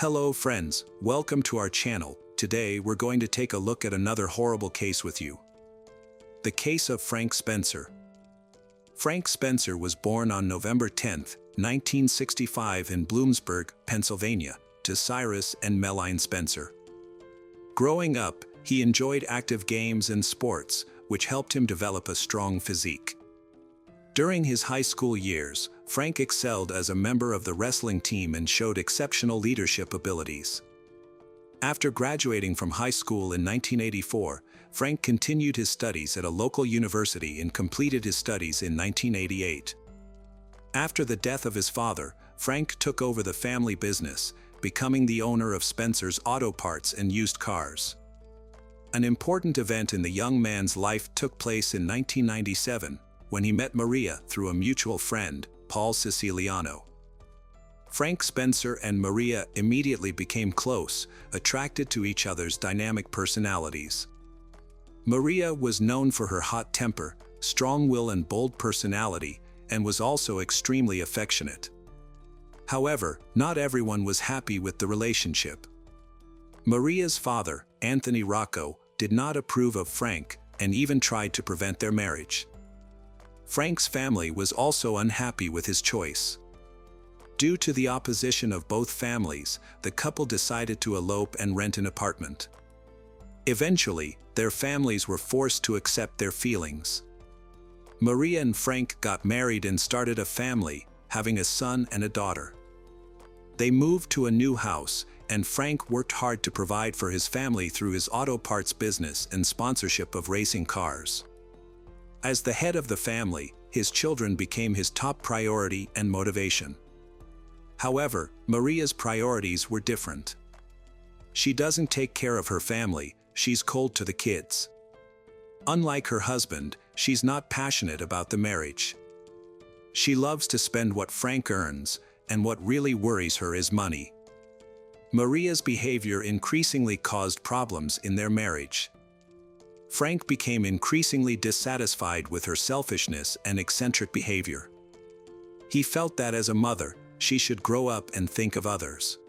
Hello friends, welcome to our channel. Today we're going to take a look at another horrible case with you. The case of Frank Spencer. Frank Spencer was born on November 10, 1965 in Bloomsburg, Pennsylvania, to Cyrus and Melanie Spencer. Growing up, he enjoyed active games and sports, which helped him develop a strong physique. During his high school years, Frank excelled as a member of the wrestling team and showed exceptional leadership abilities. After graduating from high school in 1984, Frank continued his studies at a local university and completed his studies in 1988. After the death of his father, Frank took over the family business, becoming the owner of Spencer's Auto Parts and Used Cars. An important event in the young man's life took place in 1997, when he met Maria through a mutual friend, Paul Siciliano. Frank Spencer and Maria immediately became close, attracted to each other's dynamic personalities. Maria was known for her hot temper, strong will and bold personality, and was also extremely affectionate. However, not everyone was happy with the relationship. Maria's father, Anthony Rocco, did not approve of Frank and even tried to prevent their marriage. Frank's family was also unhappy with his choice. Due to the opposition of both families, the couple decided to elope and rent an apartment. Eventually, their families were forced to accept their feelings. Maria and Frank got married and started a family, having a son and a daughter. They moved to a new house, and Frank worked hard to provide for his family through his auto parts business and sponsorship of racing cars. As the head of the family, his children became his top priority and motivation. However, Maria's priorities were different. She doesn't take care of her family, she's cold to the kids. Unlike her husband, she's not passionate about the marriage. She loves to spend what Frank earns, and what really worries her is money. Maria's behavior increasingly caused problems in their marriage. Frank became increasingly dissatisfied with her selfishness and eccentric behavior. He felt that as a mother, she should grow up and think of others.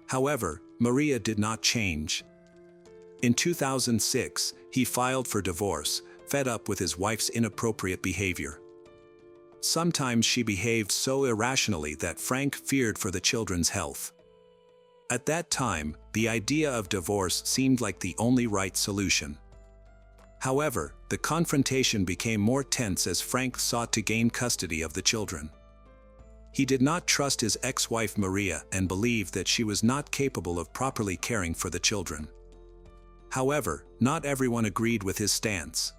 However, Maria did not change. In 2006, he filed for divorce, fed up with his wife's inappropriate behavior. Sometimes she behaved so irrationally that Frank feared for the children's health. At that time, the idea of divorce seemed like the only right solution. However, the confrontation became more tense as Frank sought to gain custody of the children. He did not trust his ex-wife Maria and believed that she was not capable of properly caring for the children. However, not everyone agreed with his stance.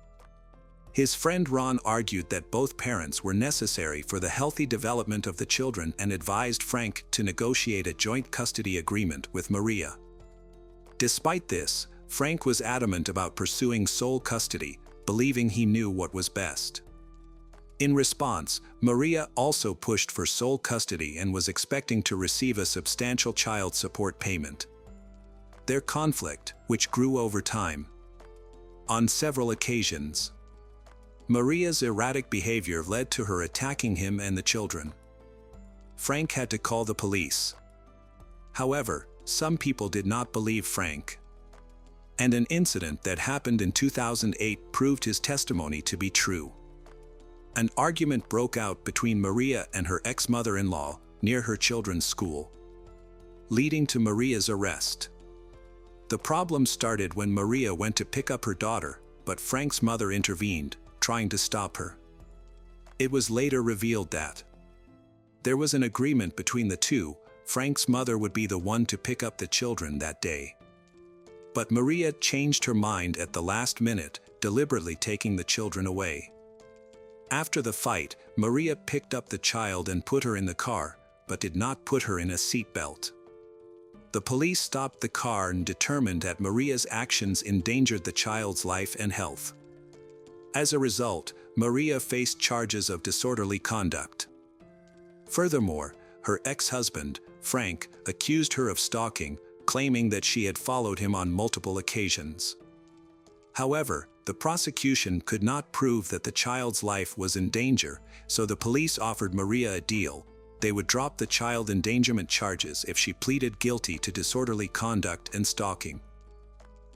His friend Ron argued that both parents were necessary for the healthy development of the children and advised Frank to negotiate a joint custody agreement with Maria. Despite this, Frank was adamant about pursuing sole custody, believing he knew what was best. In response, Maria also pushed for sole custody and was expecting to receive a substantial child support payment. Their conflict, which grew over time. On several occasions, Maria's erratic behavior led to her attacking him and the children. Frank had to call the police. However, some people did not believe Frank. And an incident that happened in 2008 proved his testimony to be true. An argument broke out between Maria and her ex-mother-in-law near her children's school, leading to Maria's arrest. The problem started when Maria went to pick up her daughter, but Frank's mother intervened, trying to stop her. It was later revealed that there was an agreement between the two. Frank's mother would be the one to pick up the children that day. But Maria changed her mind at the last minute, deliberately taking the children away. After the fight, Maria picked up the child and put her in the car, but did not put her in a seatbelt. The police stopped the car and determined that Maria's actions endangered the child's life and health. As a result, Maria faced charges of disorderly conduct. Furthermore, her ex-husband, Frank, accused her of stalking, claiming that she had followed him on multiple occasions. However, the prosecution could not prove that the child's life was in danger, so the police offered Maria a deal. they would drop the child endangerment charges if she pleaded guilty to disorderly conduct and stalking.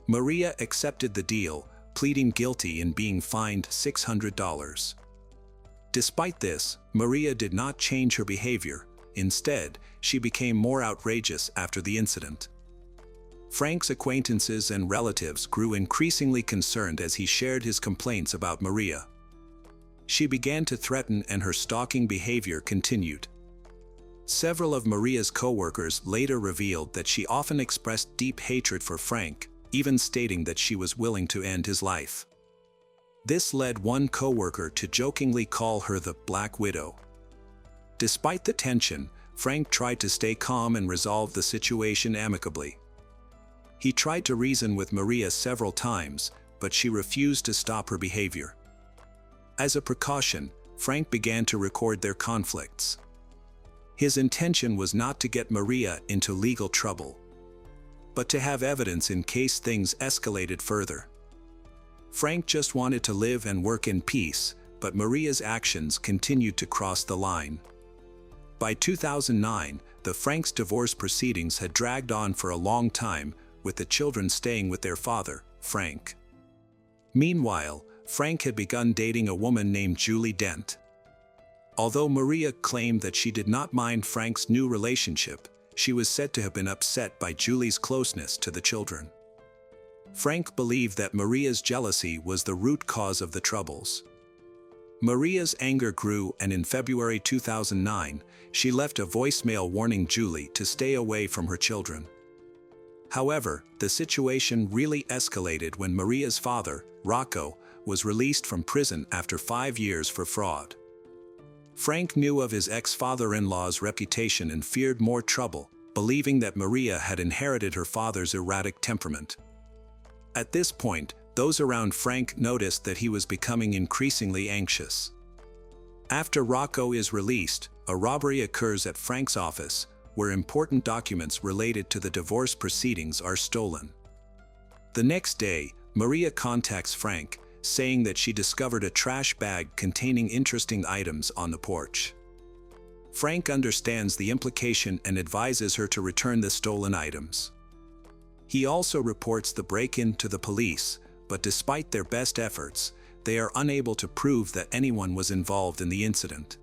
Maria accepted the deal, pleading guilty and being fined $600. Despite this, Maria did not change her behavior. Instead, she became more outrageous after the incident. Frank's acquaintances and relatives grew increasingly concerned as he shared his complaints about Maria. She began to threaten and her stalking behavior continued. Several of Maria's co-workers later revealed that she often expressed deep hatred for Frank, even stating that she was willing to end his life. This led one co-worker to jokingly call her the Black Widow. Despite the tension, Frank tried to stay calm and resolve the situation amicably. He tried to reason with Maria several times, but she refused to stop her behavior. As a precaution, Frank began to record their conflicts. His intention was not to get Maria into legal trouble, but to have evidence in case things escalated further. Frank just wanted to live and work in peace, but Maria's actions continued to cross the line. By 2009, the Frank's divorce proceedings had dragged on for a long time, with the children staying with their father, Frank. Meanwhile, Frank had begun dating a woman named Julie Dent. Although Maria claimed that she did not mind Frank's new relationship, she was said to have been upset by Julie's closeness to the children. Frank believed that Maria's jealousy was the root cause of the troubles. Maria's anger grew, and in February 2009, she left a voicemail warning Julie to stay away from her children. However, the situation really escalated when Maria's father, Rocco, was released from prison after 5 years for fraud. Frank knew of his ex-father-in-law's reputation and feared more trouble, believing that Maria had inherited her father's erratic temperament. At this point, those around Frank noticed that he was becoming increasingly anxious. After Rocco is released, a robbery occurs at Frank's office, where important documents related to the divorce proceedings are stolen. The next day, Maria contacts Frank, saying that she discovered a trash bag containing interesting items on the porch. Frank understands the implication and advises her to return the stolen items. He also reports the break-in to the police, but despite their best efforts, they are unable to prove that anyone was involved in the incident.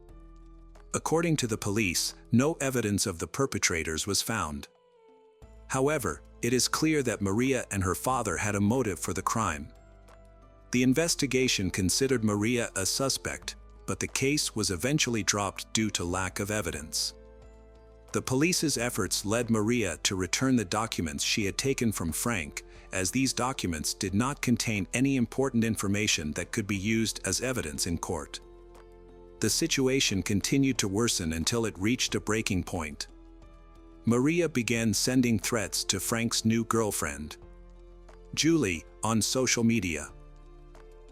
According to the police, no evidence of the perpetrators was found. However, it is clear that Maria and her father had a motive for the crime. The investigation considered Maria a suspect, but the case was eventually dropped due to lack of evidence. The police's efforts led Maria to return the documents she had taken from Frank, as these documents did not contain any important information that could be used as evidence in court. The situation continued to worsen until it reached a breaking point. Maria began sending threats to Frank's new girlfriend, Julie, on social media.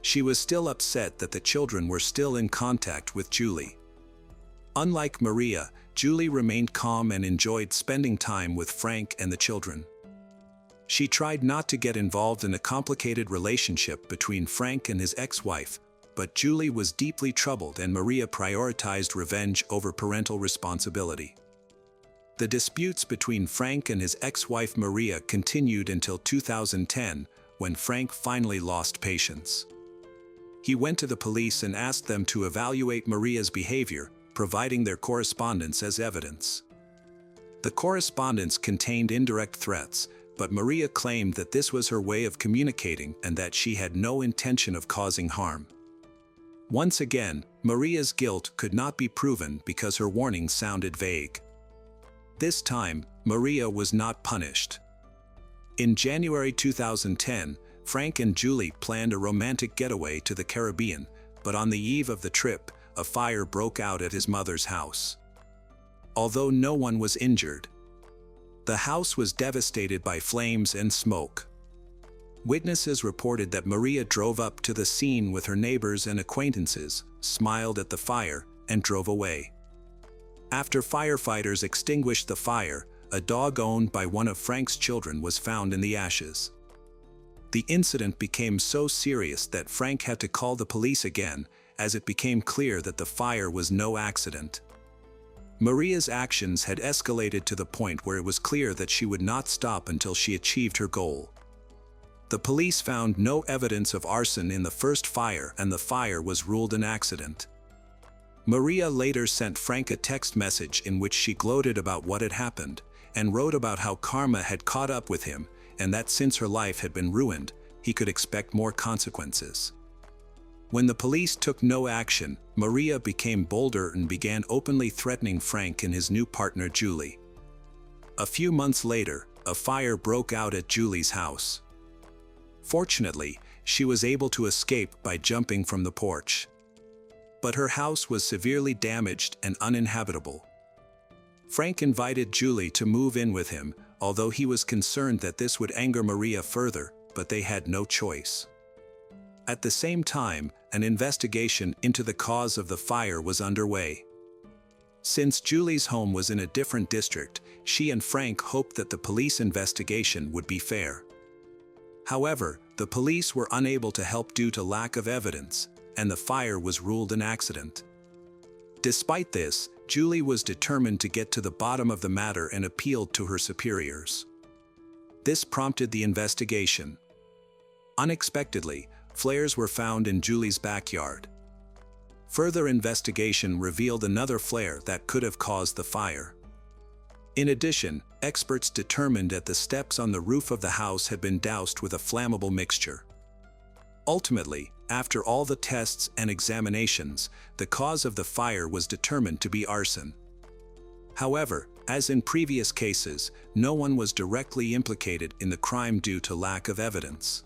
She was still upset that the children were still in contact with Julie. Unlike Maria, Julie remained calm and enjoyed spending time with Frank and the children. She tried not to get involved in a complicated relationship between Frank and his ex-wife, but Julie was deeply troubled and Maria prioritized revenge over parental responsibility. The disputes between Frank and his ex-wife Maria continued until 2010, when Frank finally lost patience. He went to the police and asked them to evaluate Maria's behavior, providing their correspondence as evidence. The correspondence contained indirect threats, but Maria claimed that this was her way of communicating and that she had no intention of causing harm. Once again, Maria's guilt could not be proven because her warnings sounded vague. This time, Maria was not punished. In January 2010, Frank and Julie planned a romantic getaway to the Caribbean, but on the eve of the trip, a fire broke out at his mother's house. Although no one was injured, the house was devastated by flames and smoke. Witnesses reported that Maria drove up to the scene with her neighbors and acquaintances, smiled at the fire, and drove away. After firefighters extinguished the fire, a dog owned by one of Frank's children was found in the ashes. The incident became so serious that Frank had to call the police again, as it became clear that the fire was no accident. Maria's actions had escalated to the point where it was clear that she would not stop until she achieved her goal. The police found no evidence of arson in the first fire, and the fire was ruled an accident. Maria later sent Frank a text message in which she gloated about what had happened, and wrote about how karma had caught up with him, and that since her life had been ruined, he could expect more consequences. When the police took no action, Maria became bolder and began openly threatening Frank and his new partner Julie. A few months later, a fire broke out at Julie's house. Fortunately, she was able to escape by jumping from the porch. But her house was severely damaged and uninhabitable. Frank invited Julie to move in with him, although he was concerned that this would anger Maria further, but they had no choice. At the same time, an investigation into the cause of the fire was underway. Since Julie's home was in a different district, she and Frank hoped that the police investigation would be fair. However, the police were unable to help due to lack of evidence, and the fire was ruled an accident. Despite this, Julie was determined to get to the bottom of the matter and appealed to her superiors. This prompted the investigation. Unexpectedly, flares were found in Julie's backyard. Further investigation revealed another flare that could have caused the fire. In addition, experts determined that the steps on the roof of the house had been doused with a flammable mixture. Ultimately, after all the tests and examinations, the cause of the fire was determined to be arson. However, as in previous cases, no one was directly implicated in the crime due to lack of evidence.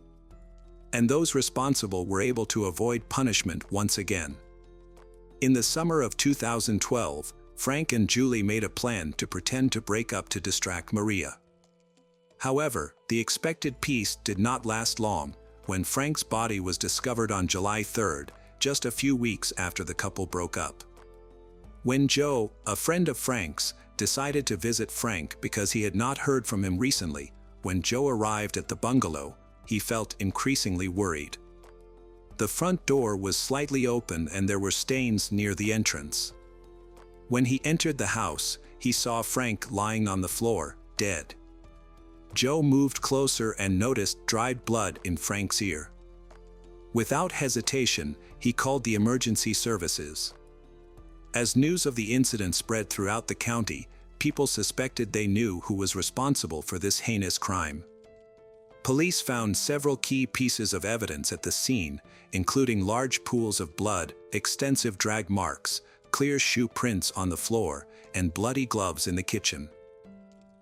And those responsible were able to avoid punishment once again. In the summer of 2012, Frank and Julie made a plan to pretend to break up to distract Maria. However, the expected peace did not last long, when Frank's body was discovered on July 3rd, just a few weeks after the couple broke up. When Joe, a friend of Frank's, decided to visit Frank because he had not heard from him recently, when Joe arrived at the bungalow, he felt increasingly worried. The front door was slightly open and there were stains near the entrance. When he entered the house, he saw Frank lying on the floor, dead. Joe moved closer and noticed dried blood in Frank's ear. Without hesitation, he called the emergency services. As news of the incident spread throughout the county, people suspected they knew who was responsible for this heinous crime. Police found several key pieces of evidence at the scene, including large pools of blood, extensive drag marks, clear shoe prints on the floor, and bloody gloves in the kitchen.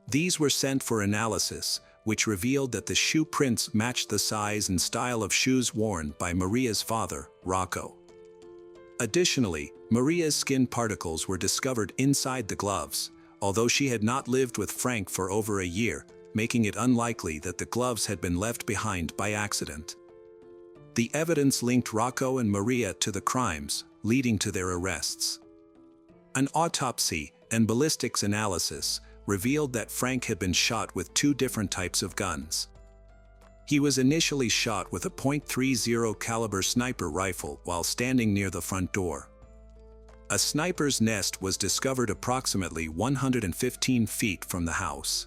These were sent for analysis, which revealed that the shoe prints matched the size and style of shoes worn by Maria's father, Rocco. Additionally, Maria's skin particles were discovered inside the gloves, although she had not lived with Frank for over a year, making it unlikely that the gloves had been left behind by accident. The evidence linked Rocco and Maria to the crimes, leading to their arrests. An autopsy and ballistics analysis revealed that Frank had been shot with two different types of guns. He was initially shot with a .30 caliber sniper rifle while standing near the front door. A sniper's nest was discovered approximately 115 feet from the house.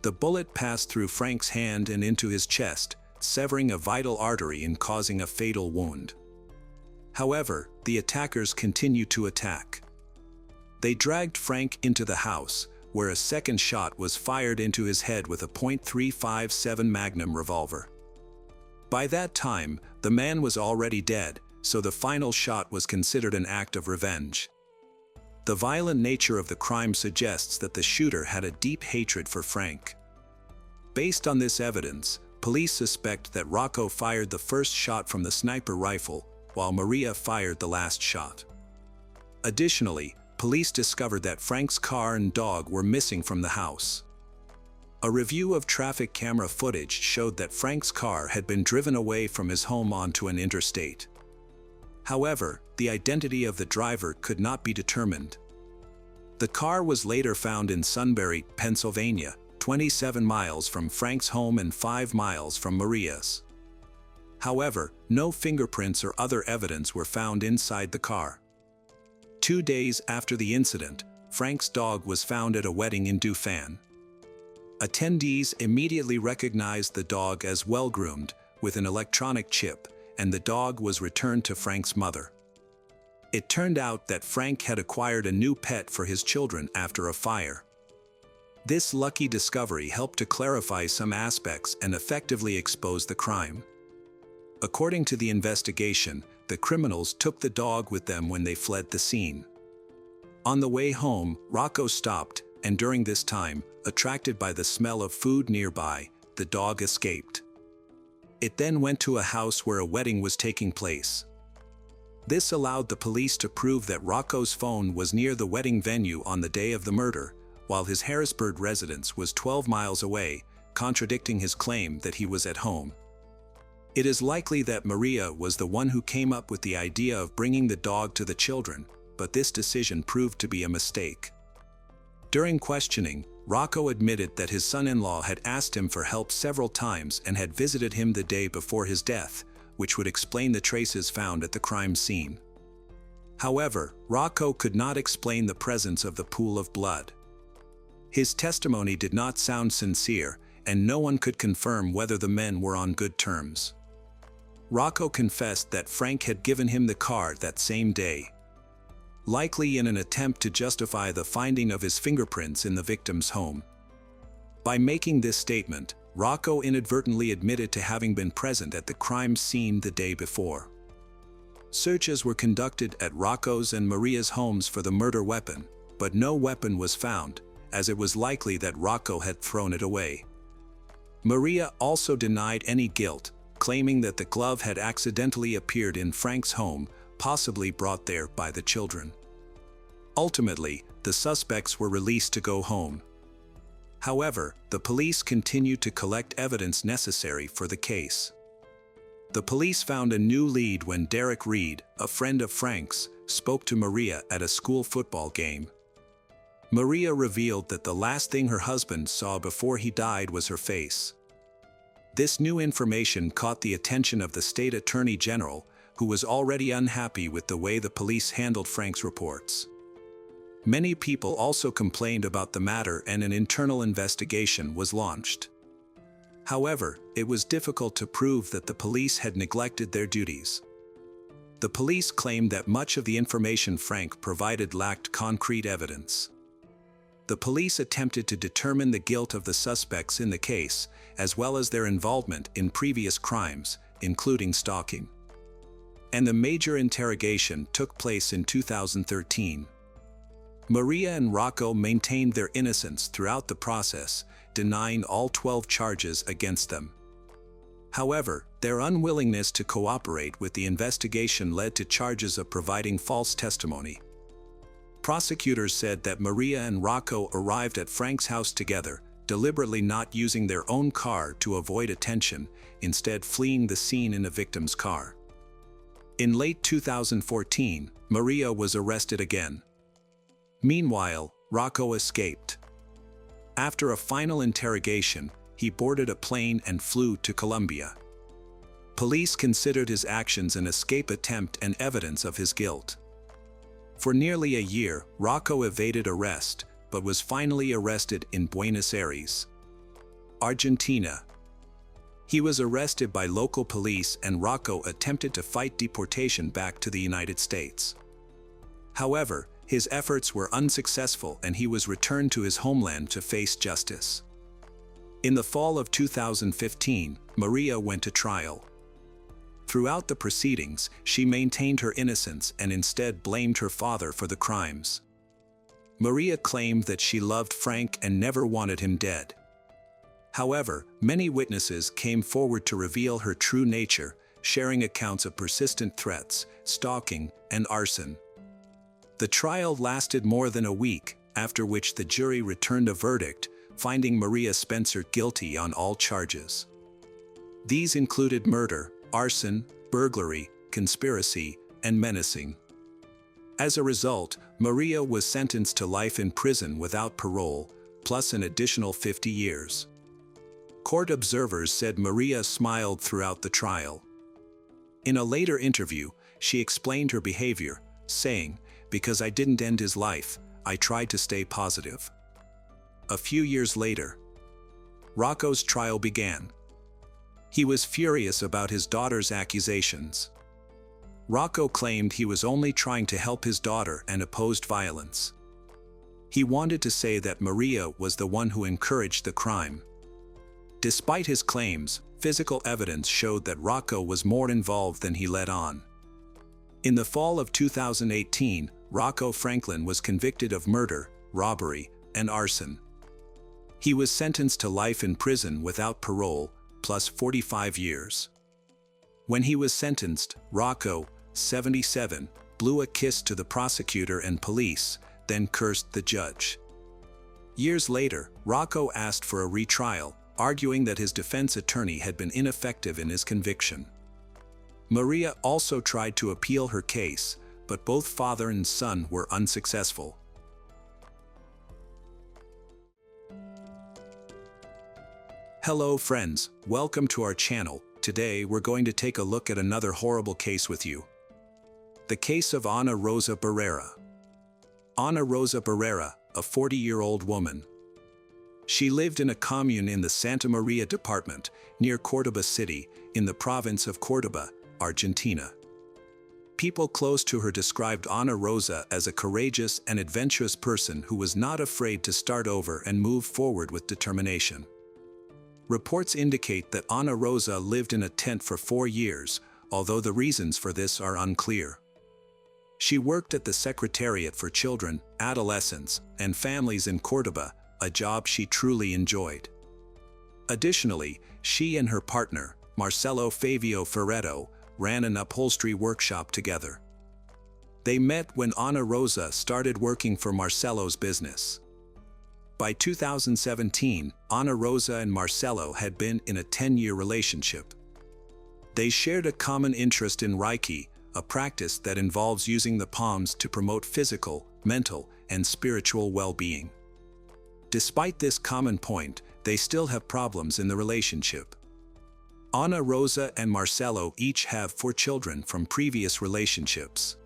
The bullet passed through Frank's hand and into his chest, severing a vital artery and causing a fatal wound. However, the attackers continued to attack. They dragged Frank into the house, where a second shot was fired into his head with a .357 Magnum revolver. By that time, the man was already dead, so the final shot was considered an act of revenge. The violent nature of the crime suggests that the shooter had a deep hatred for Frank. Based on this evidence, police suspect that Rocco fired the first shot from the sniper rifle, while Maria fired the last shot. Additionally, police discovered that Frank's car and dog were missing from the house. A review of traffic camera footage showed that Frank's car had been driven away from his home onto an interstate. However, the identity of the driver could not be determined. The car was later found in Sunbury, Pennsylvania, 27 miles from Frank's home and 5 miles from Maria's. However, no fingerprints or other evidence were found inside the car. 2 days after the incident, Frank's dog was found at a wedding in Dauphin. Attendees immediately recognized the dog as well-groomed, with an electronic chip, and the dog was returned to Frank's mother. It turned out that Frank had acquired a new pet for his children after a fire. This lucky discovery helped to clarify some aspects and effectively expose the crime. According to the investigation, the criminals took the dog with them when they fled the scene. On the way home, Rocco stopped, and during this time, attracted by the smell of food nearby, the dog escaped. It then went to a house where a wedding was taking place. This allowed the police to prove that Rocco's phone was near the wedding venue on the day of the murder, while his Harrisburg residence was 12 miles away, contradicting his claim that he was at home. It is likely that Maria was the one who came up with the idea of bringing the dog to the children, but this decision proved to be a mistake. During questioning, Rocco admitted that his son-in-law had asked him for help several times and had visited him the day before his death, which would explain the traces found at the crime scene. However, Rocco could not explain the presence of the pool of blood. His testimony did not sound sincere, and no one could confirm whether the men were on good terms. Rocco confessed that Frank had given him the car that same day, likely in an attempt to justify the finding of his fingerprints in the victim's home. By making this statement, Rocco inadvertently admitted to having been present at the crime scene the day before. Searches were conducted at Rocco's and Maria's homes for the murder weapon, but no weapon was found, as it was likely that Rocco had thrown it away. Maria also denied any guilt, claiming that the glove had accidentally appeared in Frank's home, possibly brought there by the children. Ultimately, the suspects were released to go home. However, the police continued to collect evidence necessary for the case. The police found a new lead when Derek Reed, a friend of Frank's, spoke to Maria at a school football game. Maria revealed that the last thing her husband saw before he died was her face. This new information caught the attention of the state attorney general, who was already unhappy with the way the police handled Frank's reports. Many people also complained about the matter, and an internal investigation was launched. However, it was difficult to prove that the police had neglected their duties. The police claimed that much of the information Frank provided lacked concrete evidence. The police attempted to determine the guilt of the suspects in the case, as well as their involvement in previous crimes, including stalking. And the major interrogation took place in 2013. Maria and Rocco maintained their innocence throughout the process, denying all 12 charges against them. However, their unwillingness to cooperate with the investigation led to charges of providing false testimony. Prosecutors said that Maria and Rocco arrived at Frank's house together, deliberately not using their own car to avoid attention, instead fleeing the scene in a victim's car. In late 2014, Maria was arrested again. Meanwhile, Rocco escaped. After a final interrogation, he boarded a plane and flew to Colombia. Police considered his actions an escape attempt and evidence of his guilt. For nearly a year, Rocco evaded arrest, but was finally arrested in Buenos Aires, Argentina. He was arrested by local police, and Rocco attempted to fight deportation back to the United States. However, his efforts were unsuccessful, and he was returned to his homeland to face justice. In the fall of 2015, Maria went to trial. Throughout the proceedings, she maintained her innocence and instead blamed her father for the crimes. Maria claimed that she loved Frank and never wanted him dead. However, many witnesses came forward to reveal her true nature, sharing accounts of persistent threats, stalking, and arson. The trial lasted more than a week, after which the jury returned a verdict, finding Maria Spencer guilty on all charges. These included murder, arson, burglary, conspiracy, and menacing. As a result, Maria was sentenced to life in prison without parole, plus an additional 50 years. Court observers said Maria smiled throughout the trial. In a later interview, she explained her behavior, saying, "Because I didn't end his life, I tried to stay positive. A few years later, Rocco's trial began. He was furious about his daughter's accusations. Rocco claimed he was only trying to help his daughter and opposed violence. He wanted to say that Maria was the one who encouraged the crime. Despite his claims, physical evidence showed that Rocco was more involved than he let on. In the fall of 2018, Rocco Franklin was convicted of murder, robbery, and arson. He was sentenced to life in prison without parole, plus 45 years. When he was sentenced, Rocco, 77, blew a kiss to the prosecutor and police, then cursed the judge. Years later, Rocco asked for a retrial, arguing that his defense attorney had been ineffective in his conviction. Maria also tried to appeal her case, but both father and son were unsuccessful. Hello friends, welcome to our channel. Today we're going to take a look at another horrible case with you. The case of Ana Rosa Barrera. Ana Rosa Barrera, a 40-year-old woman. She lived in a commune in the Santa Maria department, near Córdoba City, in the province of Córdoba, Argentina. People close to her described Ana Rosa as a courageous and adventurous person who was not afraid to start over and move forward with determination. Reports indicate that Ana Rosa lived in a tent for 4 years, although the reasons for this are unclear. She worked at the Secretariat for Children, Adolescents, and Families in Córdoba, a job she truly enjoyed. Additionally, she and her partner, Marcelo Favio Ferretto, ran an upholstery workshop together. They met when Ana Rosa started working for Marcelo's business. By 2017, Ana Rosa and Marcelo had been in a 10-year relationship. They shared a common interest in Reiki, a practice that involves using the palms to promote physical, mental, and spiritual well-being. Despite this common point, they still have problems in the relationship. Ana Rosa and Marcelo each have 4 children from previous relationships.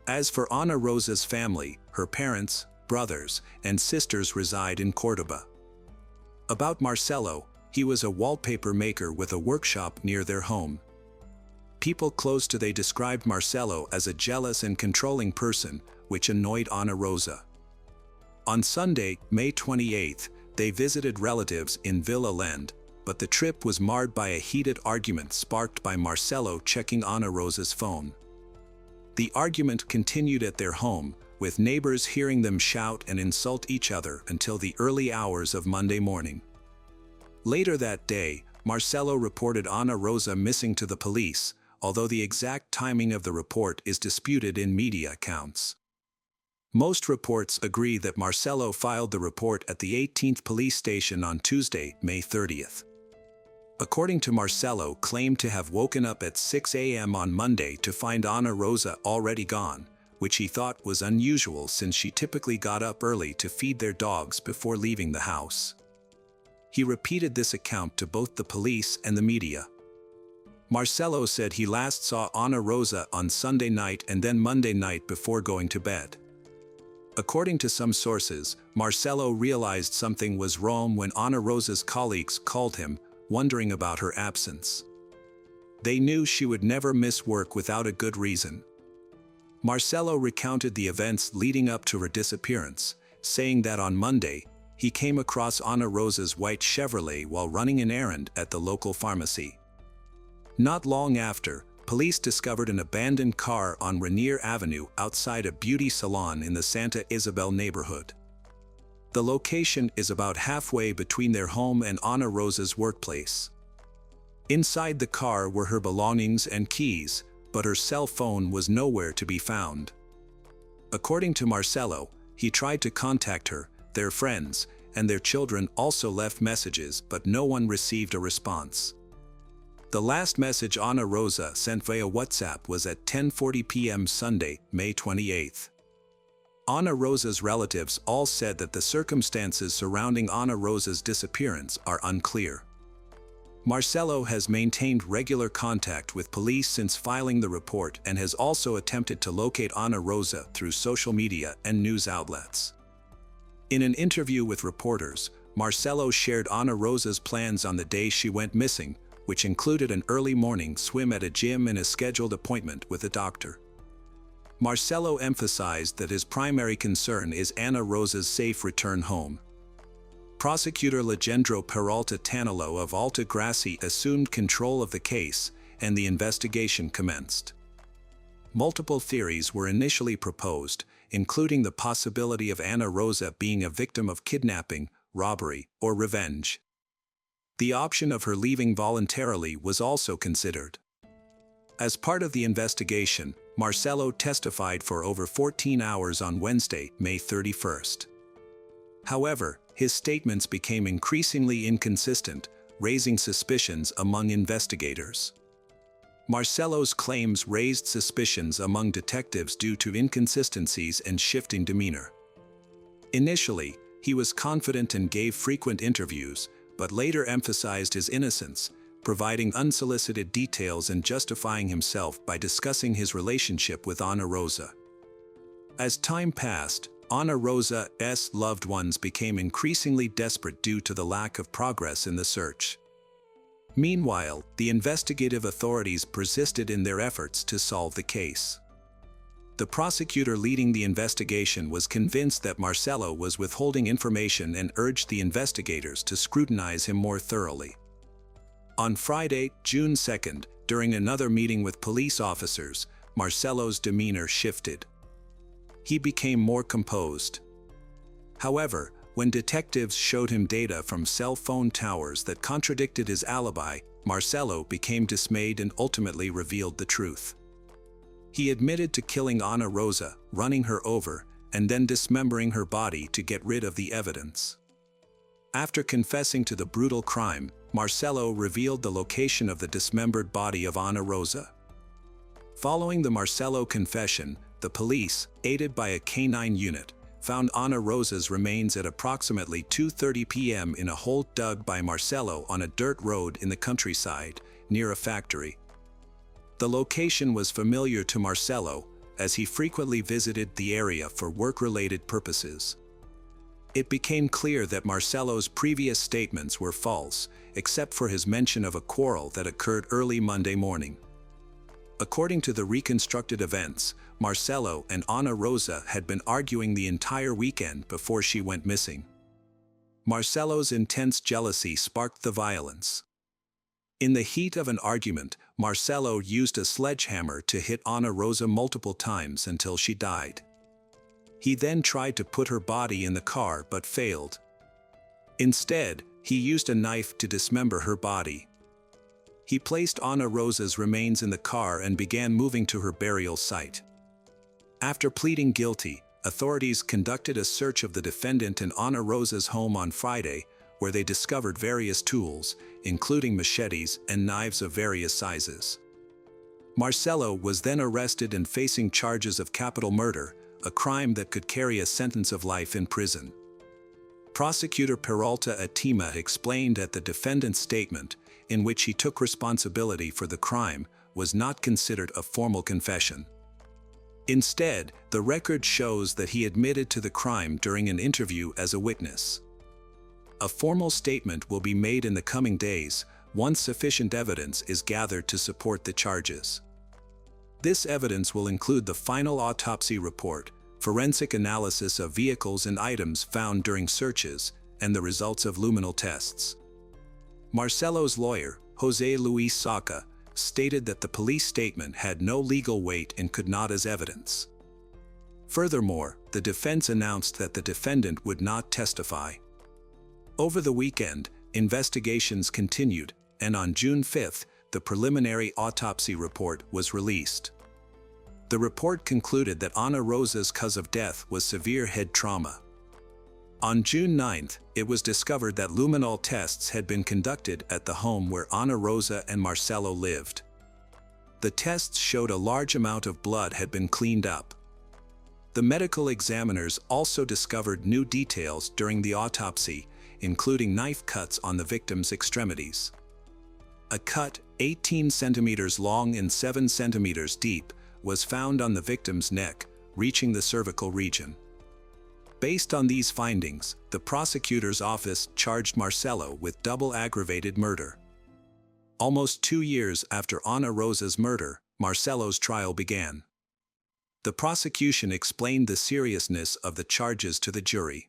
As for Ana Rosa's family, her parents, brothers, and sisters reside in Córdoba. About Marcelo, he was a wallpaper maker with a workshop near their home. People close to they described Marcelo as a jealous and controlling person, which annoyed Ana Rosa. On Sunday, May 28, they visited relatives in Villa Lende, but the trip was marred by a heated argument sparked by Marcelo checking Ana Rosa's phone. The argument continued at their home, with neighbors hearing them shout and insult each other until the early hours of Monday morning. Later that day, Marcelo reported Ana Rosa missing to the police, although the exact timing of the report is disputed in media accounts. Most reports agree that Marcelo filed the report at the 18th police station on Tuesday, May 30th. According to Marcelo, claimed to have woken up at 6 a.m. on Monday to find Ana Rosa already gone, which he thought was unusual since she typically got up early to feed their dogs before leaving the house. He repeated this account to both the police and the media. Marcelo said he last saw Ana Rosa on Sunday night and then Monday night before going to bed. According to some sources, Marcelo realized something was wrong when Ana Rosa's colleagues called him, wondering about her absence. They knew she would never miss work without a good reason. Marcelo recounted the events leading up to her disappearance, saying that on Monday, he came across Ana Rosa's white Chevrolet while running an errand at the local pharmacy. Not long after, police discovered an abandoned car on Rainier Avenue outside a beauty salon in the Santa Isabel neighborhood. The location is about halfway between their home and Ana Rosa's workplace. Inside the car were her belongings and keys, but her cell phone was nowhere to be found. According to Marcelo, he tried to contact her, their friends, and their children also left messages, but no one received a response. The last message Ana Rosa sent via WhatsApp was at 10:40 p.m. Sunday, May 28. Ana Rosa's relatives all said that the circumstances surrounding Ana Rosa's disappearance are unclear. Marcelo has maintained regular contact with police since filing the report and has also attempted to locate Ana Rosa through social media and news outlets. In an interview with reporters, Marcelo shared Ana Rosa's plans on the day she went missing, which included an early morning swim at a gym and a scheduled appointment with a doctor. Marcelo emphasized that his primary concern is Ana Rosa's safe return home. Prosecutor Legendro Peralta Tanilo of Alta Gracia assumed control of the case, and the investigation commenced. Multiple theories were initially proposed, including the possibility of Ana Rosa being a victim of kidnapping, robbery, or revenge. The option of her leaving voluntarily was also considered. As part of the investigation, Marcelo testified for over 14 hours on Wednesday, May 31st. However, his statements became increasingly inconsistent, raising suspicions among investigators. Marcelo's claims raised suspicions among detectives due to inconsistencies and shifting demeanor. Initially, he was confident and gave frequent interviews, but later emphasized his innocence, providing unsolicited details and justifying himself by discussing his relationship with Ana Rosa. As time passed, Ana Rosa's loved ones became increasingly desperate due to the lack of progress in the search. Meanwhile, the investigative authorities persisted in their efforts to solve the case. The prosecutor leading the investigation was convinced that Marcelo was withholding information and urged the investigators to scrutinize him more thoroughly. On Friday, June 2nd, during another meeting with police officers, Marcelo's demeanor shifted. He became more composed. However, when detectives showed him data from cell phone towers that contradicted his alibi, Marcelo became dismayed and ultimately revealed the truth. He admitted to killing Ana Rosa, running her over, and then dismembering her body to get rid of the evidence. After confessing to the brutal crime, Marcelo revealed the location of the dismembered body of Ana Rosa. Following the Marcelo confession, the police, aided by a canine unit, found Ana Rosa's remains at approximately 2:30 p.m. in a hole dug by Marcelo on a dirt road in the countryside, near a factory. The location was familiar to Marcelo, as he frequently visited the area for work-related purposes. It became clear that Marcelo's previous statements were false, except for his mention of a quarrel that occurred early Monday morning. According to the reconstructed events, Marcelo and Ana Rosa had been arguing the entire weekend before she went missing. Marcelo's intense jealousy sparked the violence. In the heat of an argument, Marcelo used a sledgehammer to hit Ana Rosa multiple times until she died. He then tried to put her body in the car but failed. Instead, he used a knife to dismember her body. He placed Ana Rosa's remains in the car and began moving to her burial site. After pleading guilty, authorities conducted a search of the defendant and Ana Rosa's home on Friday, where they discovered various tools, including machetes and knives of various sizes. Marcelo was then arrested and facing charges of capital murder, a crime that could carry a sentence of life in prison. Prosecutor Peralta Atima explained that the defendant's statement, in which he took responsibility for the crime, was not considered a formal confession. Instead, the record shows that he admitted to the crime during an interview as a witness. A formal statement will be made in the coming days, once sufficient evidence is gathered to support the charges. This evidence will include the final autopsy report, forensic analysis of vehicles and items found during searches, and the results of luminal tests. Marcelo's lawyer, José Luis Saca, stated that the police statement had no legal weight and could not as evidence. Furthermore, the defense announced that the defendant would not testify. Over the weekend, investigations continued, and on June 5th, the preliminary autopsy report was released. The report concluded that Ana Rosa's cause of death was severe head trauma. On June 9th, it was discovered that luminol tests had been conducted at the home where Ana Rosa and Marcelo lived. The tests showed a large amount of blood had been cleaned up. The medical examiners also discovered new details during the autopsy, including knife cuts on the victim's extremities. A cut, 18 centimeters long and 7 centimeters deep, was found on the victim's neck, reaching the cervical region. Based on these findings, the prosecutor's office charged Marcelo with double aggravated murder. Almost 2 years after Ana Rosa's murder, Marcelo's trial began. The prosecution explained the seriousness of the charges to the jury.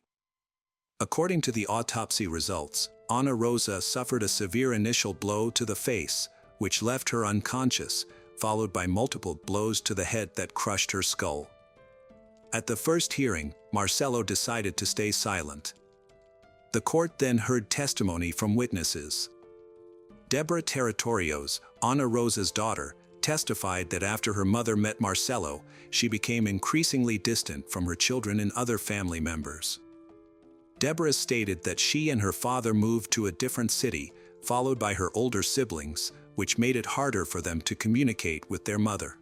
According to the autopsy results, Ana Rosa suffered a severe initial blow to the face, which left her unconscious, followed by multiple blows to the head that crushed her skull. At the first hearing, Marcelo decided to stay silent. The court then heard testimony from witnesses. Deborah Territorios, Ana Rosa's daughter, testified that after her mother met Marcelo, she became increasingly distant from her children and other family members. Deborah stated that she and her father moved to a different city, followed by her older siblings, which made it harder for them to communicate with their mother.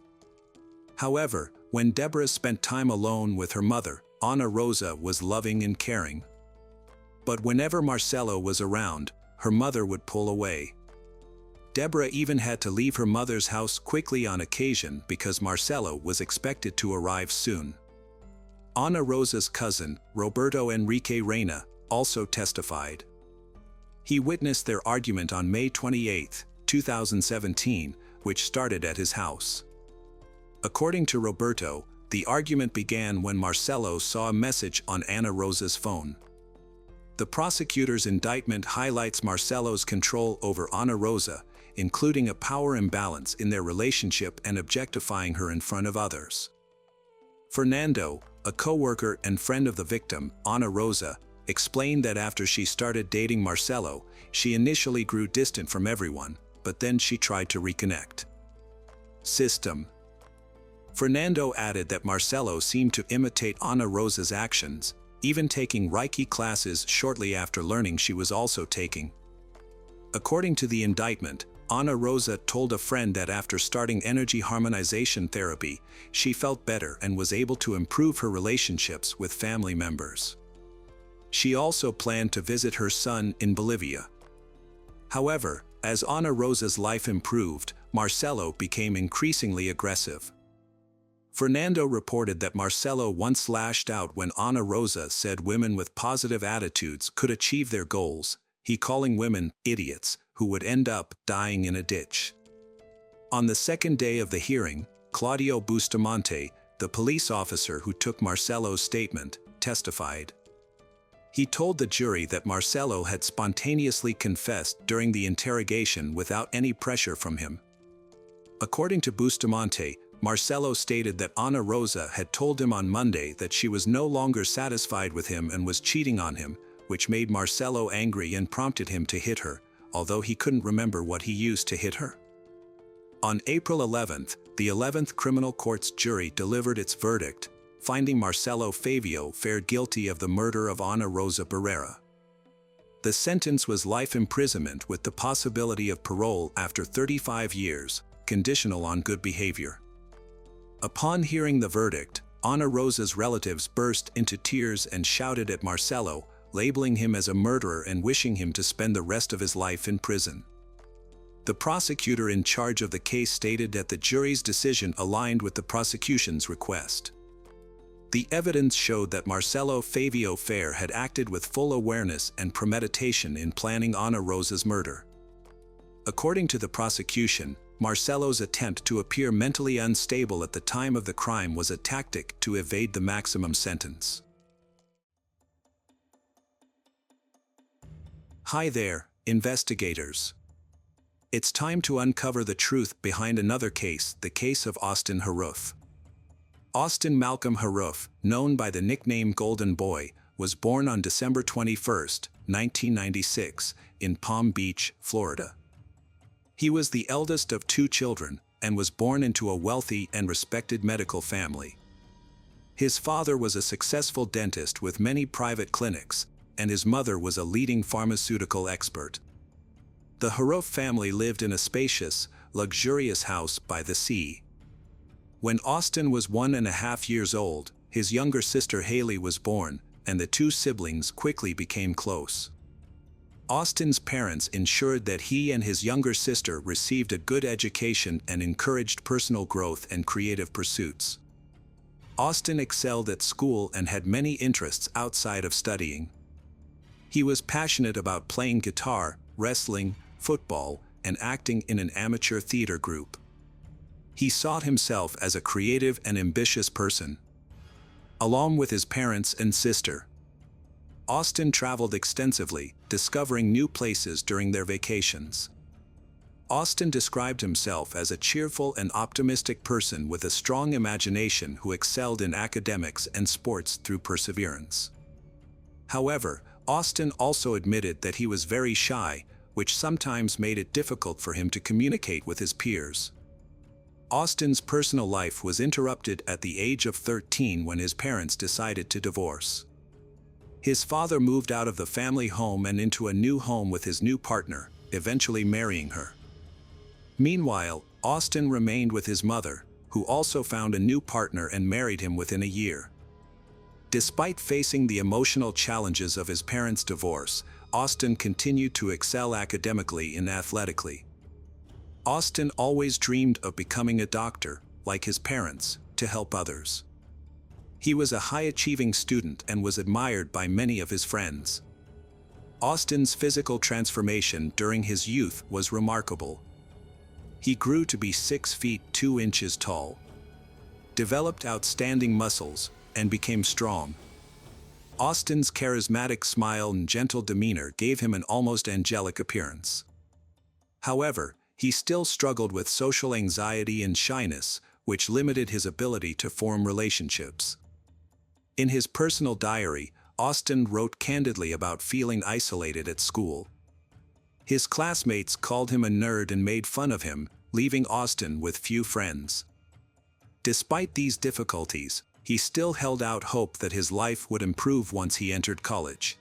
However, when Deborah spent time alone with her mother, Ana Rosa was loving and caring. But whenever Marcelo was around, her mother would pull away. Deborah even had to leave her mother's house quickly on occasion because Marcelo was expected to arrive soon. Ana Rosa's cousin, Roberto Enrique Reina, also testified. He witnessed their argument on May 28, 2017, which started at his house. According to Roberto, the argument began when Marcelo saw a message on Ana Rosa's phone. The prosecutor's indictment highlights Marcelo's control over Ana Rosa, including a power imbalance in their relationship and objectifying her in front of others. Fernando, a co-worker and friend of the victim, Ana Rosa, explained that after she started dating Marcelo, she initially grew distant from everyone, but then she tried to reconnect. System. Fernando added that Marcelo seemed to imitate Ana Rosa's actions, even taking Reiki classes shortly after learning she was also taking. According to the indictment, Ana Rosa told a friend that after starting energy harmonization therapy, she felt better and was able to improve her relationships with family members. She also planned to visit her son in Bolivia. However, as Ana Rosa's life improved, Marcelo became increasingly aggressive. Fernando reported that Marcelo once lashed out when Ana Rosa said women with positive attitudes could achieve their goals, he calling women idiots who would end up dying in a ditch. On the second day of the hearing, Claudio Bustamante, the police officer who took Marcelo's statement, testified. He told the jury that Marcelo had spontaneously confessed during the interrogation without any pressure from him. According to Bustamante, Marcelo stated that Ana Rosa had told him on Monday that she was no longer satisfied with him and was cheating on him, which made Marcelo angry and prompted him to hit her, although he couldn't remember what he used to hit her. On April 11th, the 11th Criminal Court's jury delivered its verdict, finding Marcelo Fabio fared guilty of the murder of Ana Rosa Barrera. The sentence was life imprisonment with the possibility of parole after 35 years, conditional on good behavior. Upon hearing the verdict, Ana Rosa's relatives burst into tears and shouted at Marcelo, labeling him as a murderer and wishing him to spend the rest of his life in prison. The prosecutor in charge of the case stated that the jury's decision aligned with the prosecution's request. The evidence showed that Marcelo Fabio Fair had acted with full awareness and premeditation in planning Ana Rosa's murder. According to the prosecution, Marcelo's attempt to appear mentally unstable at the time of the crime was a tactic to evade the maximum sentence. Hi there, investigators. It's time to uncover the truth behind another case, the case of Austin Harrouff. Austin Malcolm Harrouff, known by the nickname Golden Boy, was born on December 21, 1996, in Palm Beach, Florida. He was the eldest of 2 children and was born into a wealthy and respected medical family. His father was a successful dentist with many private clinics, and his mother was a leading pharmaceutical expert. The Harrouff family lived in a spacious, luxurious house by the sea. When Austin was 1.5 years old, his younger sister Haley was born, and the 2 siblings quickly became close. Austin's parents ensured that he and his younger sister received a good education and encouraged personal growth and creative pursuits. Austin excelled at school and had many interests outside of studying. He was passionate about playing guitar, wrestling, football, and acting in an amateur theater group. He saw himself as a creative and ambitious person. Along with his parents and sister, Austin traveled extensively, discovering new places during their vacations. Austin described himself as a cheerful and optimistic person with a strong imagination who excelled in academics and sports through perseverance. However, Austin also admitted that he was very shy, which sometimes made it difficult for him to communicate with his peers. Austin's personal life was interrupted at the age of 13 when his parents decided to divorce. His father moved out of the family home and into a new home with his new partner, eventually marrying her. Meanwhile, Austin remained with his mother, who also found a new partner and married him within a year. Despite facing the emotional challenges of his parents' divorce, Austin continued to excel academically and athletically. Austin always dreamed of becoming a doctor, like his parents, to help others. He was a high-achieving student and was admired by many of his friends. Austin's physical transformation during his youth was remarkable. He grew to be 6 feet 2 inches tall, developed outstanding muscles, and became strong. Austin's charismatic smile and gentle demeanor gave him an almost angelic appearance. However, he still struggled with social anxiety and shyness, which limited his ability to form relationships. In his personal diary, Austin wrote candidly about feeling isolated at school. His classmates called him a nerd and made fun of him, leaving Austin with few friends. Despite these difficulties, he still held out hope that his life would improve once he entered college.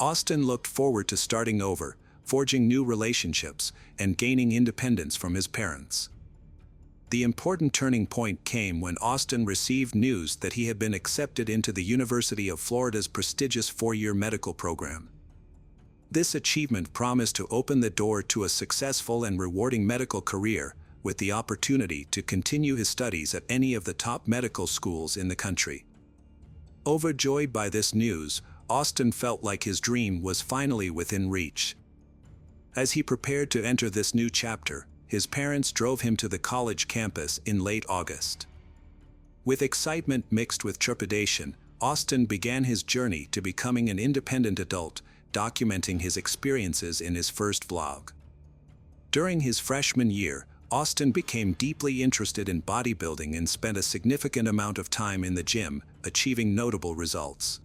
Austin looked forward to starting over, forging new relationships, and gaining independence from his parents. The important turning point came when Austin received news that he had been accepted into the University of Florida's prestigious 4-year medical program. This achievement promised to open the door to a successful and rewarding medical career, with the opportunity to continue his studies at any of the top medical schools in the country. Overjoyed by this news, Austin felt like his dream was finally within reach. As he prepared to enter this new chapter, his parents drove him to the college campus in late August. With excitement mixed with trepidation, Austin began his journey to becoming an independent adult, documenting his experiences in his first vlog. During his freshman year, Austin became deeply interested in bodybuilding and spent a significant amount of time in the gym, achieving notable results.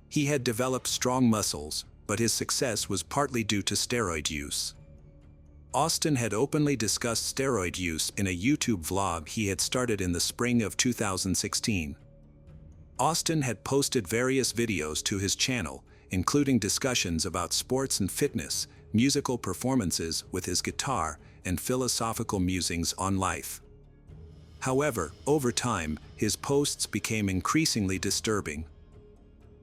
He had developed strong muscles, but his success was partly due to steroid use. Austin had openly discussed steroid use in a YouTube vlog he had started in the spring of 2016. Austin had posted various videos to his channel, including discussions about sports and fitness, musical performances with his guitar, and philosophical musings on life. However, over time, his posts became increasingly disturbing.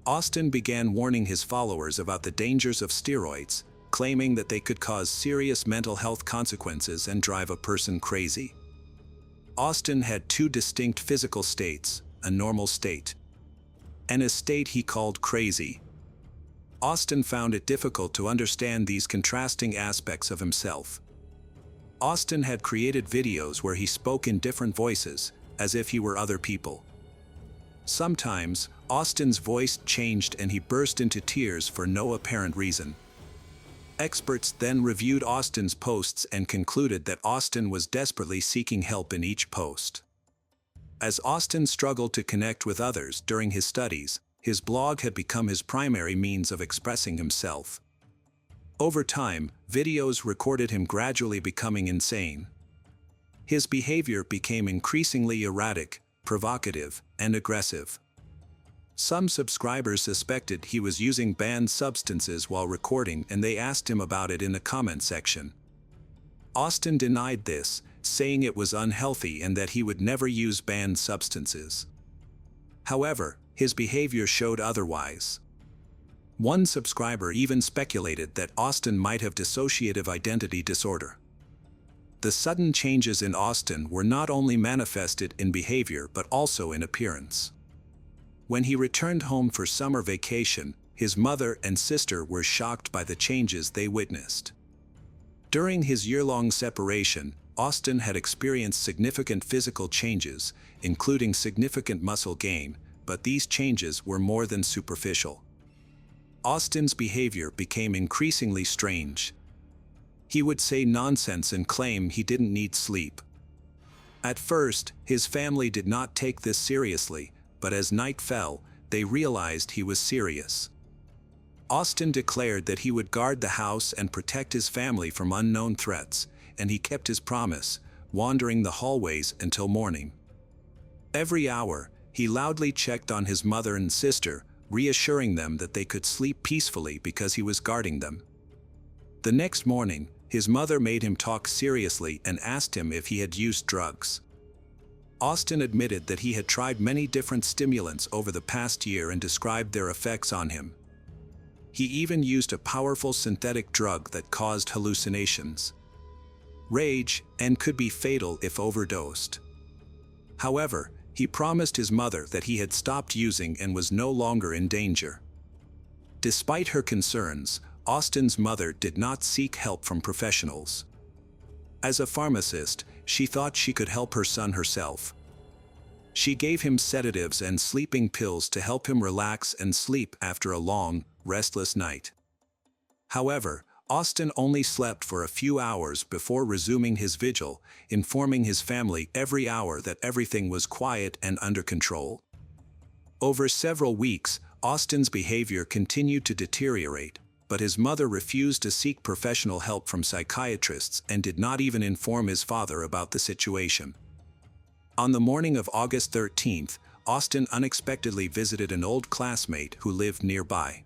Austin began warning his followers about the dangers of steroids, claiming that they could cause serious mental health consequences and drive a person crazy. Austin had 2 distinct physical states, a normal state and a state he called crazy. Austin found it difficult to understand these contrasting aspects of himself. Austin had created videos where he spoke in different voices, as if he were other people. Sometimes, Austin's voice changed and he burst into tears for no apparent reason. Experts then reviewed Austin's posts and concluded that Austin was desperately seeking help in each post. As Austin struggled to connect with others during his studies, his blog had become his primary means of expressing himself. Over time, videos recorded him gradually becoming insane. His behavior became increasingly erratic, provocative, and aggressive. Some subscribers suspected he was using banned substances while recording, and they asked him about it in the comment section. Austin denied this, saying it was unhealthy and that he would never use banned substances. However, his behavior showed otherwise. One subscriber even speculated that Austin might have dissociative identity disorder. The sudden changes in Austin were not only manifested in behavior but also in appearance. When he returned home for summer vacation, his mother and sister were shocked by the changes they witnessed. During his year-long separation, Austin had experienced significant physical changes, including significant muscle gain, but these changes were more than superficial. Austin's behavior became increasingly strange. He would say nonsense and claim he didn't need sleep. At first, his family did not take this seriously, but as night fell, they realized he was serious. Austin declared that he would guard the house and protect his family from unknown threats, and he kept his promise, wandering the hallways until morning. Every hour, he loudly checked on his mother and sister, reassuring them that they could sleep peacefully because he was guarding them. The next morning, his mother made him talk seriously and asked him if he had used drugs. Austin admitted that he had tried many different stimulants over the past year and described their effects on him. He even used a powerful synthetic drug that caused hallucinations, rage, and could be fatal if overdosed. However, he promised his mother that he had stopped using and was no longer in danger. Despite her concerns, Austin's mother did not seek help from professionals. As a pharmacist, she thought she could help her son herself. She gave him sedatives and sleeping pills to help him relax and sleep after a long, restless night. However, Austin only slept for a few hours before resuming his vigil, informing his family every hour that everything was quiet and under control. Over several weeks, Austin's behavior continued to deteriorate, but his mother refused to seek professional help from psychiatrists and did not even inform his father about the situation. On the morning of August 13th, Austin unexpectedly visited an old classmate who lived nearby.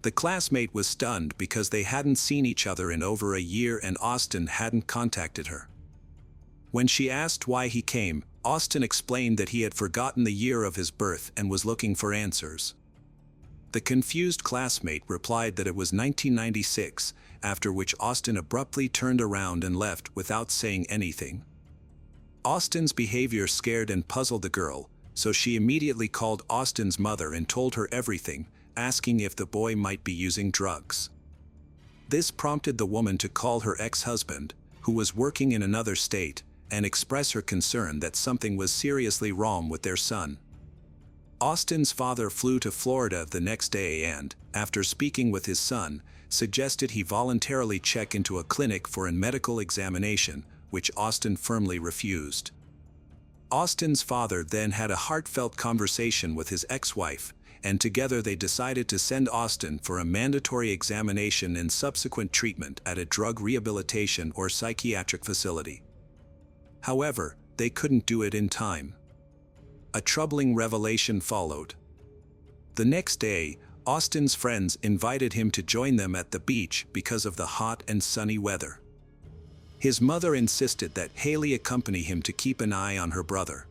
The classmate was stunned because they hadn't seen each other in over a year and Austin hadn't contacted her. When she asked why he came, Austin explained that he had forgotten the year of his birth and was looking for answers. The confused classmate replied that it was 1996, after which Austin abruptly turned around and left without saying anything. Austin's behavior scared and puzzled the girl, so she immediately called Austin's mother and told her everything, asking if the boy might be using drugs. This prompted the woman to call her ex-husband, who was working in another state, and express her concern that something was seriously wrong with their son. Austin's father flew to Florida the next day and, after speaking with his son, suggested he voluntarily check into a clinic for a medical examination, which Austin firmly refused. Austin's father then had a heartfelt conversation with his ex-wife, and together they decided to send Austin for a mandatory examination and subsequent treatment at a drug rehabilitation or psychiatric facility. However, they couldn't do it in time. A troubling revelation followed. The next day, Austin's friends invited him to join them at the beach because of the hot and sunny weather. His mother insisted that Haley accompany him to keep an eye on her brother.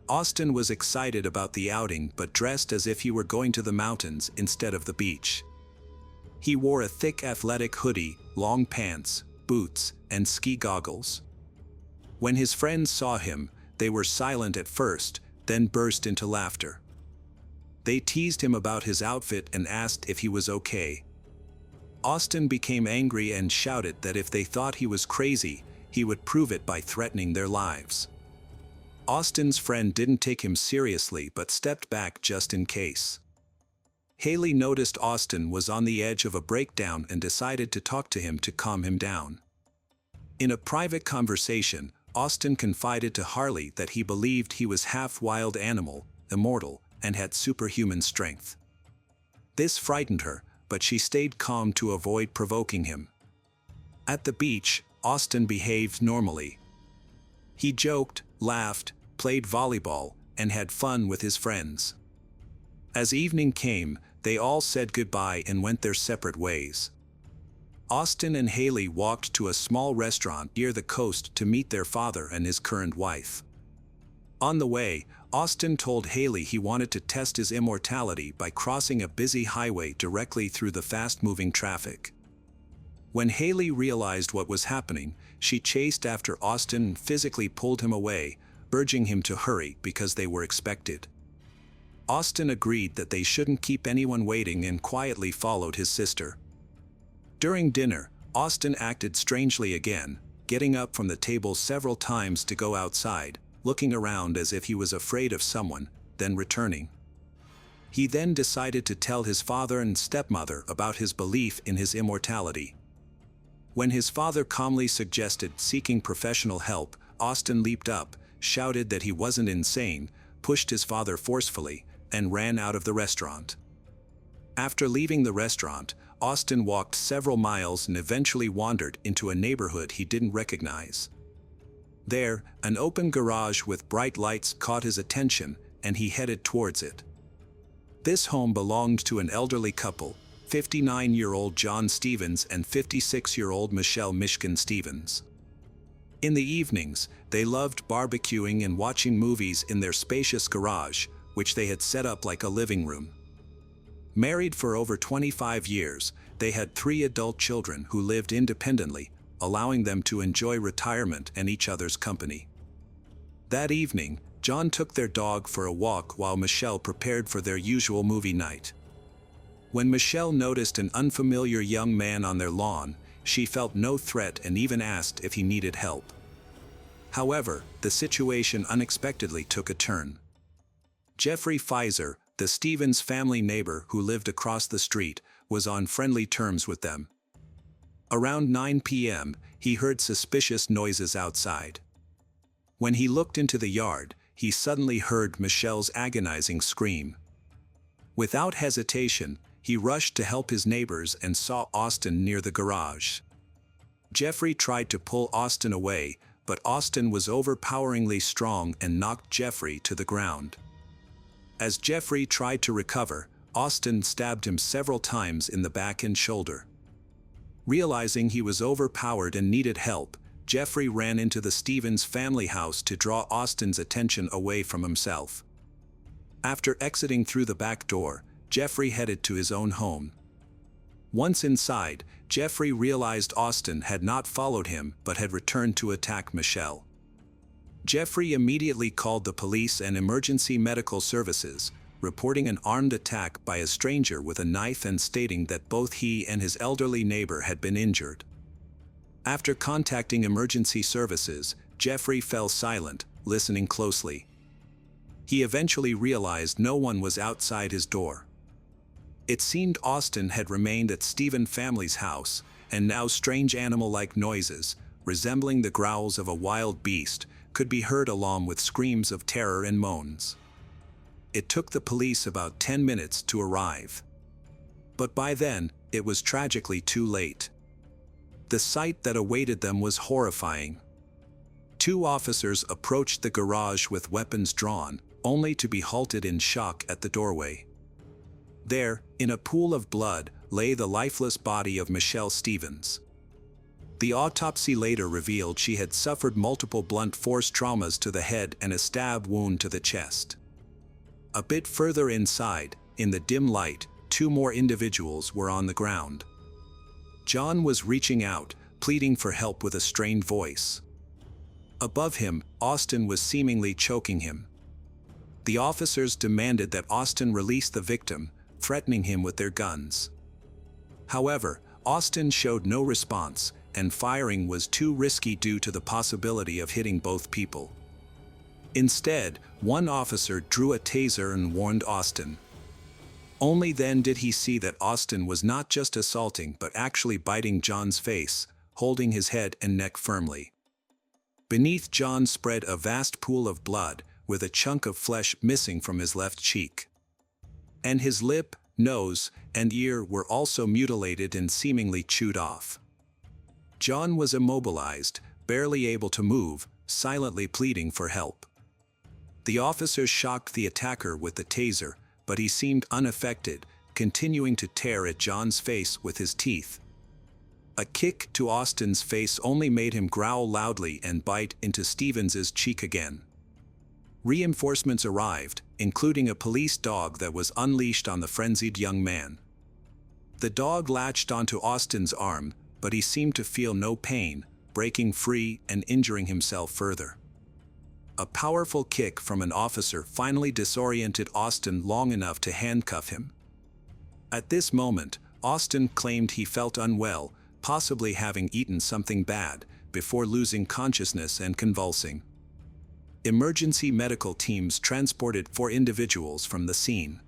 Austin was excited about the outing but dressed as if he were going to the mountains instead of the beach. He wore a thick athletic hoodie, long pants, boots, and ski goggles. When his friends saw him, they were silent at first, then burst into laughter. They teased him about his outfit and asked if he was okay. Austin became angry and shouted that if they thought he was crazy, he would prove it by threatening their lives. Austin's friend didn't take him seriously but stepped back just in case. Haley noticed Austin was on the edge of a breakdown and decided to talk to him to calm him down. In a private conversation, Austin confided to Harley that he believed he was half wild animal, immortal, and had superhuman strength. This frightened her, but she stayed calm to avoid provoking him. At the beach, Austin behaved normally. He joked, laughed, played volleyball, and had fun with his friends. As evening came, they all said goodbye and went their separate ways. Austin and Haley walked to a small restaurant near the coast to meet their father and his current wife. On the way, Austin told Haley he wanted to test his immortality by crossing a busy highway directly through the fast-moving traffic. When Haley realized what was happening, she chased after Austin and physically pulled him away, urging him to hurry because they were expected. Austin agreed that they shouldn't keep anyone waiting and quietly followed his sister. During dinner, Austin acted strangely again, getting up from the table several times to go outside, looking around as if he was afraid of someone, then returning. He then decided to tell his father and stepmother about his belief in his immortality. When his father calmly suggested seeking professional help, Austin leaped up, shouted that he wasn't insane, pushed his father forcefully, and ran out of the restaurant. After leaving the restaurant, Austin walked several miles and eventually wandered into a neighborhood he didn't recognize. There, an open garage with bright lights caught his attention, and he headed towards it. This home belonged to an elderly couple, 59-year-old John Stevens and 56-year-old Michelle Mishkin Stevens. In the evenings, they loved barbecuing and watching movies in their spacious garage, which they had set up like a living room. Married for over 25 years, they had 3 adult children who lived independently, allowing them to enjoy retirement and each other's company. That evening, John took their dog for a walk while Michelle prepared for their usual movie night. When Michelle noticed an unfamiliar young man on their lawn, she felt no threat and even asked if he needed help. However, the situation unexpectedly took a turn. Jeffrey Pfizer, the Stevens family neighbor who lived across the street, was on friendly terms with them. Around 9 p.m., he heard suspicious noises outside. When he looked into the yard, he suddenly heard Michelle's agonizing scream. Without hesitation, he rushed to help his neighbors and saw Austin near the garage. Jeffrey tried to pull Austin away, but Austin was overpoweringly strong and knocked Jeffrey to the ground. As Jeffrey tried to recover, Austin stabbed him several times in the back and shoulder. Realizing he was overpowered and needed help, Jeffrey ran into the Stevens family house to draw Austin's attention away from himself. After exiting through the back door, Jeffrey headed to his own home. Once inside, Jeffrey realized Austin had not followed him but had returned to attack Michelle. Jeffrey immediately called the police and emergency medical services, reporting an armed attack by a stranger with a knife and stating that both he and his elderly neighbor had been injured. After contacting emergency services, Jeffrey fell silent, listening closely. He eventually realized no one was outside his door. It seemed Austin had remained at Stevens family's house, and now strange animal-like noises, resembling the growls of a wild beast, could be heard along with screams of terror and moans. It took the police about 10 minutes to arrive. But by then, it was tragically too late. The sight that awaited them was horrifying. 2 officers approached the garage with weapons drawn, only to be halted in shock at the doorway. There, in a pool of blood, lay the lifeless body of Michelle Stevens. The autopsy later revealed she had suffered multiple blunt force traumas to the head and a stab wound to the chest. A bit further inside, in the dim light, 2 more individuals were on the ground. John was reaching out, pleading for help with a strained voice. Above him, Austin was seemingly choking him. The officers demanded that Austin release the victim, threatening him with their guns. However, Austin showed no response, and firing was too risky due to the possibility of hitting both people. Instead, one officer drew a taser and warned Austin. Only then did he see that Austin was not just assaulting but actually biting John's face, holding his head and neck firmly. Beneath John spread a vast pool of blood, with a chunk of flesh missing from his left cheek. And his lip, nose, and ear were also mutilated and seemingly chewed off. John was immobilized, barely able to move, silently pleading for help. The officers shocked the attacker with the taser, but he seemed unaffected, continuing to tear at John's face with his teeth. A kick to Austin's face only made him growl loudly and bite into Stevens's cheek again. Reinforcements arrived, including a police dog that was unleashed on the frenzied young man. The dog latched onto Austin's arm, but he seemed to feel no pain, breaking free and injuring himself further. A powerful kick from an officer finally disoriented Austin long enough to handcuff him. At this moment, Austin claimed he felt unwell, possibly having eaten something bad, before losing consciousness and convulsing. Emergency medical teams transported 4 individuals from the scene.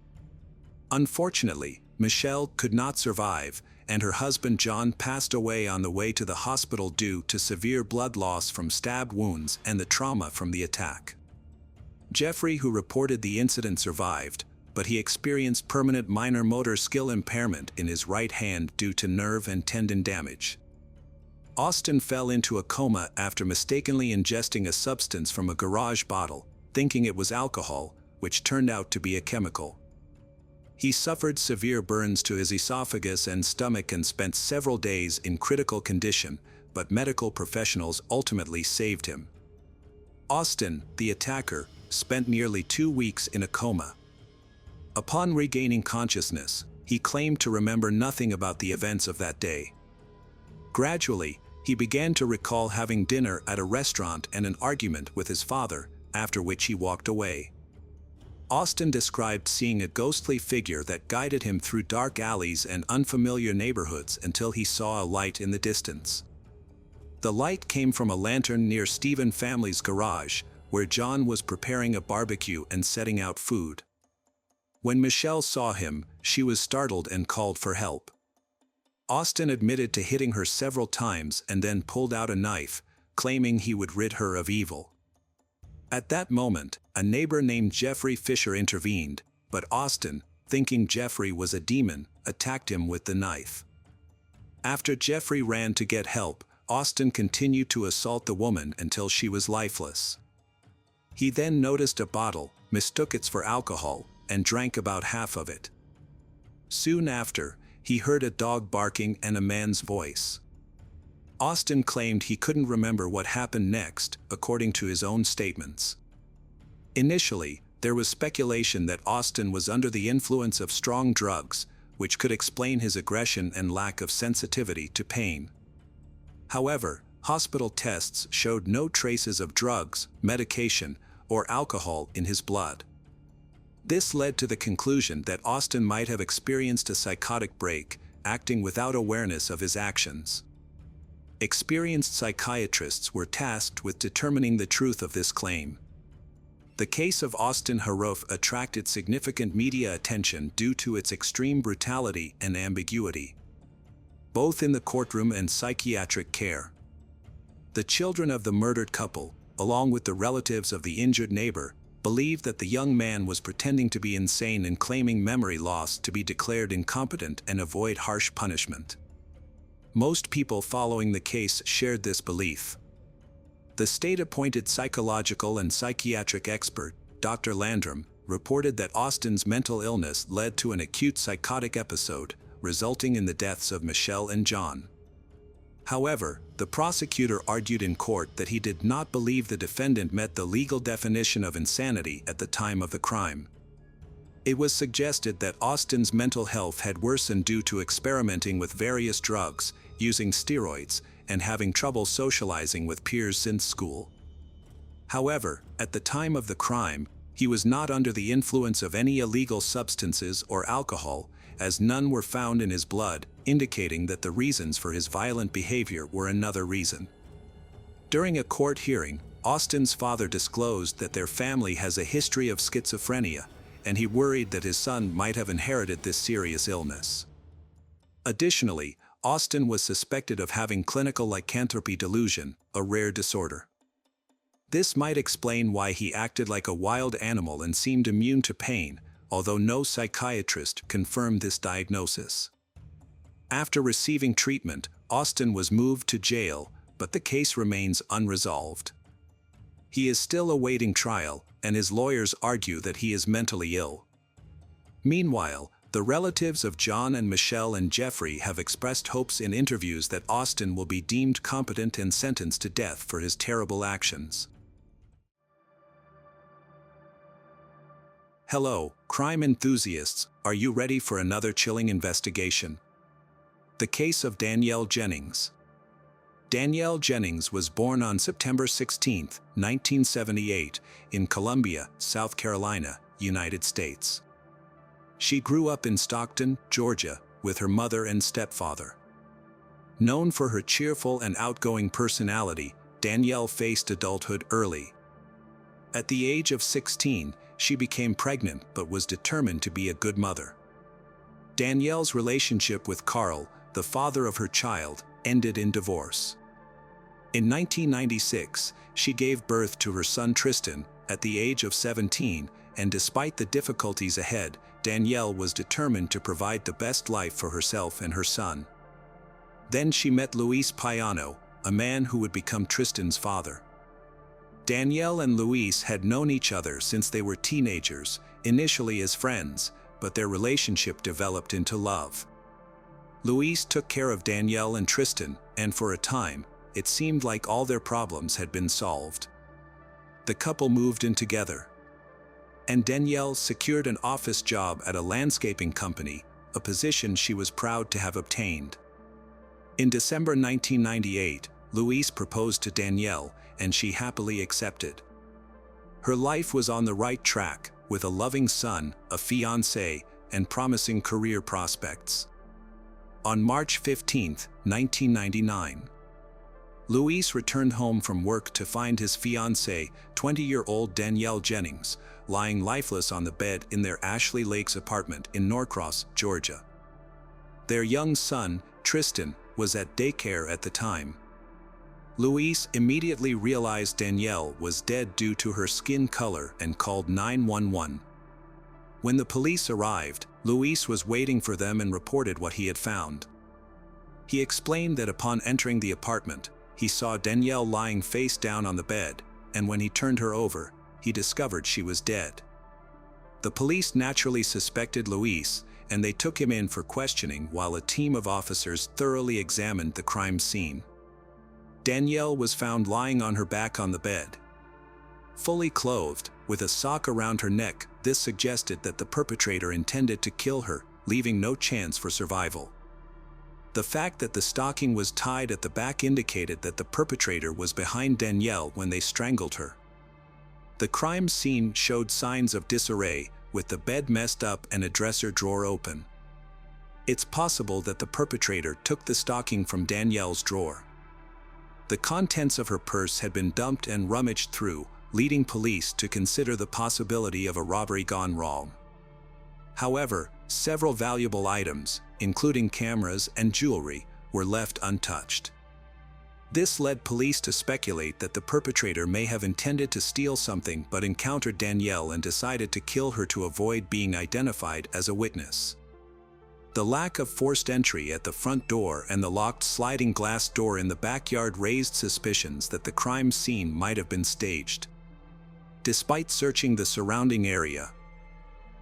Unfortunately, Michelle could not survive, and her husband John passed away on the way to the hospital due to severe blood loss from stab wounds and the trauma from the attack. Jeffrey, who reported the incident, survived, but he experienced permanent minor motor skill impairment in his right hand due to nerve and tendon damage. Austin fell into a coma after mistakenly ingesting a substance from a garage bottle, thinking it was alcohol, which turned out to be a chemical. He suffered severe burns to his esophagus and stomach and spent several days in critical condition, but medical professionals ultimately saved him. Austin, the attacker, spent nearly 2 weeks in a coma. Upon regaining consciousness, he claimed to remember nothing about the events of that day. Gradually, he began to recall having dinner at a restaurant and an argument with his father, after which he walked away. Austin described seeing a ghostly figure that guided him through dark alleys and unfamiliar neighborhoods until he saw a light in the distance. The light came from a lantern near Stephen family's garage, where John was preparing a barbecue and setting out food. When Michelle saw him, she was startled and called for help. Austin admitted to hitting her several times and then pulled out a knife, claiming he would rid her of evil. At that moment, a neighbor named Jeffrey Fisher intervened, but Austin, thinking Jeffrey was a demon, attacked him with the knife. After Jeffrey ran to get help, Austin continued to assault the woman until she was lifeless. He then noticed a bottle, mistook it for alcohol, and drank about half of it. Soon after, he heard a dog barking and a man's voice. Austin claimed he couldn't remember what happened next, according to his own statements. Initially, there was speculation that Austin was under the influence of strong drugs, which could explain his aggression and lack of sensitivity to pain. However, hospital tests showed no traces of drugs, medication, or alcohol in his blood. This led to the conclusion that Austin might have experienced a psychotic break, acting without awareness of his actions. Experienced psychiatrists were tasked with determining the truth of this claim. The case of Austin Harrouf attracted significant media attention due to its extreme brutality and ambiguity, both in the courtroom and psychiatric care. The children of the murdered couple, along with the relatives of the injured neighbor, believed that the young man was pretending to be insane and claiming memory loss to be declared incompetent and avoid harsh punishment. Most people following the case shared this belief. The state-appointed psychological and psychiatric expert, Dr. Landrum, reported that Austin's mental illness led to an acute psychotic episode, resulting in the deaths of Michelle and John. However, the prosecutor argued in court that he did not believe the defendant met the legal definition of insanity at the time of the crime. It was suggested that Austin's mental health had worsened due to experimenting with various drugs, using steroids, and having trouble socializing with peers since school. However, at the time of the crime, he was not under the influence of any illegal substances or alcohol, as none were found in his blood, indicating that the reasons for his violent behavior were another reason. During a court hearing, Austin's father disclosed that their family has a history of schizophrenia, and he worried that his son might have inherited this serious illness. Additionally, Austin was suspected of having clinical lycanthropy delusion, a rare disorder. This might explain why he acted like a wild animal and seemed immune to pain, although no psychiatrist confirmed this diagnosis. After receiving treatment, Austin was moved to jail, but the case remains unresolved. He is still awaiting trial, and his lawyers argue that he is mentally ill. Meanwhile, the relatives of John and Michelle and Jeffrey have expressed hopes in interviews that Austin will be deemed competent and sentenced to death for his terrible actions. Hello, crime enthusiasts, are you ready for another chilling investigation? The case of Danielle Jennings. Danielle Jennings was born on September 16, 1978, in Columbia, South Carolina, United States. She grew up in Stockton, Georgia, with her mother and stepfather. Known for her cheerful and outgoing personality, Danielle faced adulthood early. At the age of 16, she became pregnant but was determined to be a good mother. Danielle's relationship with Carl, the father of her child, ended in divorce. In 1996, she gave birth to her son Tristan at the age of 17, and despite the difficulties ahead, Danielle was determined to provide the best life for herself and her son. Then she met Luis Payano, a man who would become Tristan's father. Danielle and Luis had known each other since they were teenagers, initially as friends, but their relationship developed into love. Luis took care of Danielle and Tristan, and for a time, it seemed like all their problems had been solved. The couple moved in together, and Danielle secured an office job at a landscaping company, a position she was proud to have obtained. In December 1998, Luis proposed to Danielle, and she happily accepted. Her life was on the right track, with a loving son, a fiancé, and promising career prospects. On March 15, 1999, Luis returned home from work to find his fiancée, 20-year-old Danielle Jennings, lying lifeless on the bed in their Ashley Lakes apartment in Norcross, Georgia. Their young son, Tristan, was at daycare at the time. Luis immediately realized Danielle was dead due to her skin color and called 911. When the police arrived, Luis was waiting for them and reported what he had found. He explained that upon entering the apartment, he saw Danielle lying face down on the bed, and when he turned her over, he discovered she was dead. The police naturally suspected Luis, and they took him in for questioning while a team of officers thoroughly examined the crime scene. Danielle was found lying on her back on the bed. Fully clothed, with a sock around her neck, this suggested that the perpetrator intended to kill her, leaving no chance for survival. The fact that the stocking was tied at the back indicated that the perpetrator was behind Danielle when they strangled her. The crime scene showed signs of disarray, with the bed messed up and a dresser drawer open. It's possible that the perpetrator took the stocking from Danielle's drawer. The contents of her purse had been dumped and rummaged through, leading police to consider the possibility of a robbery gone wrong. However, several valuable items, including cameras and jewelry, were left untouched. This led police to speculate that the perpetrator may have intended to steal something but encountered Danielle and decided to kill her to avoid being identified as a witness. The lack of forced entry at the front door and the locked sliding glass door in the backyard raised suspicions that the crime scene might have been staged. Despite searching the surrounding area,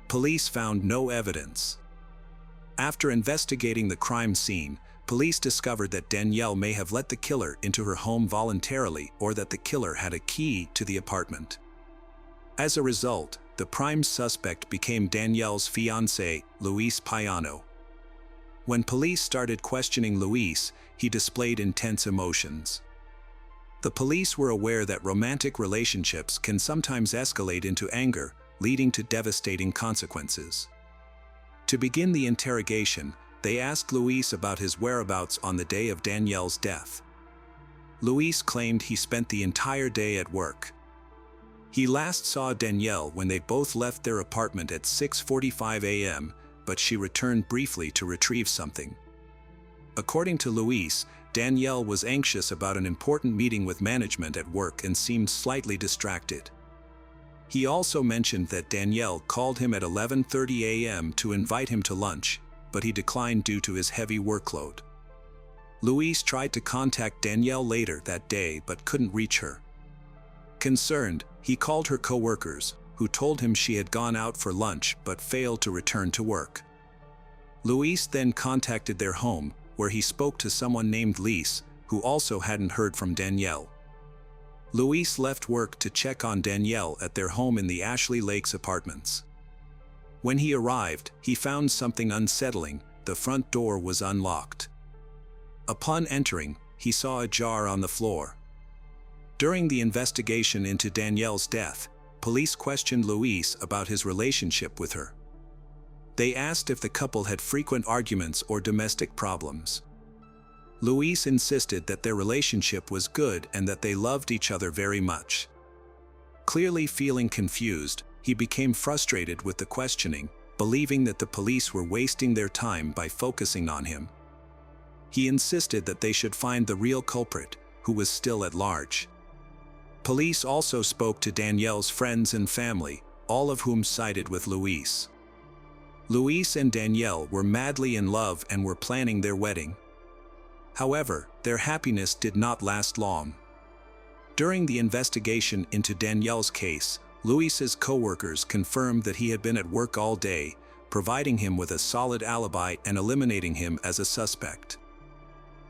police found no evidence. After investigating the crime scene, police discovered that Danielle may have let the killer into her home voluntarily or that the killer had a key to the apartment. As a result, the prime suspect became Danielle's fiancé, Luis Payano. When police started questioning Luis, he displayed intense emotions. The police were aware that romantic relationships can sometimes escalate into anger, leading to devastating consequences. To begin the interrogation, they asked Luis about his whereabouts on the day of Danielle's death. Luis claimed he spent the entire day at work. He last saw Danielle when they both left their apartment at 6:45 a.m., but she returned briefly to retrieve something. According to Luis, Danielle was anxious about an important meeting with management at work and seemed slightly distracted. He also mentioned that Danielle called him at 11:30 a.m. to invite him to lunch, but he declined due to his heavy workload. Luis tried to contact Danielle later that day but couldn't reach her. Concerned, he called her co-workers, who told him she had gone out for lunch but failed to return to work. Luis then contacted their home, where he spoke to someone named Lise, who also hadn't heard from Danielle. Luis left work to check on Danielle at their home in the Ashley Lakes apartments. When he arrived, he found something unsettling. The front door was unlocked. Upon entering, he saw a jar on the floor. During the investigation into Danielle's death, police questioned Luis about his relationship with her. They asked if the couple had frequent arguments or domestic problems. Luis insisted that their relationship was good and that they loved each other very much. Clearly feeling confused, he became frustrated with the questioning, believing that the police were wasting their time by focusing on him. He insisted that they should find the real culprit, who was still at large. Police also spoke to Danielle's friends and family, all of whom sided with Luis. Luis and Danielle were madly in love and were planning their wedding. However, their happiness did not last long. During the investigation into Danielle's case, Luis's co-workers confirmed that he had been at work all day, providing him with a solid alibi and eliminating him as a suspect.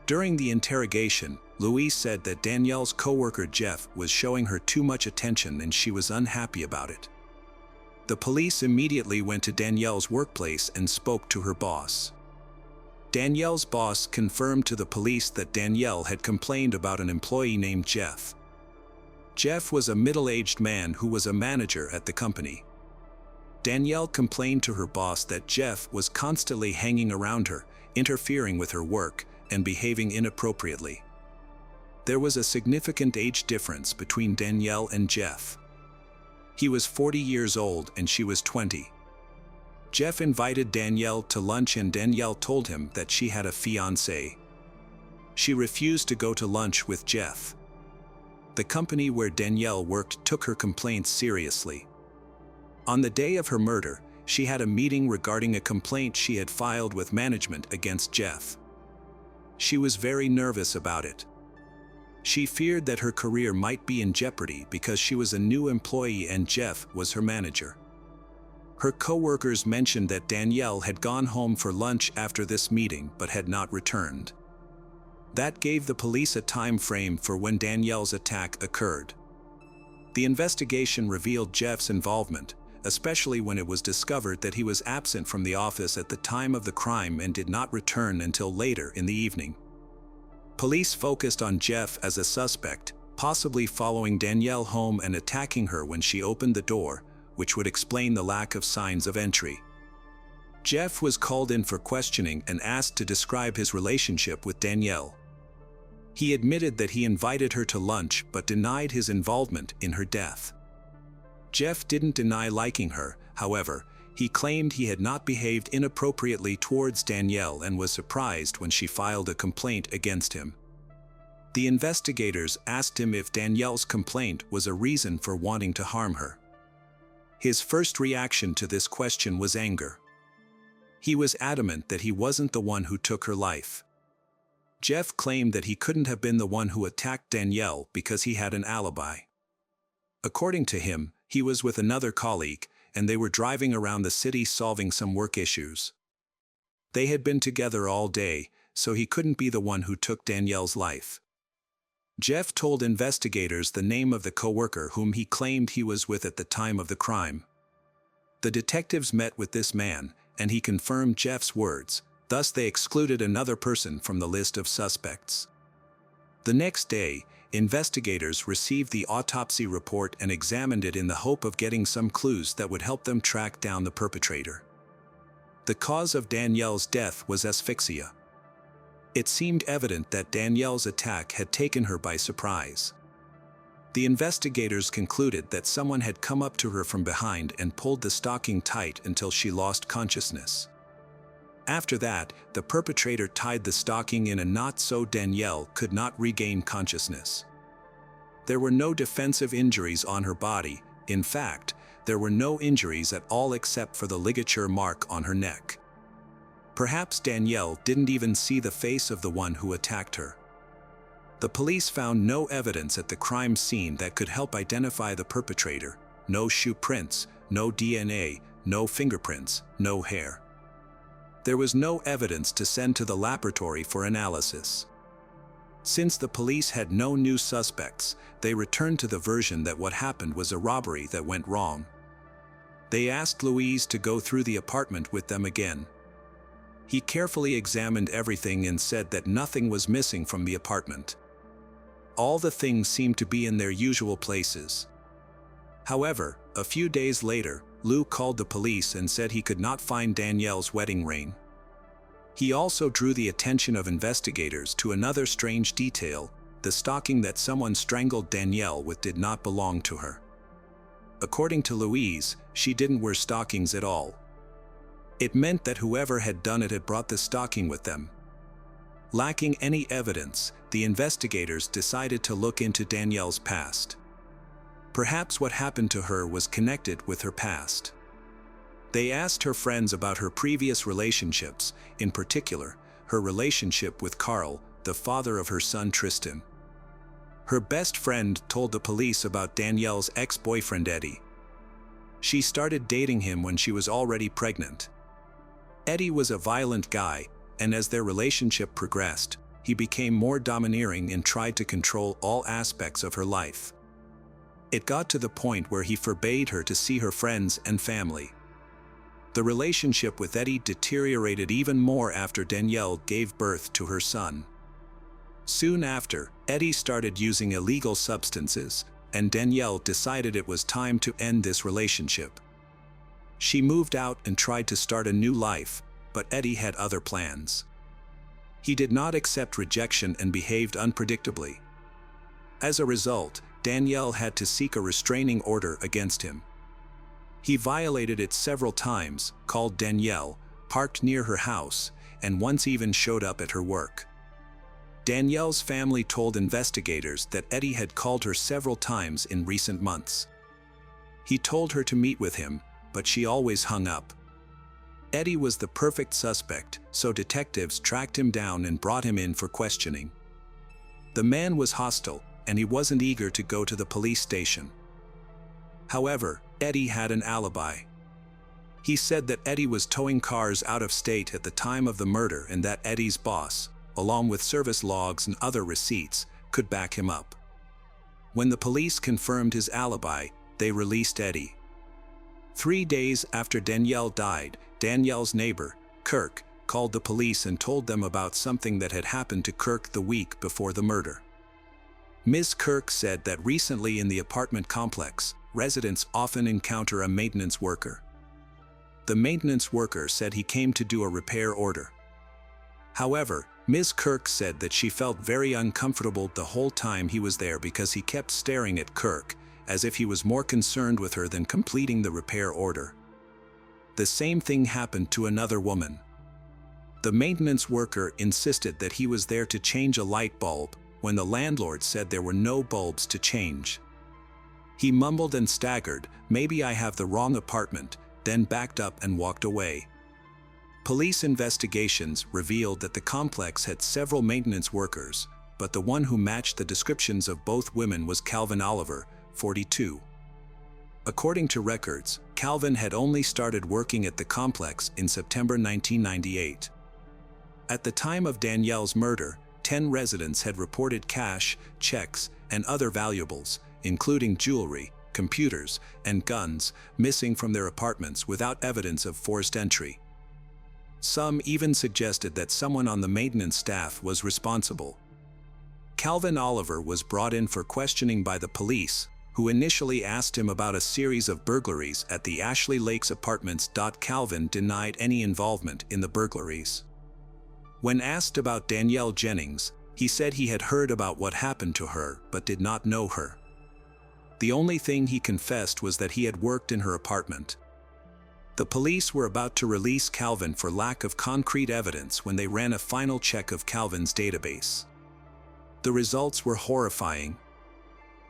During the interrogation, Luis said that Danielle's co-worker Jeff was showing her too much attention and she was unhappy about it. The police immediately went to Danielle's workplace and spoke to her boss. Danielle's boss confirmed to the police that Danielle had complained about an employee named Jeff. Jeff was a middle-aged man who was a manager at the company. Danielle complained to her boss that Jeff was constantly hanging around her, interfering with her work, and behaving inappropriately. There was a significant age difference between Danielle and Jeff. He was 40 years old and she was 20. Jeff invited Danielle to lunch and Danielle told him that she had a fiancé. She refused to go to lunch with Jeff. The company where Danielle worked took her complaints seriously. On the day of her murder, she had a meeting regarding a complaint she had filed with management against Jeff. She was very nervous about it. She feared that her career might be in jeopardy because she was a new employee and Jeff was her manager. Her co-workers mentioned that Danielle had gone home for lunch after this meeting but had not returned. That gave the police a time frame for when Danielle's attack occurred. The investigation revealed Jeff's involvement, especially when it was discovered that he was absent from the office at the time of the crime and did not return until later in the evening. Police focused on Jeff as a suspect, possibly following Danielle home and attacking her when she opened the door, which would explain the lack of signs of entry. Jeff was called in for questioning and asked to describe his relationship with Danielle. He admitted that he invited her to lunch but denied his involvement in her death. Jeff didn't deny liking her, however, he claimed he had not behaved inappropriately towards Danielle and was surprised when she filed a complaint against him. The investigators asked him if Danielle's complaint was a reason for wanting to harm her. His first reaction to this question was anger. He was adamant that he wasn't the one who took her life. Jeff claimed that he couldn't have been the one who attacked Danielle because he had an alibi. According to him, he was with another colleague, and they were driving around the city solving some work issues. They had been together all day, so he couldn't be the one who took Danielle's life. Jeff told investigators the name of the coworker whom he claimed he was with at the time of the crime. The detectives met with this man, and he confirmed Jeff's words, thus they excluded another person from the list of suspects. The next day, investigators received the autopsy report and examined it in the hope of getting some clues that would help them track down the perpetrator. The cause of Danielle's death was asphyxia. It seemed evident that Danielle's attack had taken her by surprise. The investigators concluded that someone had come up to her from behind and pulled the stalking tight until she lost consciousness. After that, the perpetrator tied the stalking in a knot so Danielle could not regain consciousness. There were no defensive injuries on her body. In fact, there were no injuries at all except for the ligature mark on her neck. Perhaps Danielle didn't even see the face of the one who attacked her. The police found no evidence at the crime scene that could help identify the perpetrator. No shoe prints, no DNA, no fingerprints, no hair. There was no evidence to send to the laboratory for analysis. Since the police had no new suspects, they returned to the version that what happened was a robbery that went wrong. They asked Louise to go through the apartment with them again. He carefully examined everything and said that nothing was missing from the apartment. All the things seemed to be in their usual places. However, a few days later, Lou called the police and said he could not find Danielle's wedding ring. He also drew the attention of investigators to another strange detail: the stocking that someone strangled Danielle with did not belong to her. According to Louise, she didn't wear stockings at all. It meant that whoever had done it had brought the stocking with them. Lacking any evidence, the investigators decided to look into Danielle's past. Perhaps what happened to her was connected with her past. They asked her friends about her previous relationships, in particular, her relationship with Carl, the father of her son Tristan. Her best friend told the police about Danielle's ex-boyfriend Eddie. She started dating him when she was already pregnant. Eddie was a violent guy, and as their relationship progressed, he became more domineering and tried to control all aspects of her life. It got to the point where he forbade her to see her friends and family. The relationship with Eddie deteriorated even more after Danielle gave birth to her son. Soon after, Eddie started using illegal substances, and Danielle decided it was time to end this relationship. She moved out and tried to start a new life, but Eddie had other plans. He did not accept rejection and behaved unpredictably. As a result, Danielle had to seek a restraining order against him. He violated it several times, called Danielle, parked near her house, and once even showed up at her work. Danielle's family told investigators that Eddie had called her several times in recent months. He told her to meet with him, but she always hung up. Eddie was the perfect suspect, so detectives tracked him down and brought him in for questioning. The man was hostile, and he wasn't eager to go to the police station. However, Eddie had an alibi. He said that Eddie was towing cars out of state at the time of the murder and that Eddie's boss, along with service logs and other receipts, could back him up. When the police confirmed his alibi, they released Eddie. 3 days after Danielle died, Danielle's neighbor, Kirk, called the police and told them about something that had happened to Kirk the week before the murder. Ms. Kirk said that recently in the apartment complex, residents often encounter a maintenance worker. The maintenance worker said he came to do a repair order. However, Ms. Kirk said that she felt very uncomfortable the whole time he was there because he kept staring at Kirk, as if he was more concerned with her than completing the repair order. The same thing happened to another woman. The maintenance worker insisted that he was there to change a light bulb, when the landlord said there were no bulbs to change. He mumbled and staggered, "Maybe I have the wrong apartment," then backed up and walked away. Police investigations revealed that the complex had several maintenance workers, but the one who matched the descriptions of both women was Calvin Oliver, 42. According to records, Calvin had only started working at the complex in September 1998. At the time of Danielle's murder, 10 residents had reported cash, checks, and other valuables, including jewelry, computers, and guns, missing from their apartments without evidence of forced entry. Some even suggested that someone on the maintenance staff was responsible. Calvin Oliver was brought in for questioning by the police, who initially asked him about a series of burglaries at the Ashley Lakes apartments. Calvin denied any involvement in the burglaries. When asked about Danielle Jennings, he said he had heard about what happened to her but did not know her. The only thing he confessed was that he had worked in her apartment. The police were about to release Calvin for lack of concrete evidence when they ran a final check of Calvin's database. The results were horrifying.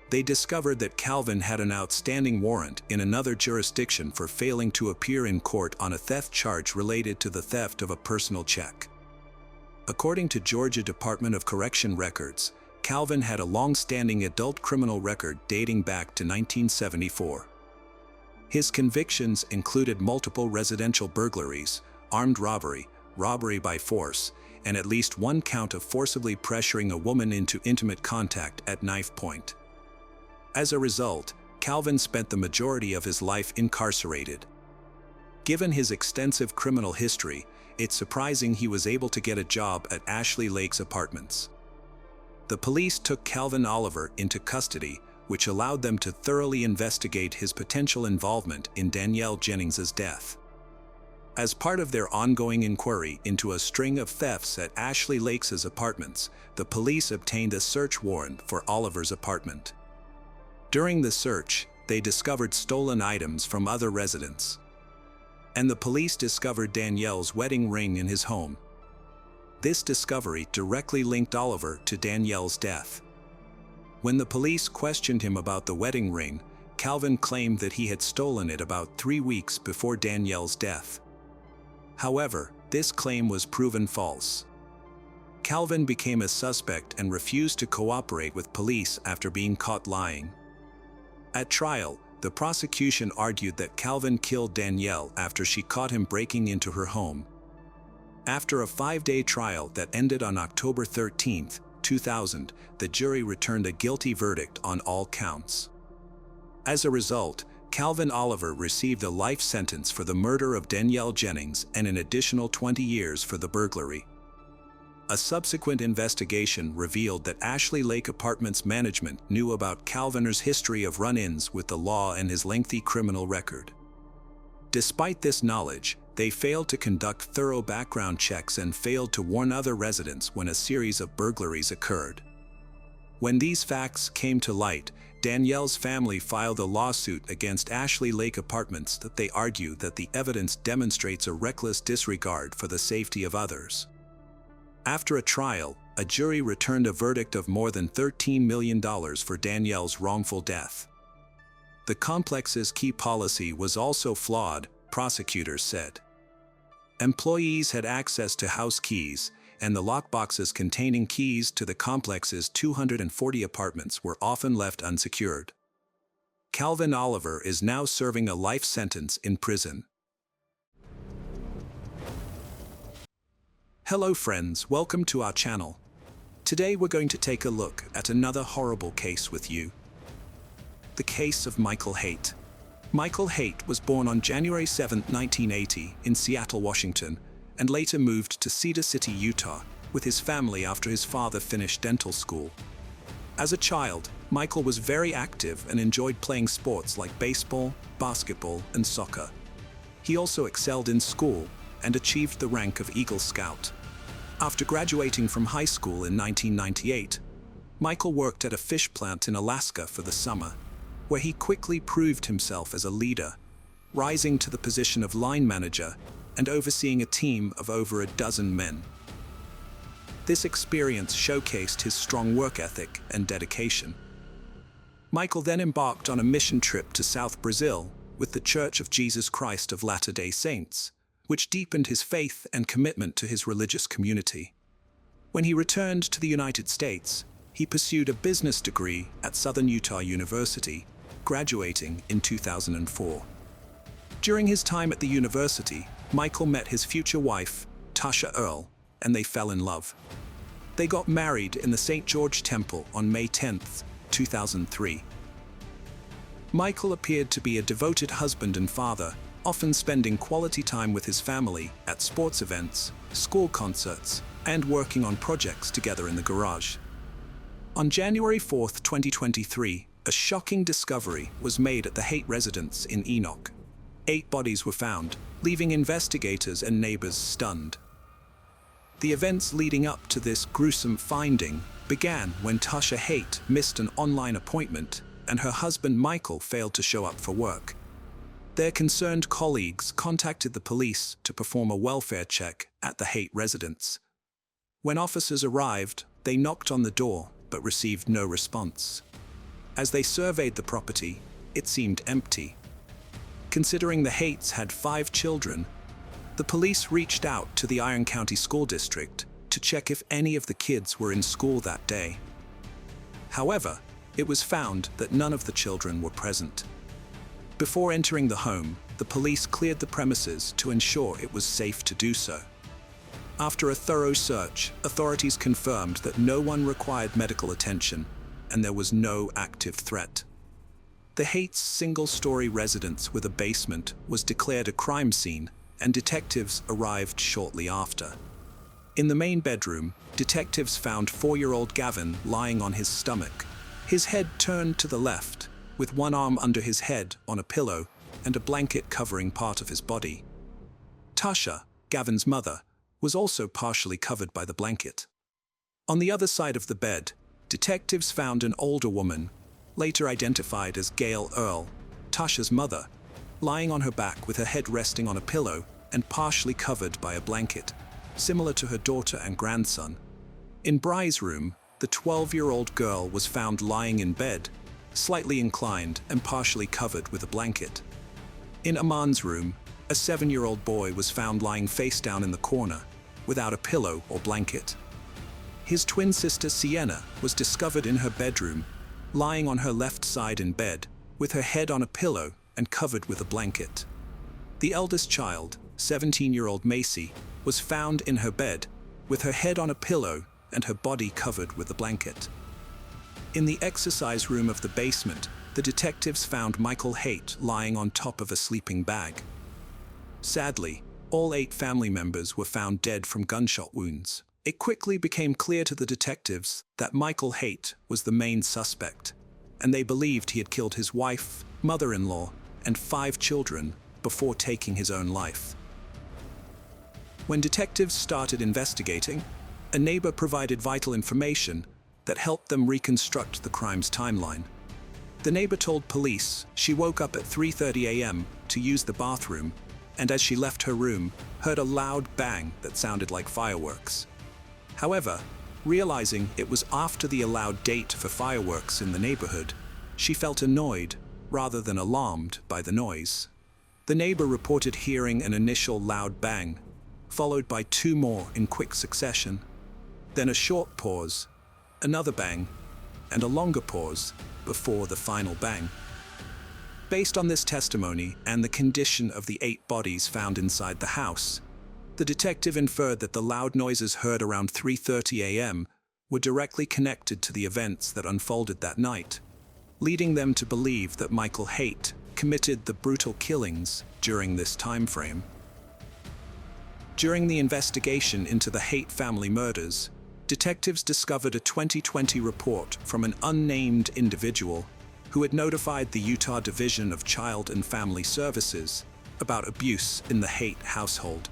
They discovered that Calvin had an outstanding warrant in another jurisdiction for failing to appear in court on a theft charge related to the theft of a personal check. According to Georgia Department of Correction records, Calvin had a long-standing adult criminal record dating back to 1974. His convictions included multiple residential burglaries, armed robbery, robbery by force, and at least one count of forcibly pressuring a woman into intimate contact at knife point. As a result, Calvin spent the majority of his life incarcerated. Given his extensive criminal history, it's surprising he was able to get a job at Ashley Lake's apartments. The police took Calvin Oliver into custody, which allowed them to thoroughly investigate his potential involvement in Danielle Jennings's death. As part of their ongoing inquiry into a string of thefts at Ashley Lake's apartments, the police obtained a search warrant for Oliver's apartment. During the search, they discovered stolen items from other residents. And the police discovered Danielle's wedding ring in his home. This discovery directly linked Oliver to Danielle's death. When the police questioned him about the wedding ring, Calvin claimed that he had stolen it about 3 weeks before Danielle's death. However, this claim was proven false. Calvin became a suspect and refused to cooperate with police after being caught lying. At trial, the prosecution argued that Calvin killed Danielle after she caught him breaking into her home. After a 5-day trial that ended on October 13, 2000, the jury returned a guilty verdict on all counts. As a result, Calvin Oliver received a life sentence for the murder of Danielle Jennings and an additional 20 years for the burglary. A subsequent investigation revealed that Ashley Lake Apartments management knew about Calvin's history of run-ins with the law and his lengthy criminal record. Despite this knowledge, they failed to conduct thorough background checks and failed to warn other residents when a series of burglaries occurred. When these facts came to light, Danielle's family filed a lawsuit against Ashley Lake Apartments that they argue that the evidence demonstrates a reckless disregard for the safety of others. After a trial, a jury returned a verdict of more than $13 million for Danielle's wrongful death. The complex's key policy was also flawed, prosecutors said. Employees had access to house keys, and the lockboxes containing keys to the complex's 240 apartments were often left unsecured. Calvin Oliver is now serving a life sentence in prison. Hello friends, welcome to our channel. Today we're going to take a look at another horrible case with you. The case of Michael Haight. Michael Haight was born on January 7, 1980 in Seattle, Washington, and later moved to Cedar City, Utah, with his family after his father finished dental school. As a child, Michael was very active and enjoyed playing sports like baseball, basketball, and soccer. He also excelled in school and achieved the rank of Eagle Scout. After graduating from high school in 1998, Michael worked at a fish plant in Alaska for the summer, where he quickly proved himself as a leader, rising to the position of line manager and overseeing a team of over a dozen men. This experience showcased his strong work ethic and dedication. Michael then embarked on a mission trip to South Brazil with the Church of Jesus Christ of Latter-day Saints, which deepened his faith and commitment to his religious community. When he returned to the United States, he pursued a business degree at Southern Utah University, graduating in 2004. During his time at the university, Michael met his future wife, Tasha Earle, and they fell in love. They got married in the St. George Temple on May 10, 2003. Michael appeared to be a devoted husband and father, often spending quality time with his family at sports events, school concerts, and working on projects together in the garage. On January 4, 2023, a shocking discovery was made at the Haight residence in Enoch. 8 bodies were found, leaving investigators and neighbors stunned. The events leading up to this gruesome finding began when Tasha Haight missed an online appointment and her husband Michael failed to show up for work. Their concerned colleagues contacted the police to perform a welfare check at the Haight residence. When officers arrived, they knocked on the door but received no response. As they surveyed the property, it seemed empty. Considering the Haight's had 5 children, the police reached out to the Iron County School District to check if any of the kids were in school that day. However, it was found that none of the children were present. Before entering the home, the police cleared the premises to ensure it was safe to do so. After a thorough search, authorities confirmed that no one required medical attention and there was no active threat. The Haight's single-story residence with a basement was declared a crime scene, and detectives arrived shortly after. In the main bedroom, detectives found 4-year-old Gavin lying on his stomach, his head turned to the left, with one arm under his head on a pillow and a blanket covering part of his body. Tasha, Gavin's mother, was also partially covered by the blanket. On the other side of the bed, detectives found an older woman, later identified as Gail Earle, Tasha's mother, lying on her back with her head resting on a pillow and partially covered by a blanket, similar to her daughter and grandson. In Bry's room, the 12-year-old girl was found lying in bed, slightly inclined and partially covered with a blanket. In Aman's room, a 7-year-old boy was found lying face down in the corner, without a pillow or blanket. His twin sister Sienna was discovered in her bedroom, lying on her left side in bed, with her head on a pillow and covered with a blanket. The eldest child, 17-year-old Macy, was found in her bed, with her head on a pillow and her body covered with a blanket. In the exercise room of the basement, the detectives found Michael Haight lying on top of a sleeping bag. Sadly, all 8 family members were found dead from gunshot wounds. It quickly became clear to the detectives that Michael Haight was the main suspect, and they believed he had killed his wife, mother-in-law, and 5 children before taking his own life. When detectives started investigating, a neighbor provided vital information that helped them reconstruct the crime's timeline. The neighbor told police she woke up at 3:30 a.m. to use the bathroom, and as she left her room, heard a loud bang that sounded like fireworks. However, realizing it was after the allowed date for fireworks in the neighborhood, she felt annoyed rather than alarmed by the noise. The neighbor reported hearing an initial loud bang, followed by 2 more in quick succession, then a short pause, another bang, and a longer pause before the final bang. Based on this testimony and the condition of the 8 bodies found inside the house, the detective inferred that the loud noises heard around 3:30 a.m. were directly connected to the events that unfolded that night, leading them to believe that Michael Haight committed the brutal killings during this time frame. During the investigation into the Haight family murders, detectives discovered a 2020 report from an unnamed individual who had notified the Utah Division of Child and Family Services about abuse in the Haight household.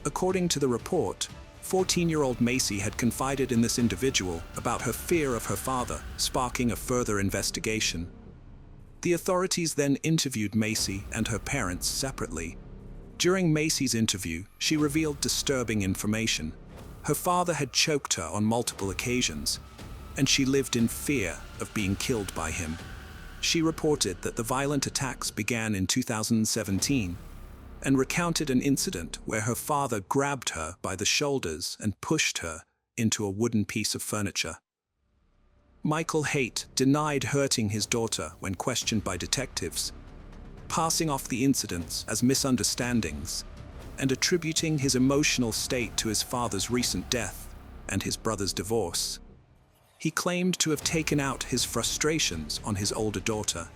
According to the report, 14-year-old Macy had confided in this individual about her fear of her father, sparking a further investigation. The authorities then interviewed Macy and her parents separately. During Macy's interview, she revealed disturbing information. Her father had choked her on multiple occasions, and she lived in fear of being killed by him. She reported that the violent attacks began in 2017, and recounted an incident where her father grabbed her by the shoulders and pushed her into a wooden piece of furniture. Michael Haight denied hurting his daughter when questioned by detectives, passing off the incidents as misunderstandings and attributing his emotional state to his father's recent death and his brother's divorce. He claimed to have taken out his frustrations on his older daughter.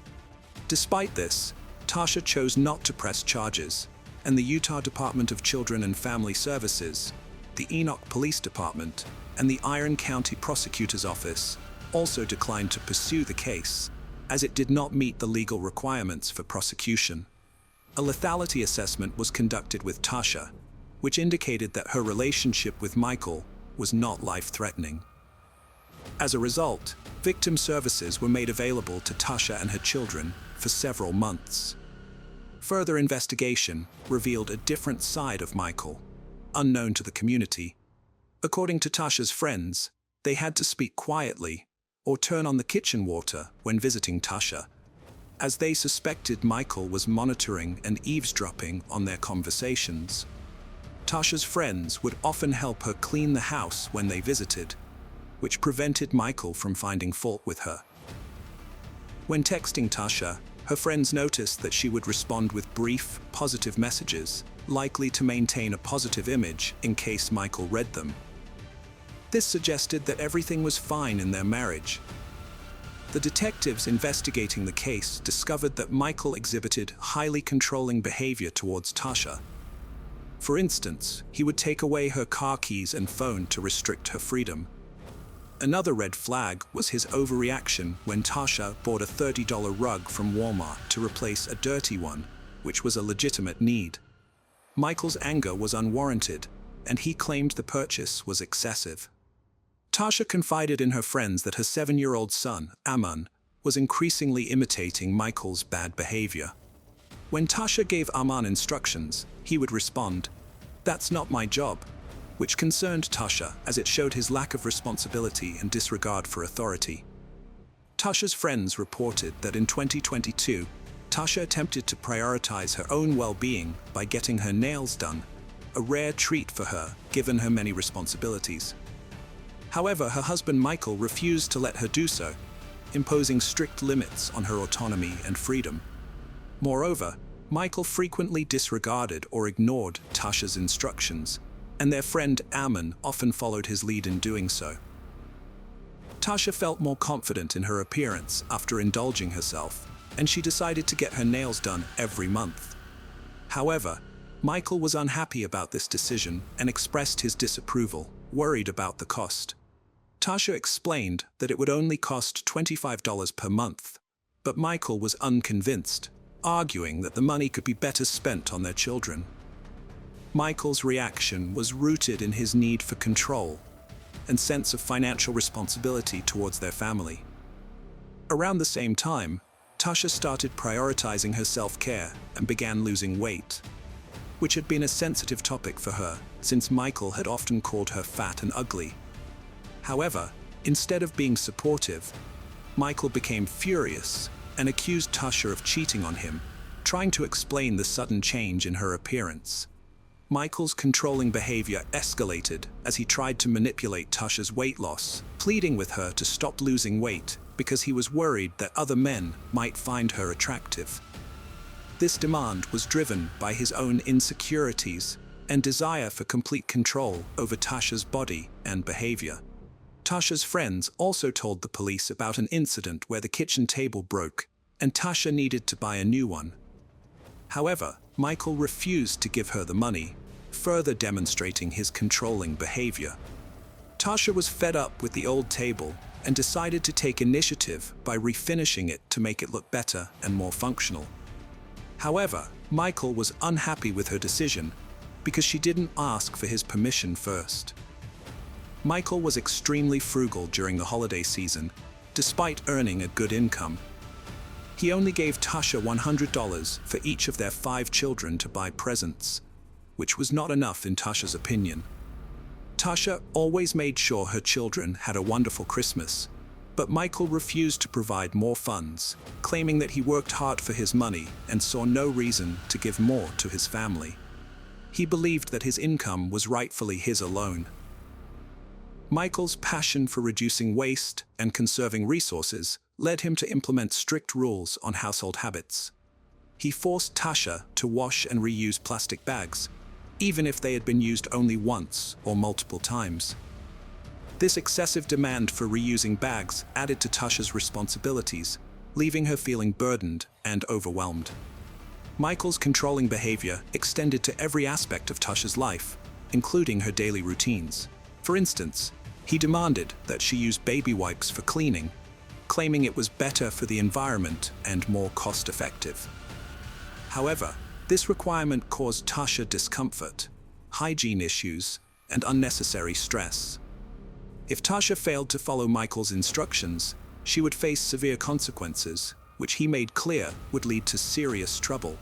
Despite this, Tasha chose not to press charges, and the Utah Department of Children and Family Services, the Enoch Police Department, and the Iron County Prosecutor's Office also declined to pursue the case, as it did not meet the legal requirements for prosecution. A lethality assessment was conducted with Tasha, which indicated that her relationship with Michael was not life-threatening. As a result, victim services were made available to Tasha and her children for several months. Further investigation revealed a different side of Michael, unknown to the community. According to Tasha's friends, they had to speak quietly or turn on the kitchen water when visiting Tasha, as they suspected Michael was monitoring and eavesdropping on their conversations. Tasha's friends would often help her clean the house when they visited, which prevented Michael from finding fault with her. When texting Tasha, her friends noticed that she would respond with brief, positive messages, likely to maintain a positive image in case Michael read them. This suggested that everything was fine in their marriage. The detectives investigating the case discovered that Michael exhibited highly controlling behavior towards Tasha. For instance, he would take away her car keys and phone to restrict her freedom. Another red flag was his overreaction when Tasha bought a $30 rug from Walmart to replace a dirty one, which was a legitimate need. Michael's anger was unwarranted, and he claimed the purchase was excessive. Tasha confided in her friends that her 7-year-old son, Aman, was increasingly imitating Michael's bad behavior. When Tasha gave Aman instructions, he would respond, "That's not my job," which concerned Tasha as it showed his lack of responsibility and disregard for authority. Tasha's friends reported that in 2022, Tasha attempted to prioritize her own well-being by getting her nails done, a rare treat for her given her many responsibilities. However, her husband Michael refused to let her do so, imposing strict limits on her autonomy and freedom. Moreover, Michael frequently disregarded or ignored Tasha's instructions, and their friend Aman often followed his lead in doing so. Tasha felt more confident in her appearance after indulging herself, and she decided to get her nails done every month. However, Michael was unhappy about this decision and expressed his disapproval, worried about the cost. Tasha explained that it would only cost $25 per month, but Michael was unconvinced, arguing that the money could be better spent on their children. Michael's reaction was rooted in his need for control and sense of financial responsibility towards their family. Around the same time, Tasha started prioritizing her self-care and began losing weight, which had been a sensitive topic for her since Michael had often called her fat and ugly. However, instead of being supportive, Michael became furious and accused Tasha of cheating on him, trying to explain the sudden change in her appearance. Michael's controlling behavior escalated as he tried to manipulate Tasha's weight loss, pleading with her to stop losing weight because he was worried that other men might find her attractive. This demand was driven by his own insecurities and desire for complete control over Tasha's body and behavior. Tasha's friends also told the police about an incident where the kitchen table broke and Tasha needed to buy a new one. However, Michael refused to give her the money, further demonstrating his controlling behavior. Tasha was fed up with the old table and decided to take initiative by refinishing it to make it look better and more functional. However, Michael was unhappy with her decision because she didn't ask for his permission first. Michael was extremely frugal during the holiday season, despite earning a good income. He only gave Tasha $100 for each of their 5 children to buy presents, which was not enough in Tasha's opinion. Tasha always made sure her children had a wonderful Christmas, but Michael refused to provide more funds, claiming that he worked hard for his money and saw no reason to give more to his family. He believed that his income was rightfully his alone. Michael's passion for reducing waste and conserving resources led him to implement strict rules on household habits. He forced Tasha to wash and reuse plastic bags, even if they had been used only once or multiple times. This excessive demand for reusing bags added to Tasha's responsibilities, leaving her feeling burdened and overwhelmed. Michael's controlling behavior extended to every aspect of Tasha's life, including her daily routines. For instance, he demanded that she use baby wipes for cleaning, claiming it was better for the environment and more cost-effective. However, this requirement caused Tasha discomfort, hygiene issues, and unnecessary stress. If Tasha failed to follow Michael's instructions, she would face severe consequences, which he made clear would lead to serious trouble.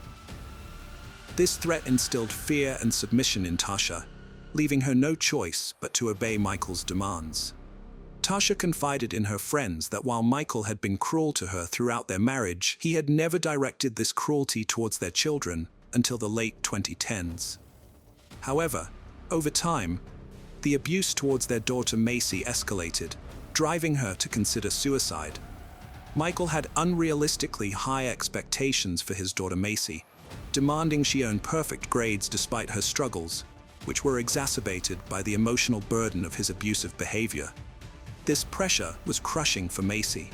This threat instilled fear and submission in Tasha, leaving her no choice but to obey Michael's demands. Tasha confided in her friends that while Michael had been cruel to her throughout their marriage, he had never directed this cruelty towards their children until the late 2010s. However, over time, the abuse towards their daughter Macy escalated, driving her to consider suicide. Michael had unrealistically high expectations for his daughter Macy, demanding she earn perfect grades despite her struggles, which were exacerbated by the emotional burden of his abusive behavior. This pressure was crushing for Macy.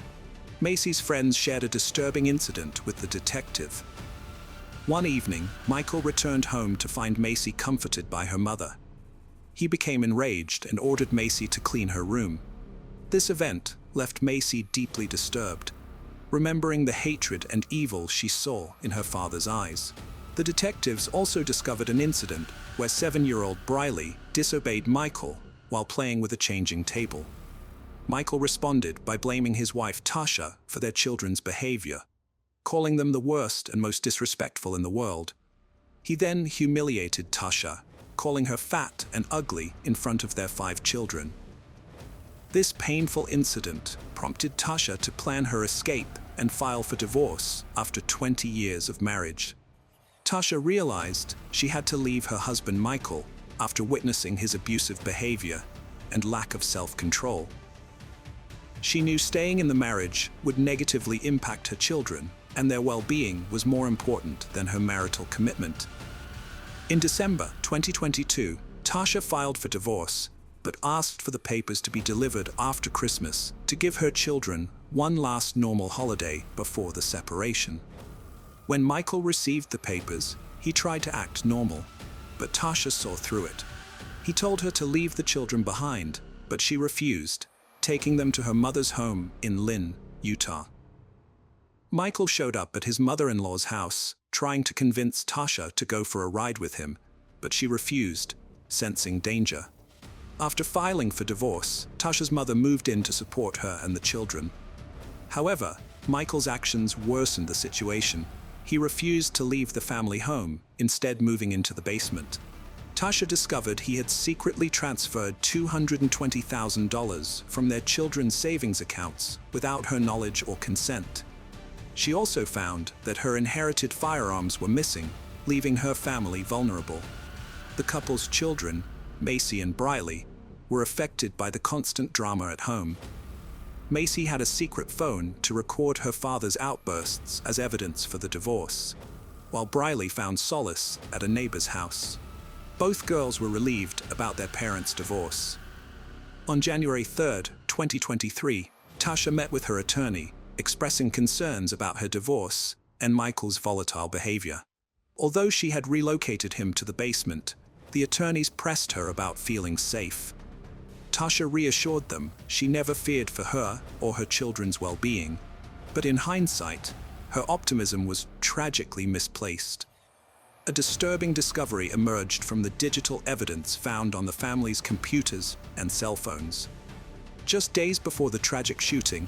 Macy's friends shared a disturbing incident with the detective. One evening, Michael returned home to find Macy comforted by her mother. He became enraged and ordered Macy to clean her room. This event left Macy deeply disturbed, remembering the hatred and evil she saw in her father's eyes. The detectives also discovered an incident where 7-year-old Briley disobeyed Michael while playing with a changing table. Michael responded by blaming his wife Tasha for their children's behavior, calling them the worst and most disrespectful in the world. He then humiliated Tasha, calling her fat and ugly in front of their 5 children. This painful incident prompted Tasha to plan her escape and file for divorce after 20 years of marriage. Tasha realized she had to leave her husband Michael after witnessing his abusive behavior and lack of self-control. She knew staying in the marriage would negatively impact her children, and their well-being was more important than her marital commitment. In December 2022, Tasha filed for divorce, but asked for the papers to be delivered after Christmas to give her children one last normal holiday before the separation. When Michael received the papers, he tried to act normal, but Tasha saw through it. He told her to leave the children behind, but she refused, taking them to her mother's home in Lynn, Utah. Michael showed up at his mother-in-law's house, trying to convince Tasha to go for a ride with him, but she refused, sensing danger. After filing for divorce, Tasha's mother moved in to support her and the children. However, Michael's actions worsened the situation. He refused to leave the family home, instead moving into the basement. Tasha discovered he had secretly transferred $220,000 from their children's savings accounts without her knowledge or consent. She also found that her inherited firearms were missing, leaving her family vulnerable. The couple's children, Macy and Briley, were affected by the constant drama at home. Macy had a secret phone to record her father's outbursts as evidence for the divorce, while Briley found solace at a neighbor's house. Both girls were relieved about their parents' divorce. On January 3, 2023, Tasha met with her attorney, expressing concerns about her divorce and Michael's volatile behavior. Although she had relocated him to the basement, the attorneys pressed her about feeling safe. Tasha reassured them she never feared for her or her children's well-being, but in hindsight, her optimism was tragically misplaced. A disturbing discovery emerged from the digital evidence found on the family's computers and cell phones. Just days before the tragic shooting,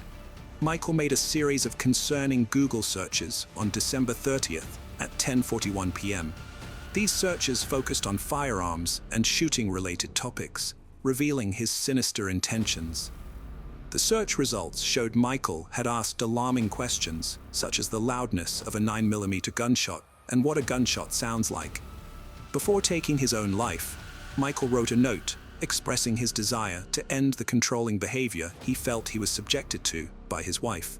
Michael made a series of concerning Google searches on December 30th at 10:41 p.m. These searches focused on firearms and shooting-related topics, revealing his sinister intentions. The search results showed Michael had asked alarming questions, such as the loudness of a 9mm gunshot and what a gunshot sounds like. Before taking his own life, Michael wrote a note expressing his desire to end the controlling behavior he felt he was subjected to by his wife.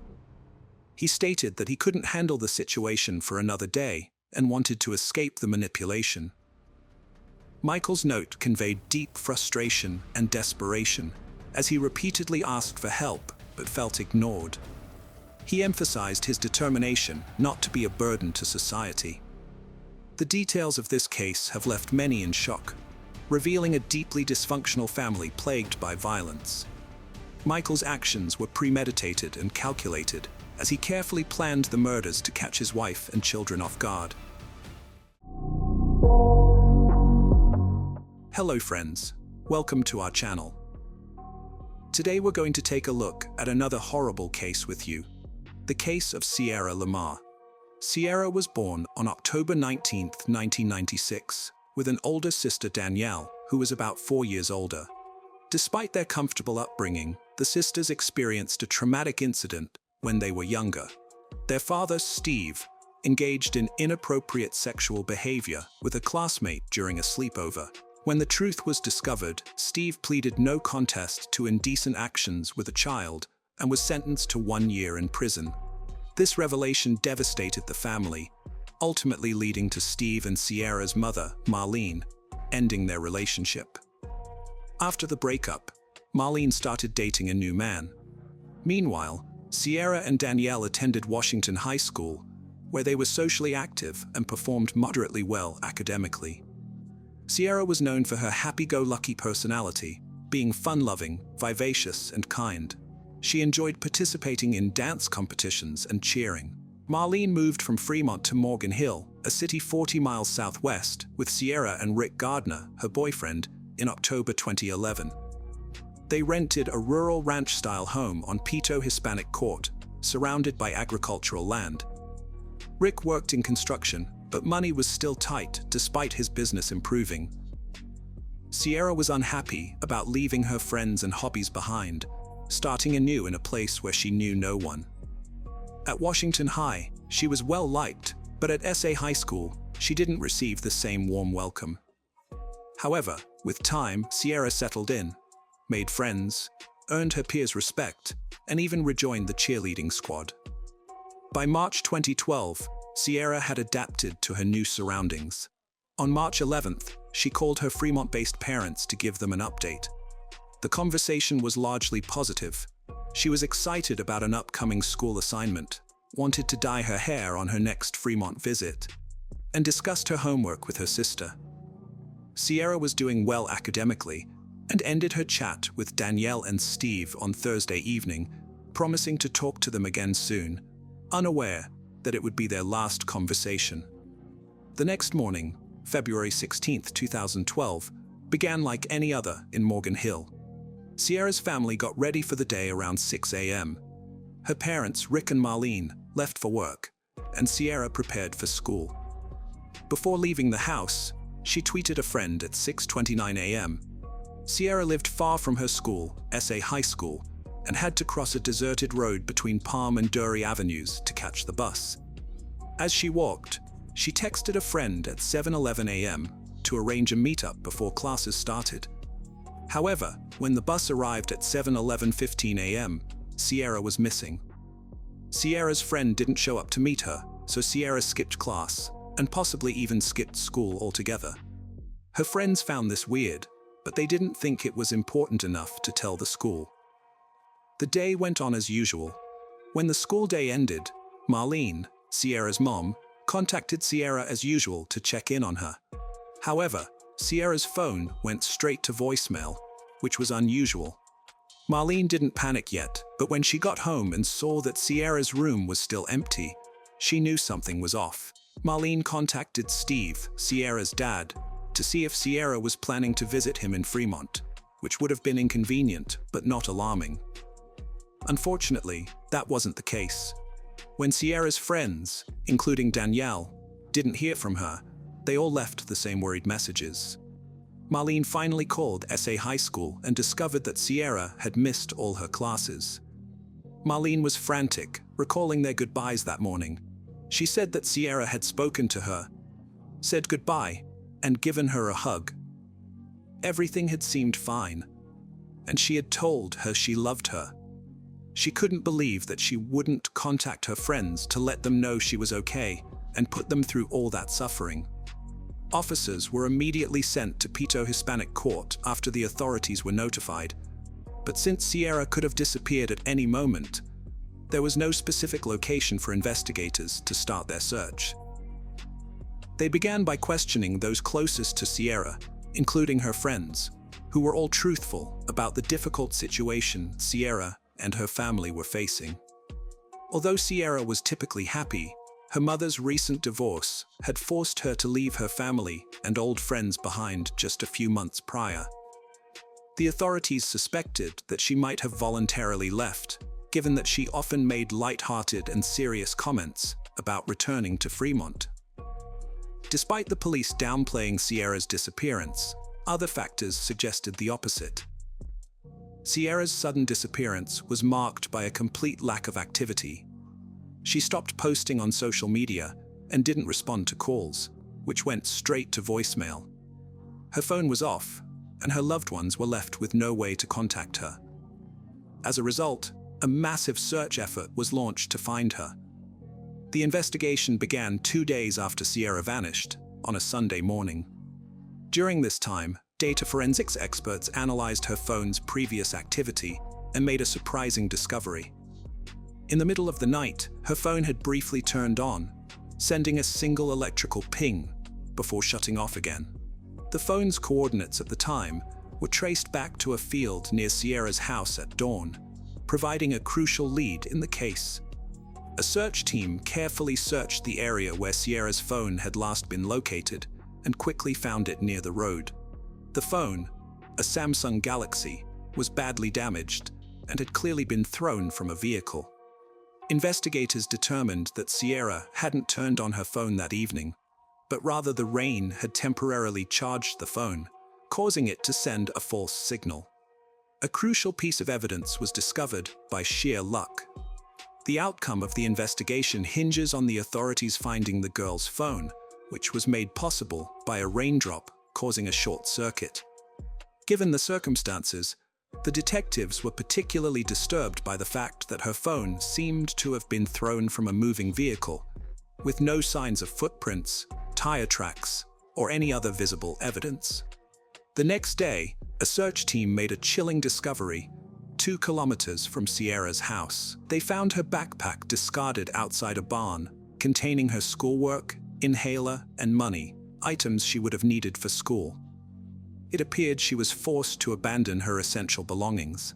He stated that he couldn't handle the situation for another day and wanted to escape the manipulation. Michael's note conveyed deep frustration and desperation, as he repeatedly asked for help but felt ignored. He emphasized his determination not to be a burden to society. The details of this case have left many in shock, revealing a deeply dysfunctional family plagued by violence. Michael's actions were premeditated and calculated, as he carefully planned the murders to catch his wife and children off guard. Hello friends, welcome to our channel. Today we're going to take a look at another horrible case with you, the case of Sierra Lamar. Sierra was born on October 19, 1996, with an older sister Danielle, who was about 4 years older. Despite their comfortable upbringing, the sisters experienced a traumatic incident when they were younger. Their father, Steve, engaged in inappropriate sexual behavior with a classmate during a sleepover. When the truth was discovered, Steve pleaded no contest to indecent actions with a child and was sentenced to 1 year in prison. This revelation devastated the family, ultimately leading to Steve and Sierra's mother, Marlene, ending their relationship. After the breakup, Marlene started dating a new man. Meanwhile, Sierra and Danielle attended Washington High School, where they were socially active and performed moderately well academically. Sierra was known for her happy-go-lucky personality, being fun-loving, vivacious, and kind. She enjoyed participating in dance competitions and cheering. Marlene moved from Fremont to Morgan Hill, a city 40 miles southwest, with Sierra and Rick Gardner, her boyfriend, in October 2011. They rented a rural ranch-style home on Pito Hispanic Court, surrounded by agricultural land. Rick worked in construction, but money was still tight despite his business improving. Sierra was unhappy about leaving her friends and hobbies behind, starting anew in a place where she knew no one. At Washington High, she was well liked, but at SA High School, she didn't receive the same warm welcome. However, with time, Sierra settled in, made friends, earned her peers' respect, and even rejoined the cheerleading squad. By March 2012, Sierra had adapted to her new surroundings. On March 11th, she called her Fremont-based parents to give them an update. The conversation was largely positive. She was excited about an upcoming school assignment, wanted to dye her hair on her next Fremont visit, and discussed her homework with her sister. Sierra was doing well academically and ended her chat with Danielle and Steve on Thursday evening, promising to talk to them again soon, unaware that it would be their last conversation. The next morning, February 16, 2012, began like any other in Morgan Hill. Sierra's family got ready for the day around 6 a.m. Her parents, Rick and Marlene, left for work, and Sierra prepared for school. Before leaving the house, she tweeted a friend at 6:29 a.m. Sierra lived far from her school, SA High School, and had to cross a deserted road between Palm and Dury Avenues to catch the bus. As she walked, she texted a friend at 7:11 a.m. to arrange a meetup before classes started. However, when the bus arrived at 7:15 a.m., Sierra was missing. Sierra's friend didn't show up to meet her, so Sierra skipped class, and possibly even skipped school altogether. Her friends found this weird, but they didn't think it was important enough to tell the school. The day went on as usual. When the school day ended, Marlene, Sierra's mom, contacted Sierra as usual to check in on her. However, Sierra's phone went straight to voicemail, which was unusual. Marlene didn't panic yet, but when she got home and saw that Sierra's room was still empty, she knew something was off. Marlene contacted Steve, Sierra's dad, to see if Sierra was planning to visit him in Fremont, which would have been inconvenient but not alarming. Unfortunately, that wasn't the case. When Sierra's friends, including Danielle, didn't hear from her, they all left the same worried messages. Marlene finally called SA High School and discovered that Sierra had missed all her classes. Marlene was frantic, recalling their goodbyes that morning. She said that Sierra had spoken to her, said goodbye, and given her a hug. Everything had seemed fine, and she had told her she loved her. She couldn't believe that she wouldn't contact her friends to let them know she was okay and put them through all that suffering. Officers were immediately sent to Pito Hispanic Court after the authorities were notified, but since Sierra could have disappeared at any moment, there was no specific location for investigators to start their search. They began by questioning those closest to Sierra, including her friends, who were all truthful about the difficult situation Sierra and her family were facing. Although Sierra was typically happy, her mother's recent divorce had forced her to leave her family and old friends behind just a few months prior. The authorities suspected that she might have voluntarily left, given that she often made light-hearted and serious comments about returning to Fremont. Despite the police downplaying Sierra's disappearance, other factors suggested the opposite. Sierra's sudden disappearance was marked by a complete lack of activity. She stopped posting on social media and didn't respond to calls, which went straight to voicemail. Her phone was off, and her loved ones were left with no way to contact her. As a result, a massive search effort was launched to find her. The investigation began 2 days after Sierra vanished, on a Sunday morning. During this time, data forensics experts analyzed her phone's previous activity and made a surprising discovery. In the middle of the night, her phone had briefly turned on, sending a single electrical ping before shutting off again. The phone's coordinates at the time were traced back to a field near Sierra's house at dawn, providing a crucial lead in the case. A search team carefully searched the area where Sierra's phone had last been located and quickly found it near the road. The phone, a Samsung Galaxy, was badly damaged and had clearly been thrown from a vehicle. Investigators determined that Sierra hadn't turned on her phone that evening, but rather the rain had temporarily charged the phone, causing it to send a false signal. A crucial piece of evidence was discovered by sheer luck. The outcome of the investigation hinges on the authorities finding the girl's phone, which was made possible by a raindrop causing a short circuit. Given the circumstances, the detectives were particularly disturbed by the fact that her phone seemed to have been thrown from a moving vehicle, with no signs of footprints, tire tracks, or any other visible evidence. The next day, a search team made a chilling discovery 2 kilometers from Sierra's house. They found her backpack discarded outside a barn, containing her schoolwork, inhaler, and money, items she would have needed for school. It appeared she was forced to abandon her essential belongings.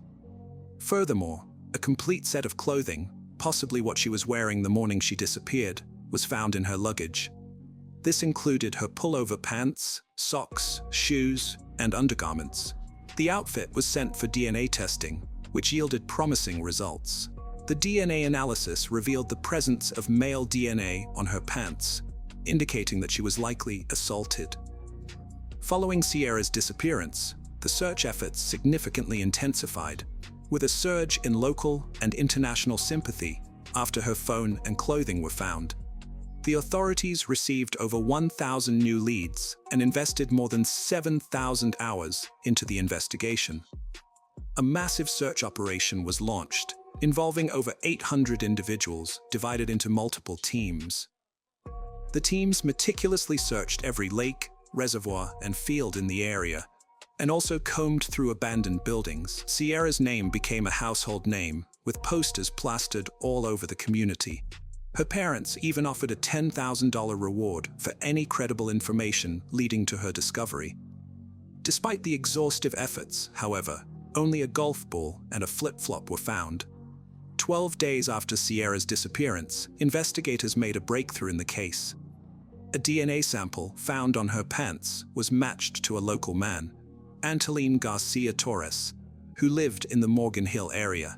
Furthermore, a complete set of clothing, possibly what she was wearing the morning she disappeared, was found in her luggage. This included her pullover pants, socks, shoes, and undergarments. The outfit was sent for DNA testing, which yielded promising results. The DNA analysis revealed the presence of male DNA on her pants, indicating that she was likely assaulted. Following Sierra's disappearance, the search efforts significantly intensified, with a surge in local and international sympathy after her phone and clothing were found. The authorities received over 1,000 new leads and invested more than 7,000 hours into the investigation. A massive search operation was launched, involving over 800 individuals divided into multiple teams. The teams meticulously searched every lake, reservoir, and field in the area, and also combed through abandoned buildings. Sierra's name became a household name, with posters plastered all over the community. Her parents even offered a $10,000 reward for any credible information leading to her discovery. Despite the exhaustive efforts, however, only a golf ball and a flip-flop were found. 12 days after Sierra's disappearance, investigators made a breakthrough in the case. A DNA sample found on her pants was matched to a local man, Antolin Garcia Torres, who lived in the Morgan Hill area.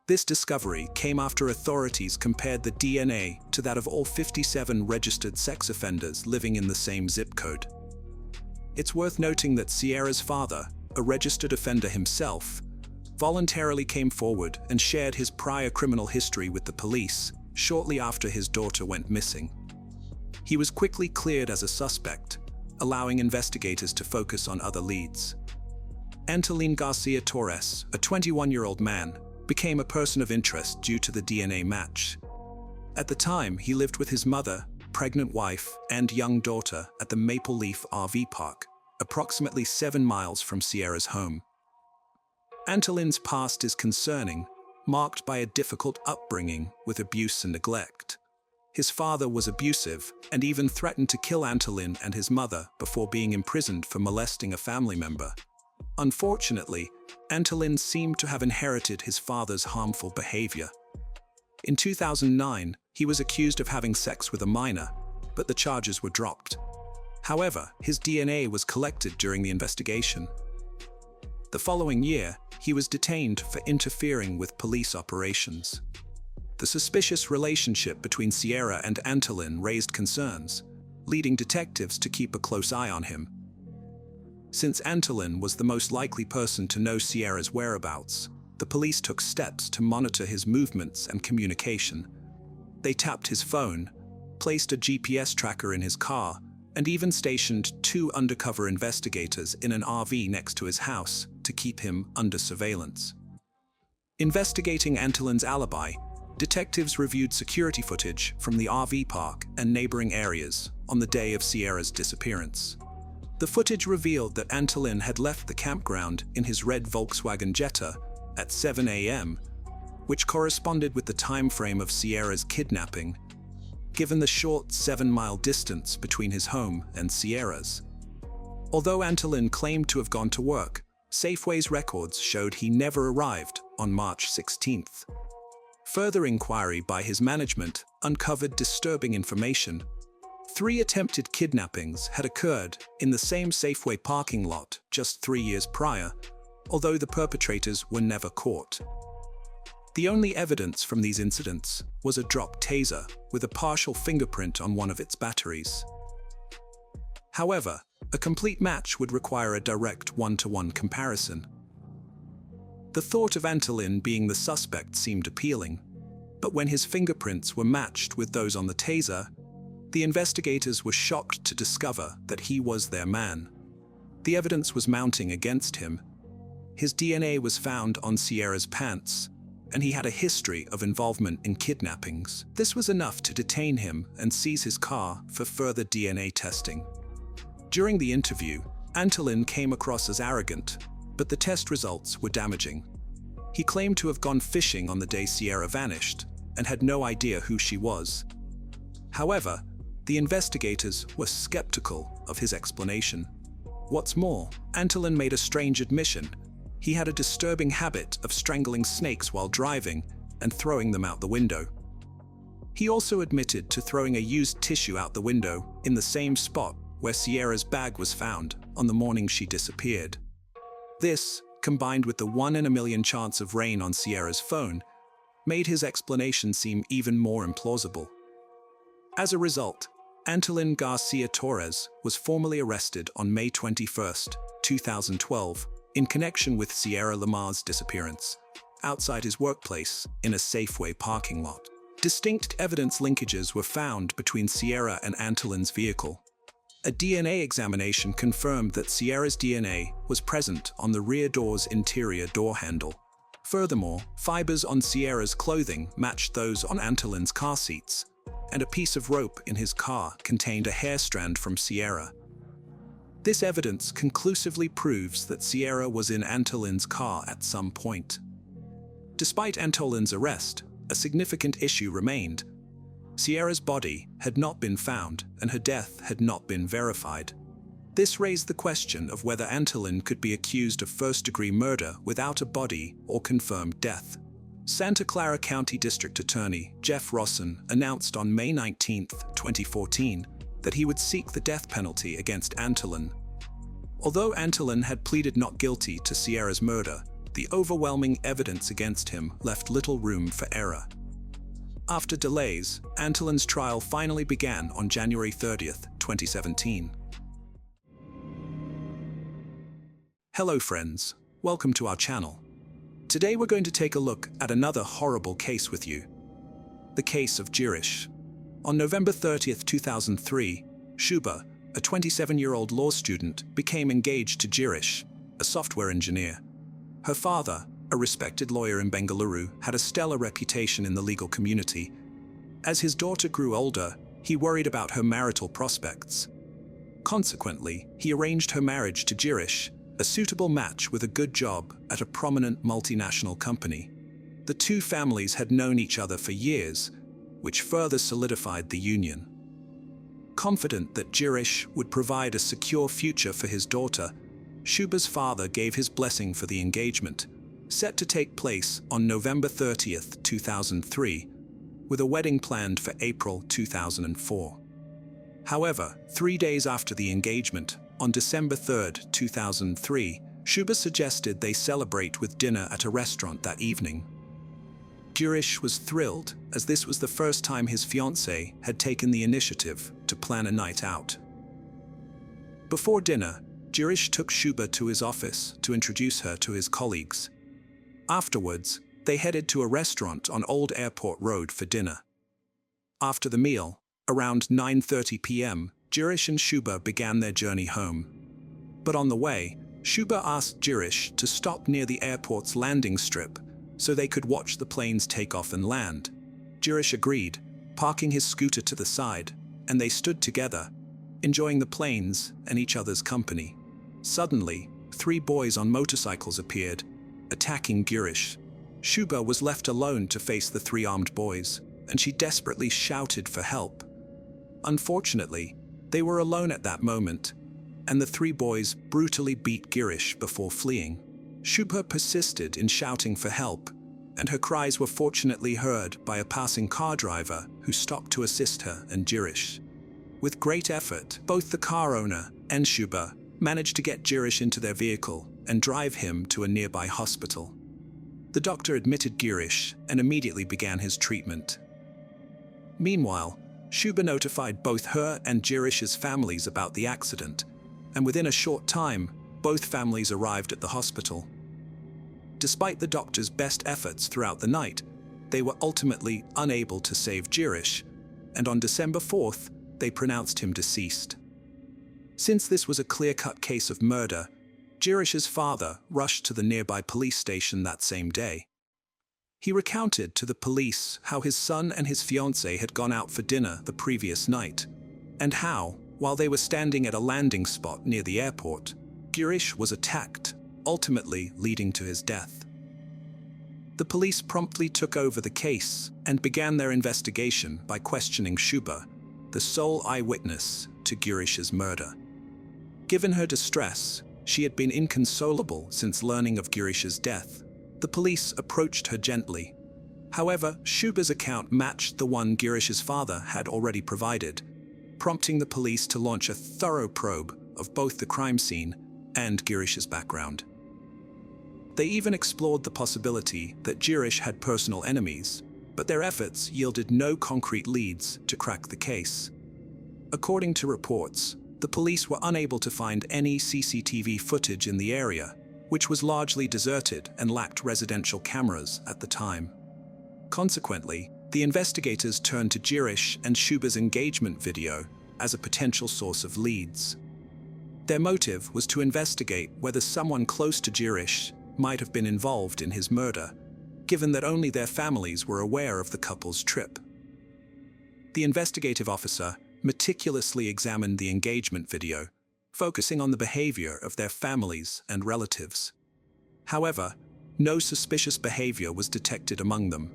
This discovery came after authorities compared the DNA to that of all 57 registered sex offenders living in the same zip code. It's worth noting that Sierra's father, a registered offender himself, voluntarily came forward and shared his prior criminal history with the police shortly after his daughter went missing. He was quickly cleared as a suspect, allowing investigators to focus on other leads. Antolin Garcia Torres, a 21-year-old man, became a person of interest due to the DNA match. At the time, he lived with his mother, pregnant wife, and young daughter at the Maple Leaf RV Park, approximately 7 miles from Sierra's home. Antolin's past is concerning, marked by a difficult upbringing with abuse and neglect. His father was abusive and even threatened to kill Antolin and his mother before being imprisoned for molesting a family member. Unfortunately, Antolin seemed to have inherited his father's harmful behavior. In 2009, he was accused of having sex with a minor, but the charges were dropped. However, his DNA was collected during the investigation. The following year, he was detained for interfering with police operations. The suspicious relationship between Sierra and Antolin raised concerns, leading detectives to keep a close eye on him. Since Antolin was the most likely person to know Sierra's whereabouts, the police took steps to monitor his movements and communication. They tapped his phone, placed a GPS tracker in his car, and even stationed 2 undercover investigators in an RV next to his house to keep him under surveillance. Investigating Antolin's alibi, detectives reviewed security footage from the RV park and neighboring areas on the day of Sierra's disappearance. The footage revealed that Antolin had left the campground in his red Volkswagen Jetta at 7 a.m., which corresponded with the time frame of Sierra's kidnapping, given the short 7-mile distance between his home and Sierra's. Although Antolin claimed to have gone to work, Safeway's records showed he never arrived on March 16th. Further inquiry by his management uncovered disturbing information. 3 attempted kidnappings had occurred in the same Safeway parking lot just 3 years prior, although the perpetrators were never caught. The only evidence from these incidents was a dropped taser with a partial fingerprint on one of its batteries. However, a complete match would require a direct one-to-one comparison. The thought of Antolin being the suspect seemed appealing, but when his fingerprints were matched with those on the taser, the investigators were shocked to discover that he was their man. The evidence was mounting against him. His DNA was found on Sierra's pants, and he had a history of involvement in kidnappings. This was enough to detain him and seize his car for further DNA testing. During the interview, Antolin came across as arrogant, but the test results were damaging. He claimed to have gone fishing on the day Sierra vanished and had no idea who she was. However, the investigators were skeptical of his explanation. What's more, Antolin made a strange admission. He had a disturbing habit of strangling snakes while driving and throwing them out the window. He also admitted to throwing a used tissue out the window in the same spot where Sierra's bag was found on the morning she disappeared. This, combined with the 1 in a million chance of rain on Sierra's phone, made his explanation seem even more implausible. As a result, Antolin Garcia Torres was formally arrested on May 21, 2012, in connection with Sierra Lamar's disappearance, outside his workplace in a Safeway parking lot. Distinct evidence linkages were found between Sierra and Antolin's vehicle. A DNA examination confirmed that Sierra's DNA was present on the rear door's interior door handle. Furthermore, fibers on Sierra's clothing matched those on Antolin's car seats, and a piece of rope in his car contained a hair strand from Sierra. This evidence conclusively proves that Sierra was in Antolin's car at some point. Despite Antolin's arrest, a significant issue remained. Sierra's body had not been found, and her death had not been verified. This raised the question of whether Antolin could be accused of first-degree murder without a body or confirmed death. Santa Clara County District Attorney Jeff Rosson announced on May 19, 2014, that he would seek the death penalty against Antolin. Although Antolin had pleaded not guilty to Sierra's murder, the overwhelming evidence against him left little room for error. After delays, Antolin's trial finally began on January 30, 2017. Hello friends, welcome to our channel. Today we're going to take a look at another horrible case with you. The case of Girish. On November 30, 2003, Shuba, a 27-year-old law student, became engaged to Girish, a software engineer. Her father, a respected lawyer in Bengaluru, had a stellar reputation in the legal community. As his daughter grew older, he worried about her marital prospects. Consequently, he arranged her marriage to Girish, a suitable match with a good job at a prominent multinational company. The two families had known each other for years, which further solidified the union. Confident that Girish would provide a secure future for his daughter, Shuba's father gave his blessing for the engagement, set to take place on November 30, 2003, with a wedding planned for April 2004. However, 3 days after the engagement, on December 3, 2003, Shuba suggested they celebrate with dinner at a restaurant that evening. Girish was thrilled, as this was the first time his fiancée had taken the initiative to plan a night out. Before dinner, Girish took Shuba to his office to introduce her to his colleagues. Afterwards, they headed to a restaurant on Old Airport Road for dinner. After the meal, around 9:30 p.m., Girish and Shuba began their journey home. But on the way, Shuba asked Girish to stop near the airport's landing strip so they could watch the planes take off and land. Girish agreed, parking his scooter to the side, and they stood together, enjoying the planes and each other's company. Suddenly, 3 boys on motorcycles appeared, attacking Girish. Shuba was left alone to face the three armed boys, and she desperately shouted for help. Unfortunately, they were alone at that moment, and the three boys brutally beat Girish before fleeing. Shuba persisted in shouting for help, and her cries were fortunately heard by a passing car driver who stopped to assist her and Girish. With great effort, both the car owner and Shuba managed to get Girish into their vehicle and drive him to a nearby hospital. The doctor admitted Girish and immediately began his treatment. Meanwhile, Shuba notified both her and Girish's families about the accident, and within a short time, both families arrived at the hospital. Despite the doctor's best efforts throughout the night, they were ultimately unable to save Girish, and on December 4th, they pronounced him deceased. Since this was a clear-cut case of murder, Girish's father rushed to the nearby police station that same day. He recounted to the police how his son and his fiancée had gone out for dinner the previous night, and how, while they were standing at a landing spot near the airport, Girish was attacked, ultimately leading to his death. The police promptly took over the case and began their investigation by questioning Shuba, the sole eyewitness to Girish's murder. Given her distress, she had been inconsolable since learning of Girish's death. The police approached her gently. However, Shuba's account matched the one Girish's father had already provided, prompting the police to launch a thorough probe of both the crime scene and Girish's background. They even explored the possibility that Girish had personal enemies, but their efforts yielded no concrete leads to crack the case. According to reports, the police were unable to find any CCTV footage in the area, which was largely deserted and lacked residential cameras at the time. Consequently, the investigators turned to Girish and Shuba's engagement video as a potential source of leads. Their motive was to investigate whether someone close to Girish might have been involved in his murder, given that only their families were aware of the couple's trip. The investigative officer meticulously examined the engagement video, focusing on the behavior of their families and relatives. However, no suspicious behavior was detected among them.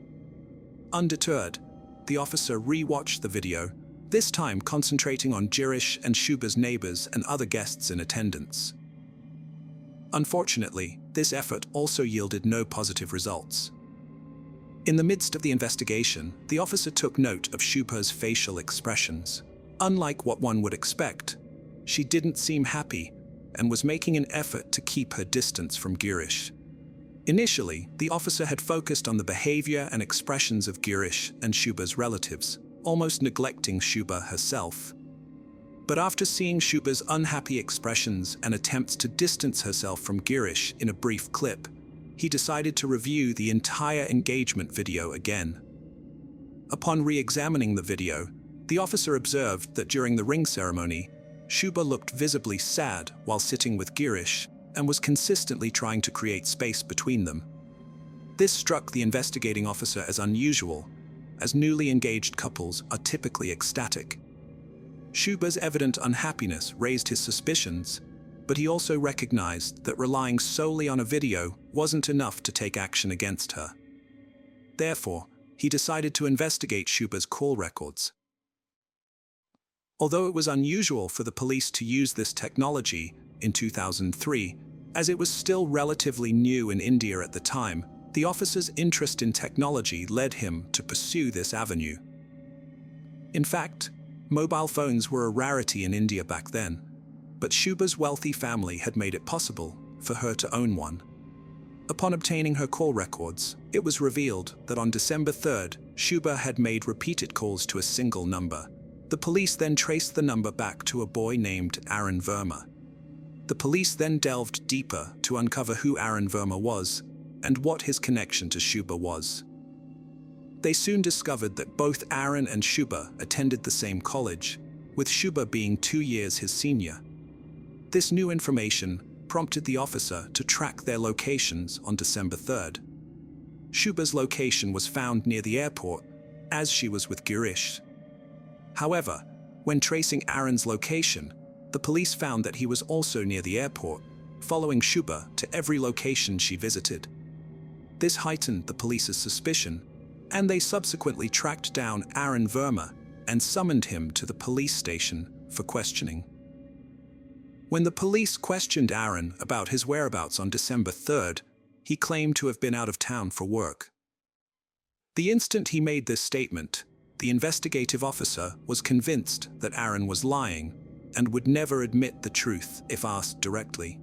Undeterred, the officer re-watched the video, this time concentrating on Girish and Shuba's neighbors and other guests in attendance. Unfortunately, this effort also yielded no positive results. In the midst of the investigation, the officer took note of Shuba's facial expressions. Unlike what one would expect, she didn't seem happy and was making an effort to keep her distance from Girish. Initially, the officer had focused on the behavior and expressions of Girish and Shuba's relatives, almost neglecting Shuba herself. But after seeing Shuba's unhappy expressions and attempts to distance herself from Girish in a brief clip, he decided to review the entire engagement video again. Upon re-examining the video, the officer observed that during the ring ceremony, Shuba looked visibly sad while sitting with Girish and was consistently trying to create space between them. This struck the investigating officer as unusual, as newly engaged couples are typically ecstatic. Shuba's evident unhappiness raised his suspicions, but he also recognized that relying solely on a video wasn't enough to take action against her. Therefore, he decided to investigate Shuba's call records. Although it was unusual for the police to use this technology in 2003, as it was still relatively new in India at the time, the officer's interest in technology led him to pursue this avenue. In fact, mobile phones were a rarity in India back then, but Shuba's wealthy family had made it possible for her to own one. Upon obtaining her call records, it was revealed that on December 3rd, Shuba had made repeated calls to a single number. The police then traced the number back to a boy named Arun Verma. The police then delved deeper to uncover who Arun Verma was and what his connection to Shuba was. They soon discovered that both Arun and Shuba attended the same college, with Shuba being 2 years his senior. This new information prompted the officer to track their locations on December 3rd. Shuba's location was found near the airport, as she was with Girish. However, when tracing Arun's location, the police found that he was also near the airport, following Shuba to every location she visited. This heightened the police's suspicion, and they subsequently tracked down Aaron Verma and summoned him to the police station for questioning. When the police questioned Aaron about his whereabouts on December 3rd, he claimed to have been out of town for work. The instant he made this statement, the investigative officer was convinced that Aaron was lying and would never admit the truth if asked directly.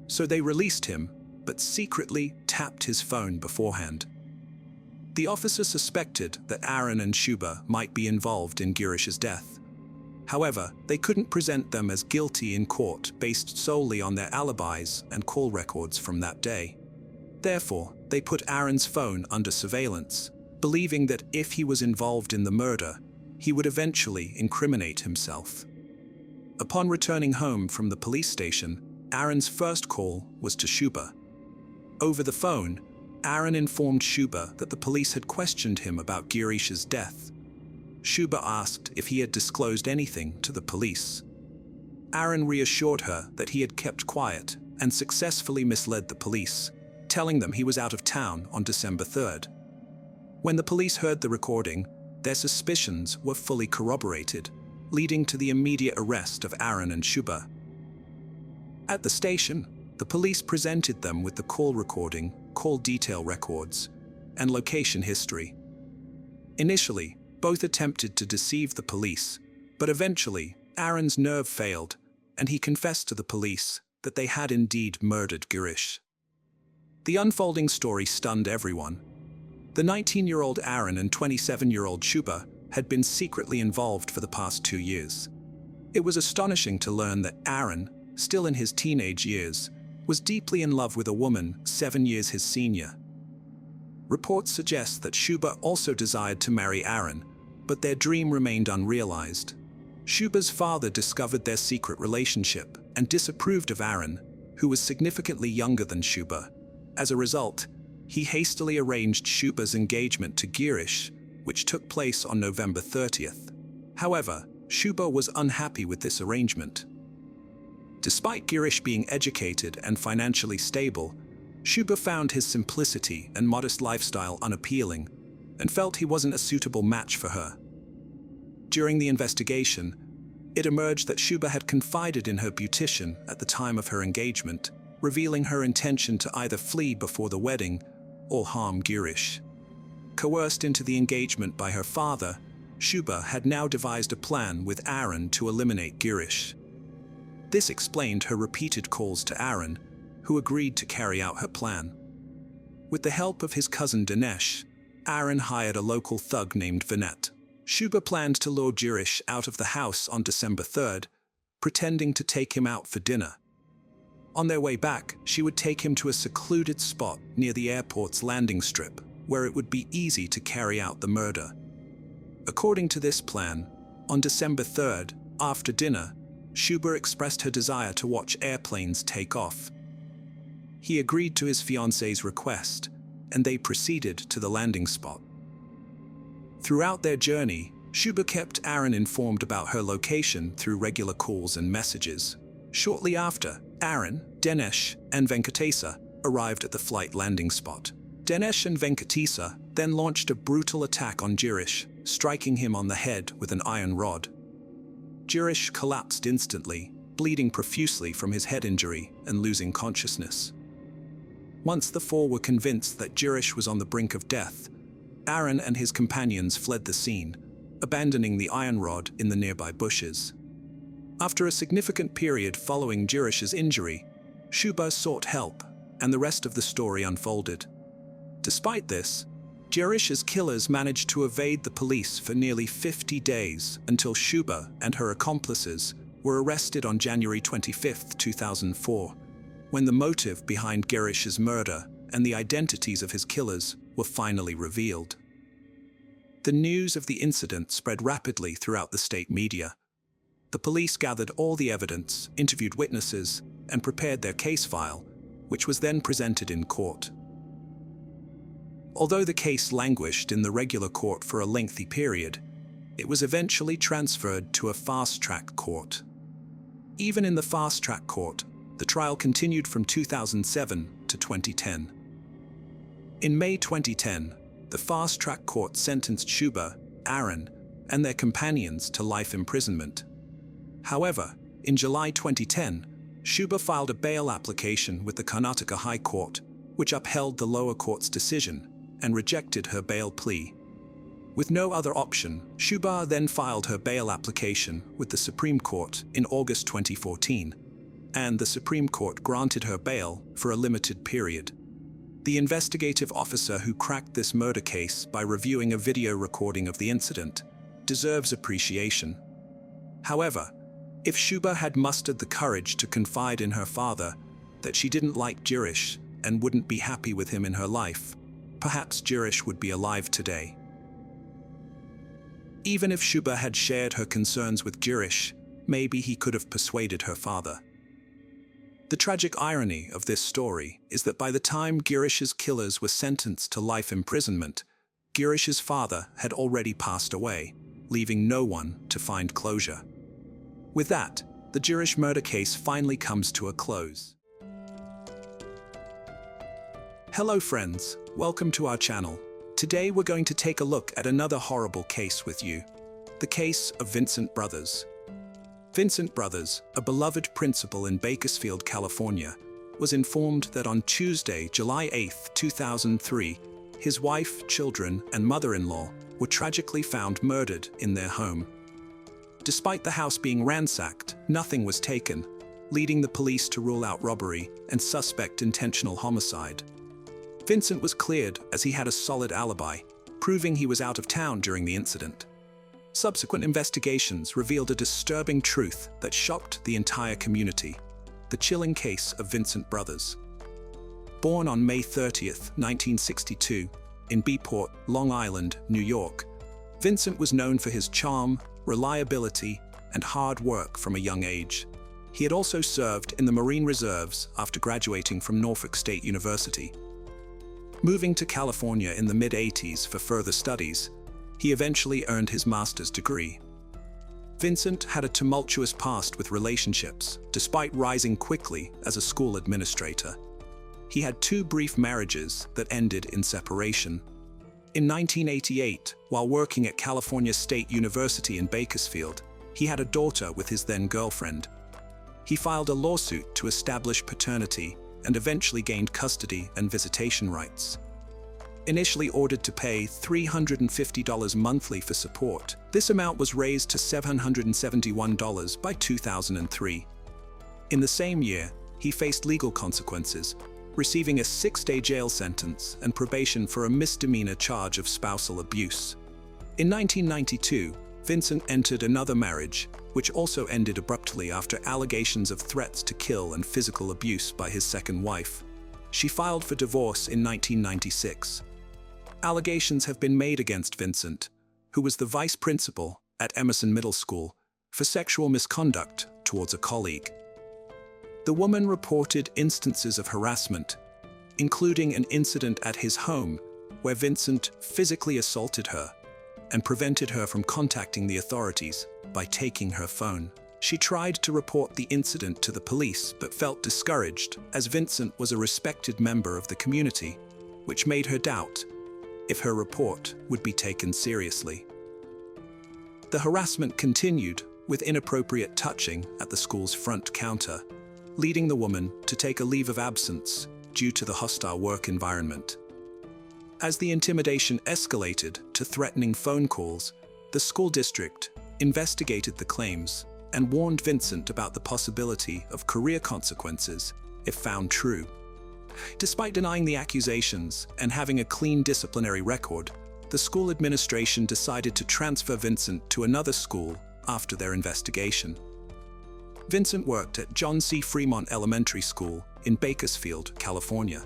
So they released him, but secretly tapped his phone beforehand. The officer suspected that Aaron and Shuba might be involved in Girish's death. However, they couldn't present them as guilty in court based solely on their alibis and call records from that day. Therefore, they put Aaron's phone under surveillance, believing that if he was involved in the murder, he would eventually incriminate himself. Upon returning home from the police station, Aaron's first call was to Shuba. Over the phone, Aaron informed Shuba that the police had questioned him about Girish's death. Shuba asked if he had disclosed anything to the police. Aaron reassured her that he had kept quiet and successfully misled the police, telling them he was out of town on December 3rd. When the police heard the recording, their suspicions were fully corroborated, leading to the immediate arrest of Aaron and Shuba. At the station, the police presented them with the call recording, call detail records, and location history. Initially, both attempted to deceive the police, but eventually, Aaron's nerve failed, and he confessed to the police that they had indeed murdered Girish. The unfolding story stunned everyone. The 19-year-old Aaron and 27-year-old Shuba had been secretly involved for the past 2 years. It was astonishing to learn that Aaron, still in his teenage years, was deeply in love with a woman 7 years his senior. Reports suggest that Shuba also desired to marry Aaron, but their dream remained unrealized. Shuba's father discovered their secret relationship and disapproved of Aaron, who was significantly younger than Shuba. As a result, he hastily arranged Shuba's engagement to Girish, which took place on November 30th. However, Shuba was unhappy with this arrangement. Despite Girish being educated and financially stable, Shuba found his simplicity and modest lifestyle unappealing and felt he wasn't a suitable match for her. During the investigation, it emerged that Shuba had confided in her beautician at the time of her engagement, revealing her intention to either flee before the wedding or harm Girish. Coerced into the engagement by her father, Shuba had now devised a plan with Aaron to eliminate Girish. This explained her repeated calls to Aaron, who agreed to carry out her plan. With the help of his cousin Dinesh, Aaron hired a local thug named Vinette. Shuba planned to lure Girish out of the house on December 3rd, pretending to take him out for dinner. On their way back, she would take him to a secluded spot near the airport's landing strip, where it would be easy to carry out the murder. According to this plan, on December 3rd, after dinner, Shuba expressed her desire to watch airplanes take off. He agreed to his fiancée's request, and they proceeded to the landing spot. Throughout their journey, Shuba kept Aaron informed about her location through regular calls and messages. Shortly after, Aaron, Dinesh, and Venkatesa arrived at the flight landing spot. Dinesh and Venkatesa then launched a brutal attack on Girish, striking him on the head with an iron rod. Girish collapsed instantly, bleeding profusely from his head injury and losing consciousness. Once the four were convinced that Girish was on the brink of death, Aaron and his companions fled the scene, abandoning the iron rod in the nearby bushes. After a significant period following Girish's injury, Shuba sought help, and the rest of the story unfolded. Despite this, Girish's killers managed to evade the police for nearly 50 days until Shuba and her accomplices were arrested on January 25, 2004, when the motive behind Girish's murder and the identities of his killers were finally revealed. The news of the incident spread rapidly throughout the state media. The police gathered all the evidence, interviewed witnesses, and prepared their case file, which was then presented in court. Although the case languished in the regular court for a lengthy period, it was eventually transferred to a fast-track court. Even in the fast-track court, the trial continued from 2007 to 2010. In May 2010, the fast-track court sentenced Shuba, Aaron, and their companions to life imprisonment. However, in July 2010, Shuba filed a bail application with the Karnataka High Court, which upheld the lower court's decision and rejected her bail plea. With no other option, Shuba then filed her bail application with the Supreme Court in August 2014, and the Supreme Court granted her bail for a limited period. The investigative officer who cracked this murder case by reviewing a video recording of the incident deserves appreciation. However, if Shuba had mustered the courage to confide in her father that she didn't like Girish and wouldn't be happy with him in her life, perhaps Girish would be alive today. Even if Shuba had shared her concerns with Girish, maybe he could have persuaded her father. The tragic irony of this story is that by the time Girish's killers were sentenced to life imprisonment, Girish's father had already passed away, leaving no one to find closure. With that, the Girish murder case finally comes to a close. Hello friends, welcome to our channel. Today we're going to take a look at another horrible case with you. The case of Vincent Brothers. Vincent Brothers, a beloved principal in Bakersfield, California, was informed that on Tuesday, July 8, 2003, his wife, children, and mother-in-law were tragically found murdered in their home. Despite the house being ransacked, nothing was taken, leading the police to rule out robbery and suspect intentional homicide. Vincent was cleared as he had a solid alibi, proving he was out of town during the incident. Subsequent investigations revealed a disturbing truth that shocked the entire community: the chilling case of Vincent Brothers. Born on May 30, 1962, in Beeport, Long Island, New York, Vincent was known for his charm, reliability, and hard work from a young age. He had also served in the Marine Reserves after graduating from Norfolk State University. Moving to California in the mid-80s for further studies, he eventually earned his master's degree. Vincent had a tumultuous past with relationships, despite rising quickly as a school administrator. He had 2 brief marriages that ended in separation. In 1988, while working at California State University in Bakersfield, he had a daughter with his then-girlfriend. He filed a lawsuit to establish paternity and eventually gained custody and visitation rights. Initially ordered to pay $350 monthly for support, this amount was raised to $771 by 2003. In the same year, he faced legal consequences, receiving a 6-day jail sentence and probation for a misdemeanor charge of spousal abuse. In 1992, Vincent entered another marriage, which also ended abruptly after allegations of threats to kill and physical abuse by his second wife. She filed for divorce in 1996. Allegations have been made against Vincent, who was the vice principal at Emerson Middle School, for sexual misconduct towards a colleague. The woman reported instances of harassment, including an incident at his home where Vincent physically assaulted her and prevented her from contacting the authorities by taking her phone. She tried to report the incident to the police but felt discouraged as Vincent was a respected member of the community, which made her doubt if her report would be taken seriously. The harassment continued with inappropriate touching at the school's front counter, leading the woman to take a leave of absence due to the hostile work environment. As the intimidation escalated to threatening phone calls, the school district investigated the claims and warned Vincent about the possibility of career consequences if found true. Despite denying the accusations and having a clean disciplinary record, the school administration decided to transfer Vincent to another school after their investigation. Vincent worked at John C. Fremont Elementary School in Bakersfield, California.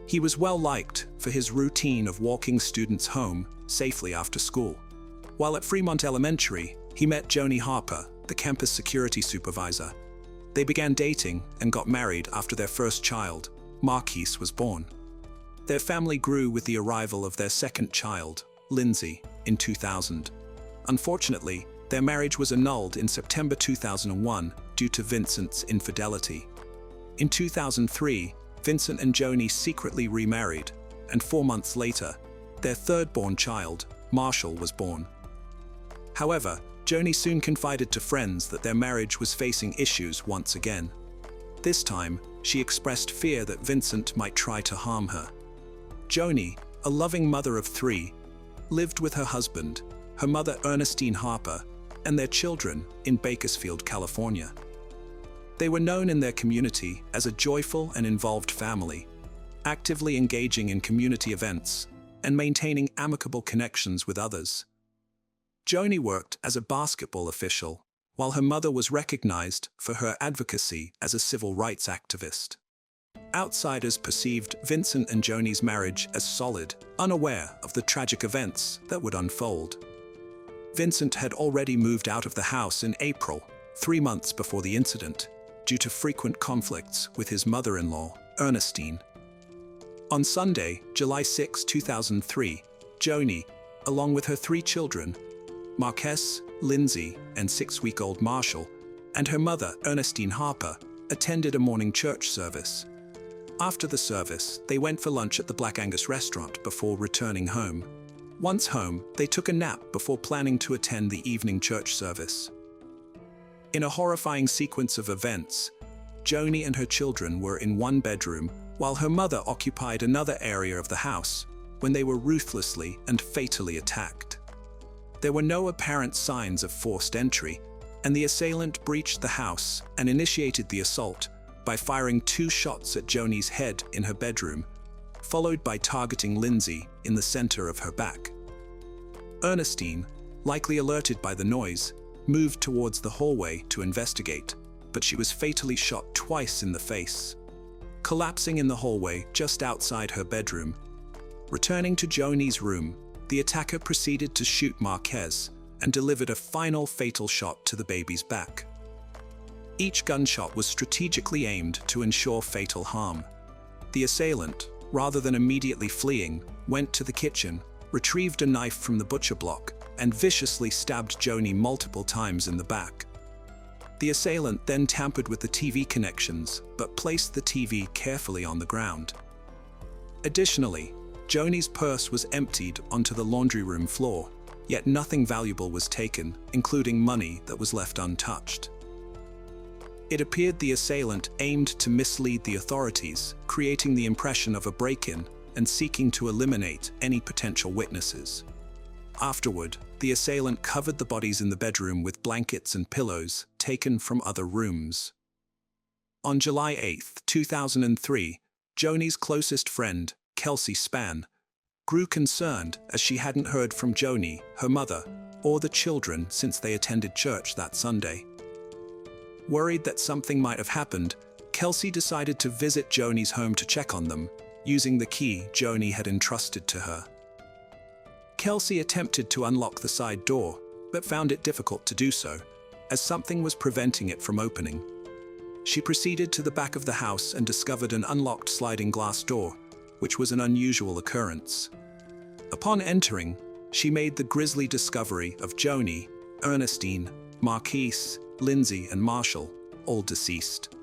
He was well liked for his routine of walking students home safely after school. While at Fremont Elementary, he met Joni Harper, the campus security supervisor. They began dating and got married after their first child, Marquise, was born. Their family grew with the arrival of their second child, Lindsay, in 2000. Unfortunately, their marriage was annulled in September 2001 due to Vincent's infidelity. In 2003, Vincent and Joni secretly remarried, and 4 months later, their third-born child, Marshall, was born. However, Joni soon confided to friends that their marriage was facing issues once again. This time, she expressed fear that Vincent might try to harm her. Joni, a loving mother of 3, lived with her husband, her mother Ernestine Harper, and their children in Bakersfield, California. They were known in their community as a joyful and involved family, actively engaging in community events and maintaining amicable connections with others. Joni worked as a basketball official, while her mother was recognized for her advocacy as a civil rights activist. Outsiders perceived Vincent and Joni's marriage as solid, unaware of the tragic events that would unfold. Vincent had already moved out of the house in April, 3 months before the incident, due to frequent conflicts with his mother-in-law, Ernestine. On Sunday, July 6, 2003, Joni, along with her 3 children, Marquez, Lindsay, and 6-week-old Marshall, and her mother, Ernestine Harper, attended a morning church service. After the service, they went for lunch at the Black Angus restaurant before returning home. Once home, they took a nap before planning to attend the evening church service. In a horrifying sequence of events, Joni and her children were in one bedroom, while her mother occupied another area of the house, when they were ruthlessly and fatally attacked. There were no apparent signs of forced entry, and the assailant breached the house and initiated the assault by firing 2 shots at Joni's head in her bedroom, followed by targeting Lindsay in the center of her back. Ernestine, likely alerted by the noise, moved towards the hallway to investigate, but she was fatally shot twice in the face, collapsing in the hallway just outside her bedroom. Returning to Joni's room, the attacker proceeded to shoot Marquez and delivered a final fatal shot to the baby's back. Each gunshot was strategically aimed to ensure fatal harm. The assailant, rather than immediately fleeing, went to the kitchen, retrieved a knife from the butcher block, and viciously stabbed Joni multiple times in the back. The assailant then tampered with the TV connections, but placed the TV carefully on the ground. Additionally, Joni's purse was emptied onto the laundry room floor, yet nothing valuable was taken, including money that was left untouched. It appeared the assailant aimed to mislead the authorities, creating the impression of a break-in and seeking to eliminate any potential witnesses. Afterward, the assailant covered the bodies in the bedroom with blankets and pillows taken from other rooms. On July 8, 2003, Joni's closest friend, Kelsey Spann, grew concerned as she hadn't heard from Joni, her mother, or the children since they attended church that Sunday. Worried that something might have happened, Kelsey decided to visit Joni's home to check on them, using the key Joni had entrusted to her. Kelsey attempted to unlock the side door, but found it difficult to do so, as something was preventing it from opening. She proceeded to the back of the house and discovered an unlocked sliding glass door, which was an unusual occurrence. Upon entering, she made the grisly discovery of Joni, Ernestine, Marquise, Lindsay, and Marshall, all deceased.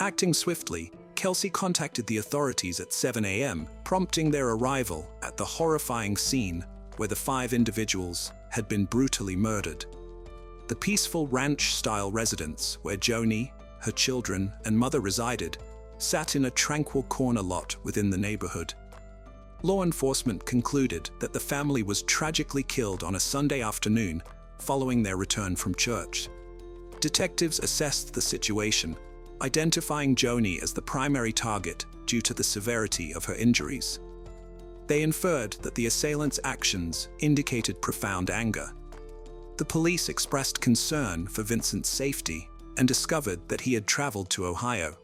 Acting swiftly, Kelsey contacted the authorities at 7 a.m., prompting their arrival at the horrifying scene where the 5 individuals had been brutally murdered. The peaceful ranch-style residence where Joni, her children, and mother resided sat in a tranquil corner lot within the neighborhood. Law enforcement concluded that the family was tragically killed on a Sunday afternoon following their return from church. Detectives assessed the situation, identifying Joni as the primary target due to the severity of her injuries. They inferred that the assailant's actions indicated profound anger. The police expressed concern for Vincent's safety and discovered that he had traveled to Ohio.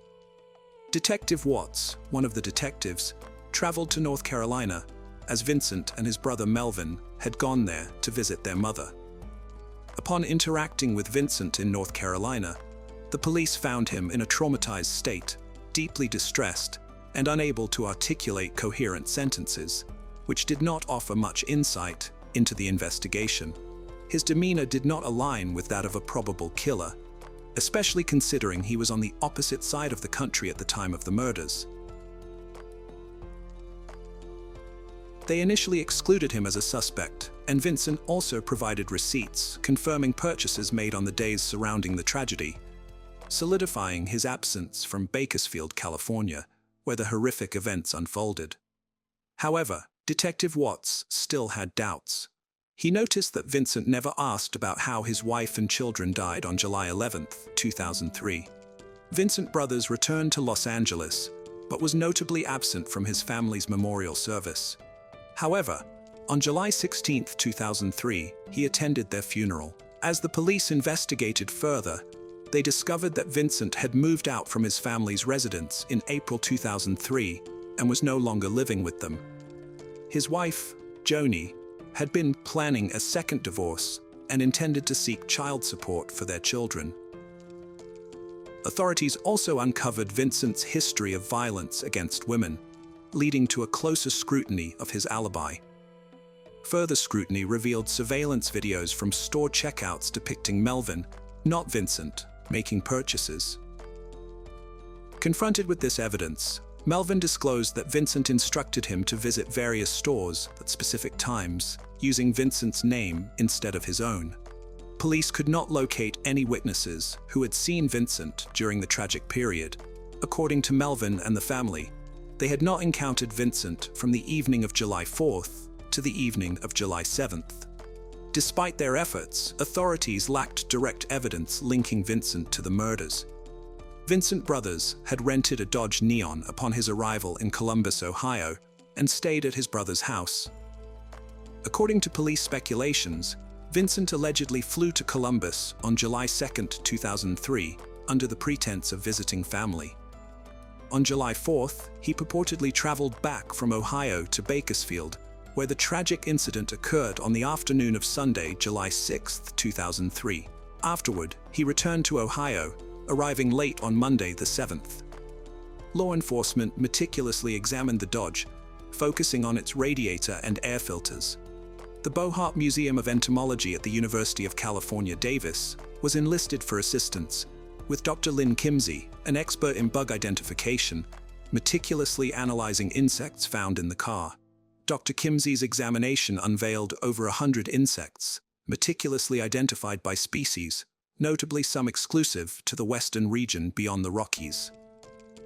Detective Watts, one of the detectives, traveled to North Carolina as Vincent and his brother Melvin had gone there to visit their mother. Upon interacting with Vincent in North Carolina, the police found him in a traumatized state, deeply distressed, and unable to articulate coherent sentences, which did not offer much insight into the investigation. His demeanor did not align with that of a probable killer, especially considering he was on the opposite side of the country at the time of the murders. They initially excluded him as a suspect, and Vincent also provided receipts confirming purchases made on the days surrounding the tragedy, solidifying his absence from Bakersfield, California, where the horrific events unfolded. However, Detective Watts still had doubts. He noticed that Vincent never asked about how his wife and children died on July 11, 2003. Vincent Brothers returned to Los Angeles, but was notably absent from his family's memorial service. However, on July 16, 2003, he attended their funeral. As the police investigated further, they discovered that Vincent had moved out from his family's residence in April 2003 and was no longer living with them. His wife, Joni, had been planning a second divorce and intended to seek child support for their children. Authorities also uncovered Vincent's history of violence against women, leading to a closer scrutiny of his alibi. Further scrutiny revealed surveillance videos from store checkouts depicting Melvin, not Vincent, making purchases. Confronted with this evidence, Melvin disclosed that Vincent instructed him to visit various stores at specific times, using Vincent's name instead of his own. Police could not locate any witnesses who had seen Vincent during the tragic period. According to Melvin and the family, they had not encountered Vincent from the evening of July 4th to the evening of July 7th. Despite their efforts, authorities lacked direct evidence linking Vincent to the murders. Vincent Brothers had rented a Dodge Neon upon his arrival in Columbus, Ohio, and stayed at his brother's house. According to police speculations, Vincent allegedly flew to Columbus on July 2, 2003, under the pretense of visiting family. On July 4th, he purportedly traveled back from Ohio to Bakersfield, where the tragic incident occurred on the afternoon of Sunday, July 6, 2003. Afterward, he returned to Ohio, arriving late on Monday the 7th. Law enforcement meticulously examined the Dodge, focusing on its radiator and air filters. The Bohart Museum of Entomology at the University of California, Davis, was enlisted for assistance, with Dr. Lynn Kimsey, an expert in bug identification, meticulously analyzing insects found in the car. Dr. Kimsey's examination unveiled over 100 insects, meticulously identified by species, notably some exclusive to the western region beyond the Rockies.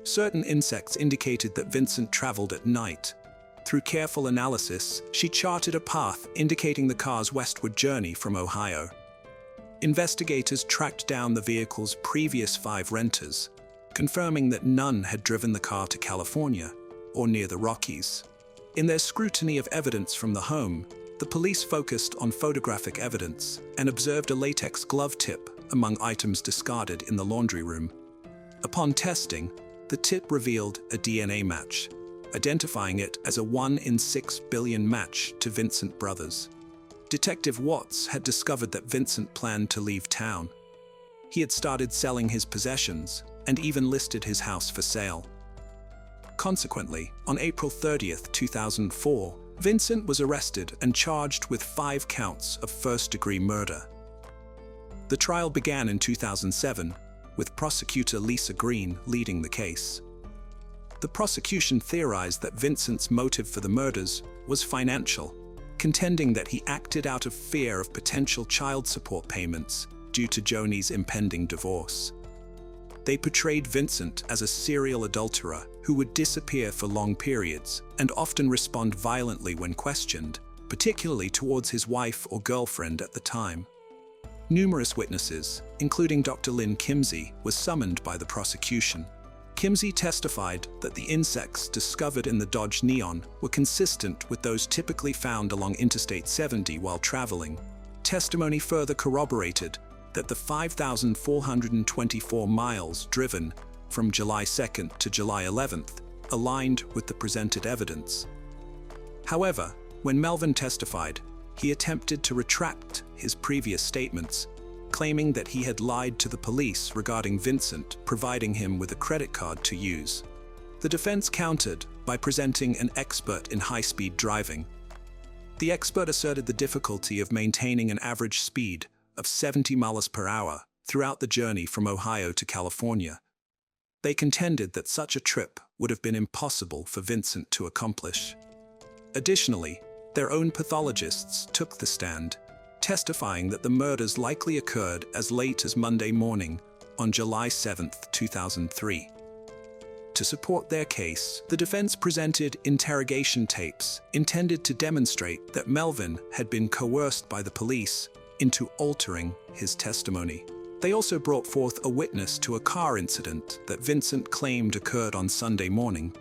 Certain insects indicated that Vincent traveled at night. Through careful analysis, she charted a path indicating the car's westward journey from Ohio. Investigators tracked down the vehicle's previous 5 renters, confirming that none had driven the car to California or near the Rockies. In their scrutiny of evidence from the home, the police focused on photographic evidence and observed a latex glove tip among items discarded in the laundry room. Upon testing, the tip revealed a DNA match, identifying it as a 1 in 6 billion match to Vincent Brothers. Detective Watts had discovered that Vincent planned to leave town. He had started selling his possessions and even listed his house for sale. Consequently, on April 30, 2004, Vincent was arrested and charged with 5 counts of first-degree murder. The trial began in 2007, with prosecutor Lisa Green leading the case. The prosecution theorized that Vincent's motive for the murders was financial, contending that he acted out of fear of potential child support payments due to Joni's impending divorce. They portrayed Vincent as a serial adulterer who would disappear for long periods and often respond violently when questioned, particularly towards his wife or girlfriend at the time. Numerous witnesses, including Dr. Lynn Kimsey, were summoned by the prosecution. Kimsey testified that the insects discovered in the Dodge Neon were consistent with those typically found along Interstate 70 while traveling. Testimony further corroborated that the 5,424 miles driven from July 2nd to July 11th aligned with the presented evidence. However, when Melvin testified, he attempted to retract his previous statements, claiming that he had lied to the police regarding Vincent providing him with a credit card to use. The defense countered by presenting an expert in high-speed driving. The expert asserted the difficulty of maintaining an average speed of 70 miles per hour throughout the journey from Ohio to California. They contended that such a trip would have been impossible for Vincent to accomplish. Additionally, their own pathologists took the stand, testifying that the murders likely occurred as late as Monday morning on July 7, 2003. To support their case, the defense presented interrogation tapes intended to demonstrate that Melvin had been coerced by the police into altering his testimony. They also brought forth a witness to a car incident that Vincent claimed occurred on Sunday morning.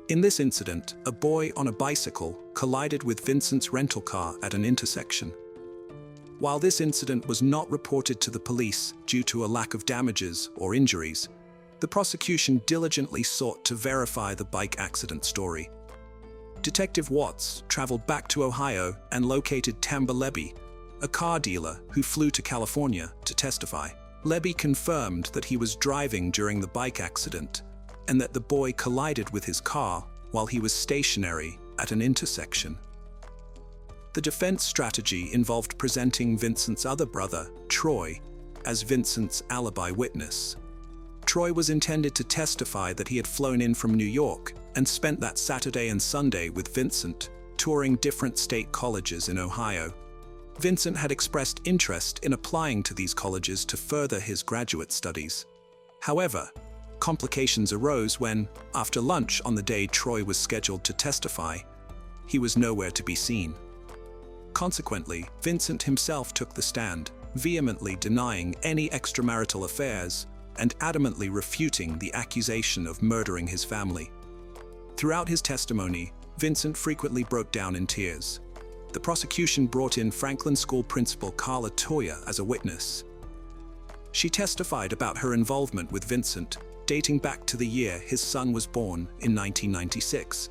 In this incident, a boy on a bicycle collided with Vincent's rental car at an intersection. While this incident was not reported to the police due to a lack of damages or injuries, the prosecution diligently sought to verify the bike accident story. Detective Watts traveled back to Ohio and located Tamba Levy, a car dealer who flew to California to testify. Levy confirmed that he was driving during the bike accident and that the boy collided with his car while he was stationary at an intersection. The defense strategy involved presenting Vincent's other brother, Troy, as Vincent's alibi witness. Troy was intended to testify that he had flown in from New York and spent that Saturday and Sunday with Vincent, touring different state colleges in Ohio. Vincent had expressed interest in applying to these colleges to further his graduate studies. However, complications arose when, after lunch on the day Troy was scheduled to testify, he was nowhere to be seen. Consequently, Vincent himself took the stand, vehemently denying any extramarital affairs and adamantly refuting the accusation of murdering his family. Throughout his testimony, Vincent frequently broke down in tears. The prosecution brought in Franklin School principal Carla Toya as a witness. She testified about her involvement with Vincent, dating back to the year his son was born in 1996,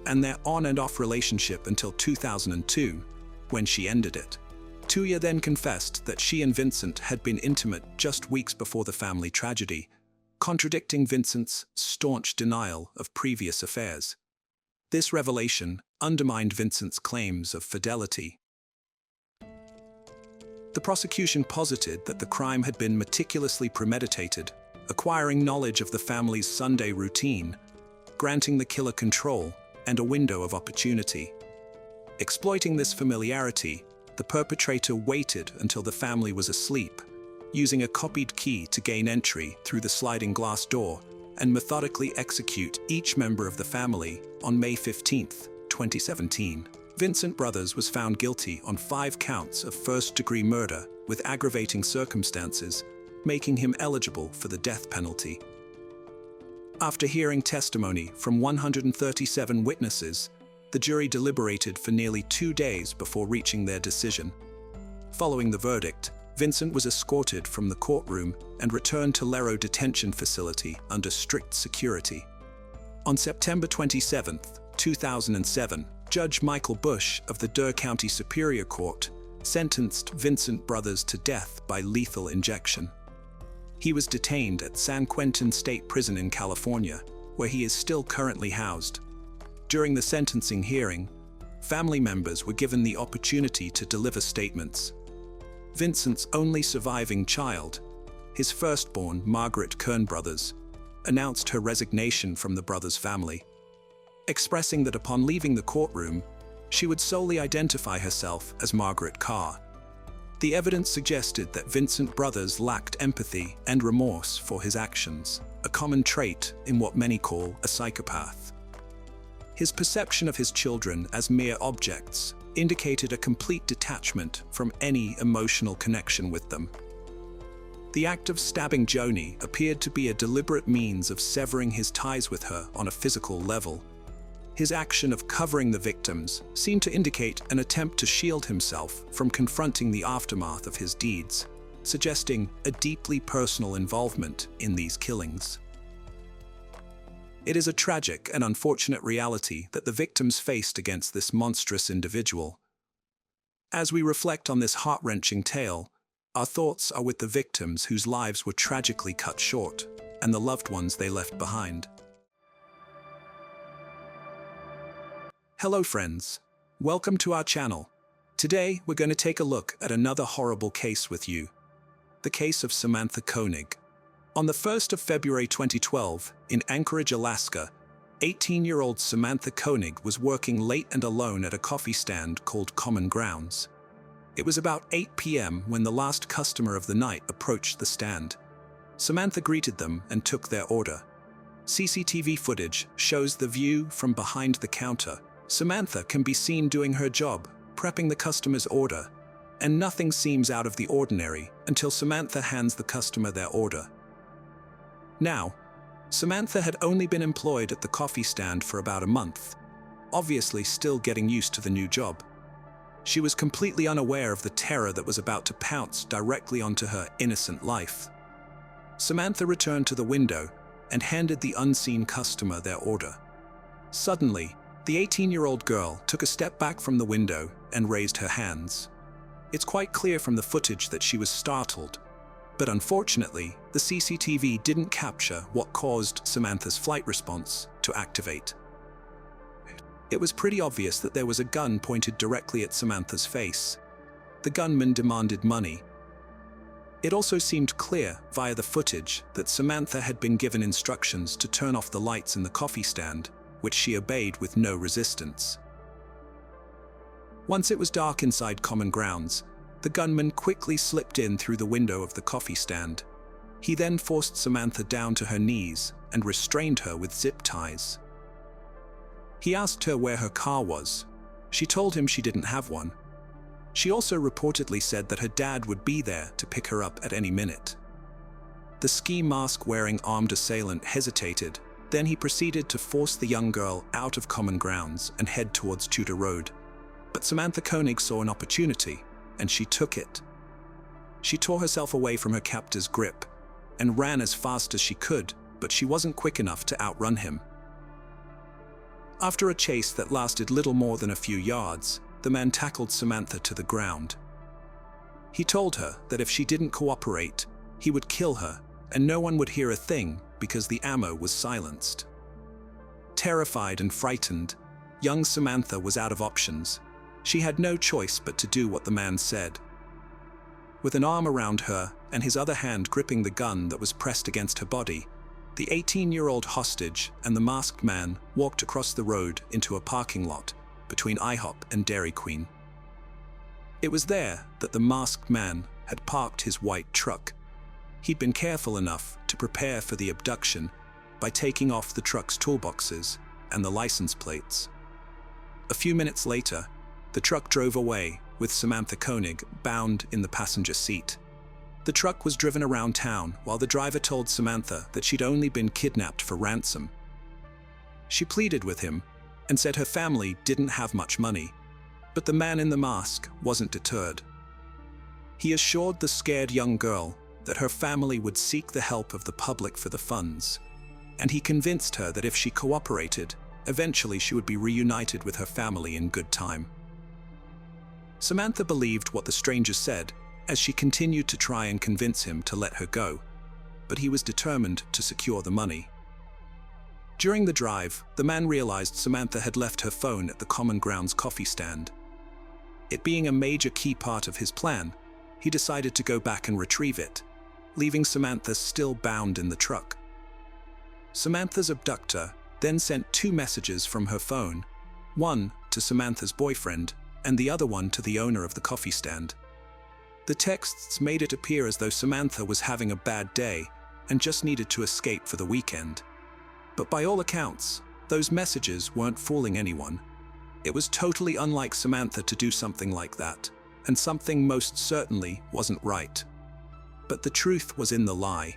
and their on and off relationship until 2002, when she ended it. Toya then confessed that she and Vincent had been intimate just weeks before the family tragedy, contradicting Vincent's staunch denial of previous affairs. This revelation undermined Vincent's claims of fidelity. The prosecution posited that the crime had been meticulously premeditated, acquiring knowledge of the family's Sunday routine, granting the killer control and a window of opportunity. Exploiting this familiarity, the perpetrator waited until the family was asleep, using a copied key to gain entry through the sliding glass door and methodically execute each member of the family on May 15, 2017. Vincent Brothers was found guilty on 5 counts of first-degree murder with aggravating circumstances, making him eligible for the death penalty. After hearing testimony from 137 witnesses, the jury deliberated for nearly 2 days before reaching their decision. Following the verdict, Vincent was escorted from the courtroom and returned to Lero Detention Facility under strict security. On September 27, 2007, Judge Michael Bush of the Durr County Superior Court sentenced Vincent Brothers to death by lethal injection. He was detained at San Quentin State Prison in California, where he is still currently housed. During the sentencing hearing, family members were given the opportunity to deliver statements. Vincent's only surviving child, his firstborn, Margaret Kern Brothers, announced her resignation from the brothers' family, expressing that upon leaving the courtroom, she would solely identify herself as Margaret Carr. The evidence suggested that Vincent Brothers lacked empathy and remorse for his actions, a common trait in what many call a psychopath. His perception of his children as mere objects indicated a complete detachment from any emotional connection with them. The act of stabbing Joni appeared to be a deliberate means of severing his ties with her on a physical level. His action of covering the victims seemed to indicate an attempt to shield himself from confronting the aftermath of his deeds, suggesting a deeply personal involvement in these killings. It is a tragic and unfortunate reality that the victims faced against this monstrous individual. As we reflect on this heart-wrenching tale, our thoughts are with the victims whose lives were tragically cut short, and the loved ones they left behind. Hello friends, welcome to our channel. Today we're going to take a look at another horrible case with you, the case of Samantha Koenig. On the 1st of February 2012, in Anchorage, Alaska, 18-year-old Samantha Koenig was working late and alone at a coffee stand called Common Grounds. It was about 8 p.m. when the last customer of the night approached the stand. Samantha greeted them and took their order. CCTV footage shows the view from behind the counter. Samantha can be seen doing her job, prepping the customer's order, and nothing seems out of the ordinary until Samantha hands the customer their order. Now, Samantha had only been employed at the coffee stand for about a month, obviously still getting used to the new job. She was completely unaware of the terror that was about to pounce directly onto her innocent life. Samantha returned to the window and handed the unseen customer their order. Suddenly, the 18-year-old girl took a step back from the window and raised her hands. It's quite clear from the footage that she was startled, but unfortunately, the CCTV didn't capture what caused Samantha's flight response to activate. It was pretty obvious that there was a gun pointed directly at Samantha's face. The gunman demanded money. It also seemed clear via the footage that Samantha had been given instructions to turn off the lights in the coffee stand, which she obeyed with no resistance. Once it was dark inside Common Grounds, the gunman quickly slipped in through the window of the coffee stand. He then forced Samantha down to her knees and restrained her with zip ties. He asked her where her car was. She told him she didn't have one. She also reportedly said that her dad would be there to pick her up at any minute. The ski mask-wearing armed assailant hesitated, then he proceeded to force the young girl out of Common Grounds and head towards Tudor Road. But Samantha Koenig saw an opportunity, and she took it. She tore herself away from her captor's grip and ran as fast as she could, but she wasn't quick enough to outrun him. After a chase that lasted little more than a few yards, the man tackled Samantha to the ground. He told her that if she didn't cooperate, he would kill her, and no one would hear a thing because the ammo was silenced. Terrified and frightened, young Samantha was out of options. She had no choice but to do what the man said. With an arm around her and his other hand gripping the gun that was pressed against her body, the 18-year-old hostage and the masked man walked across the road into a parking lot between IHOP and Dairy Queen. It was there that the masked man had parked his white truck. He'd been careful enough to prepare for the abduction by taking off the truck's toolboxes and the license plates. A few minutes later, the truck drove away with Samantha Koenig bound in the passenger seat. The truck was driven around town while the driver told Samantha that she'd only been kidnapped for ransom. She pleaded with him and said her family didn't have much money, but the man in the mask wasn't deterred. He assured the scared young girl that her family would seek the help of the public for the funds, and he convinced her that if she cooperated, eventually she would be reunited with her family in good time. Samantha believed what the stranger said as she continued to try and convince him to let her go, but he was determined to secure the money. During the drive, the man realized Samantha had left her phone at the Common Grounds coffee stand. It being a major key part of his plan, he decided to go back and retrieve it, leaving Samantha still bound in the truck. Samantha's abductor then sent 2 messages from her phone, one to Samantha's boyfriend and the other one to the owner of the coffee stand. The texts made it appear as though Samantha was having a bad day and just needed to escape for the weekend. But by all accounts, those messages weren't fooling anyone. It was totally unlike Samantha to do something like that, and something most certainly wasn't right. But the truth was in the lie.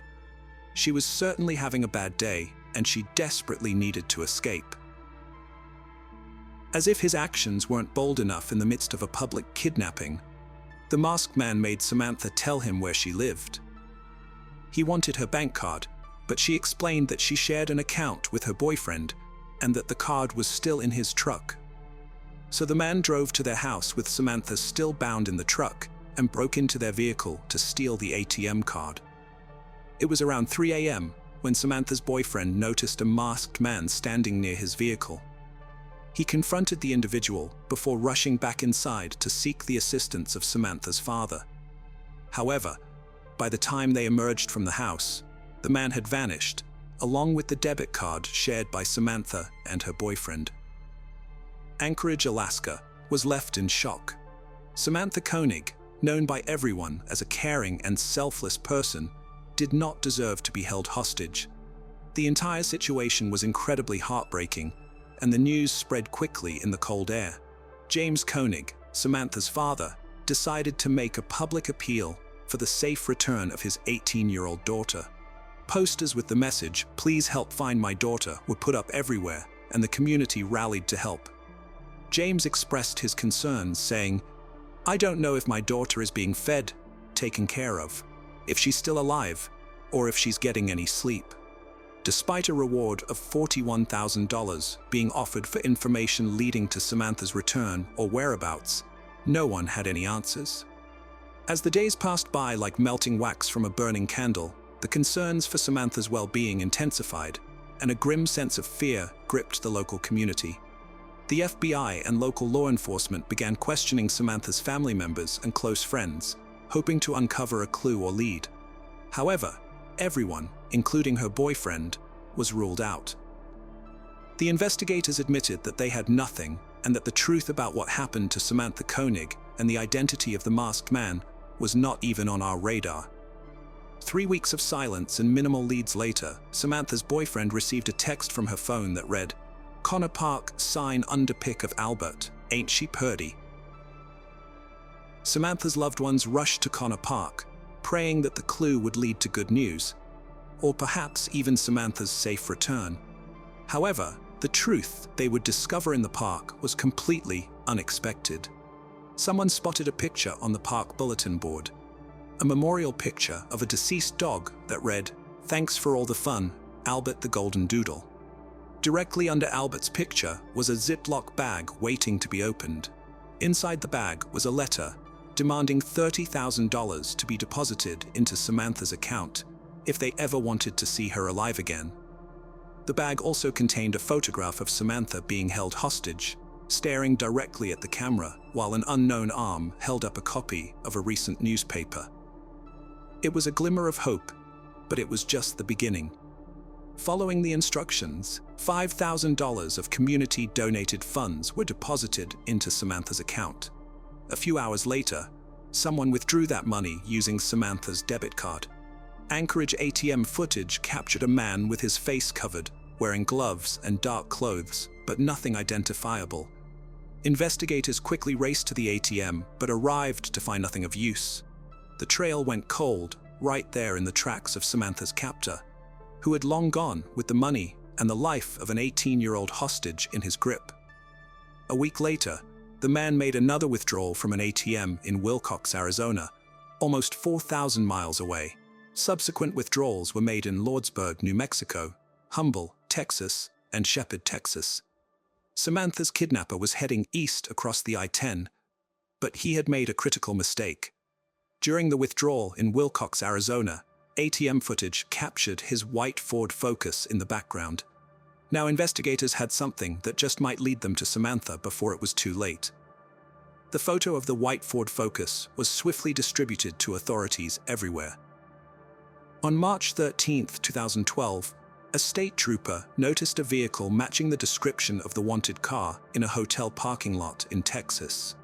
She was certainly having a bad day, and she desperately needed to escape. As if his actions weren't bold enough in the midst of a public kidnapping, the masked man made Samantha tell him where she lived. He wanted her bank card, but she explained that she shared an account with her boyfriend and that the card was still in his truck. So the man drove to their house with Samantha still bound in the truck and broke into their vehicle to steal the ATM card. It was around 3 a.m. when Samantha's boyfriend noticed a masked man standing near his vehicle. He confronted the individual before rushing back inside to seek the assistance of Samantha's father. However, by the time they emerged from the house, the man had vanished, along with the debit card shared by Samantha and her boyfriend. Anchorage, Alaska, was left in shock. Samantha Koenig, known by everyone as a caring and selfless person, did not deserve to be held hostage. The entire situation was incredibly heartbreaking, and the news spread quickly in the cold air. James Koenig, Samantha's father, decided to make a public appeal for the safe return of his 18-year-old daughter. Posters with the message, "Please help find my daughter," were put up everywhere, and the community rallied to help. James expressed his concerns, saying, "I don't know if my daughter is being fed, taken care of, if she's still alive, or if she's getting any sleep." Despite a reward of $41,000 being offered for information leading to Samantha's return or whereabouts, no one had any answers. As the days passed by like melting wax from a burning candle, the concerns for Samantha's well-being intensified, and a grim sense of fear gripped the local community. The FBI and local law enforcement began questioning Samantha's family members and close friends, hoping to uncover a clue or lead. However, everyone, including her boyfriend, was ruled out. The investigators admitted that they had nothing, and that the truth about what happened to Samantha Koenig and the identity of the masked man was not even on our radar. 3 weeks of silence and minimal leads later, Samantha's boyfriend received a text from her phone that read, "Connor Park, sign under pic of Albert, ain't she purty?" Samantha's loved ones rushed to Connor Park, praying that the clue would lead to good news, or perhaps even Samantha's safe return. However, the truth they would discover in the park was completely unexpected. Someone spotted a picture on the park bulletin board, a memorial picture of a deceased dog that read, "Thanks for all the fun, Albert the Golden Doodle." Directly under Albert's picture was a Ziploc bag waiting to be opened. Inside the bag was a letter demanding $30,000 to be deposited into Samantha's account if they ever wanted to see her alive again. The bag also contained a photograph of Samantha being held hostage, staring directly at the camera while an unknown arm held up a copy of a recent newspaper. It was a glimmer of hope, but it was just the beginning. Following the instructions, $5,000 of community-donated funds were deposited into Samantha's account. A few hours later, someone withdrew that money using Samantha's debit card. Anchorage ATM footage captured a man with his face covered, wearing gloves and dark clothes, but nothing identifiable. Investigators quickly raced to the ATM, but arrived to find nothing of use. The trail went cold, right there in the tracks of Samantha's captor, who had long gone with the money and the life of an 18-year-old hostage in his grip. A week later, the man made another withdrawal from an ATM in Willcox, Arizona, almost 4,000 miles away. Subsequent withdrawals were made in Lordsburg, New Mexico, Humble, Texas, and Shepherd, Texas. Samantha's kidnapper was heading east across the I-10, but he had made a critical mistake. During the withdrawal in Willcox, Arizona, ATM footage captured his white Ford Focus in the background. Now investigators had something that just might lead them to Samantha before it was too late. The photo of the white Ford Focus was swiftly distributed to authorities everywhere. On March 13, 2012, a state trooper noticed a vehicle matching the description of the wanted car in a hotel parking lot in Texas.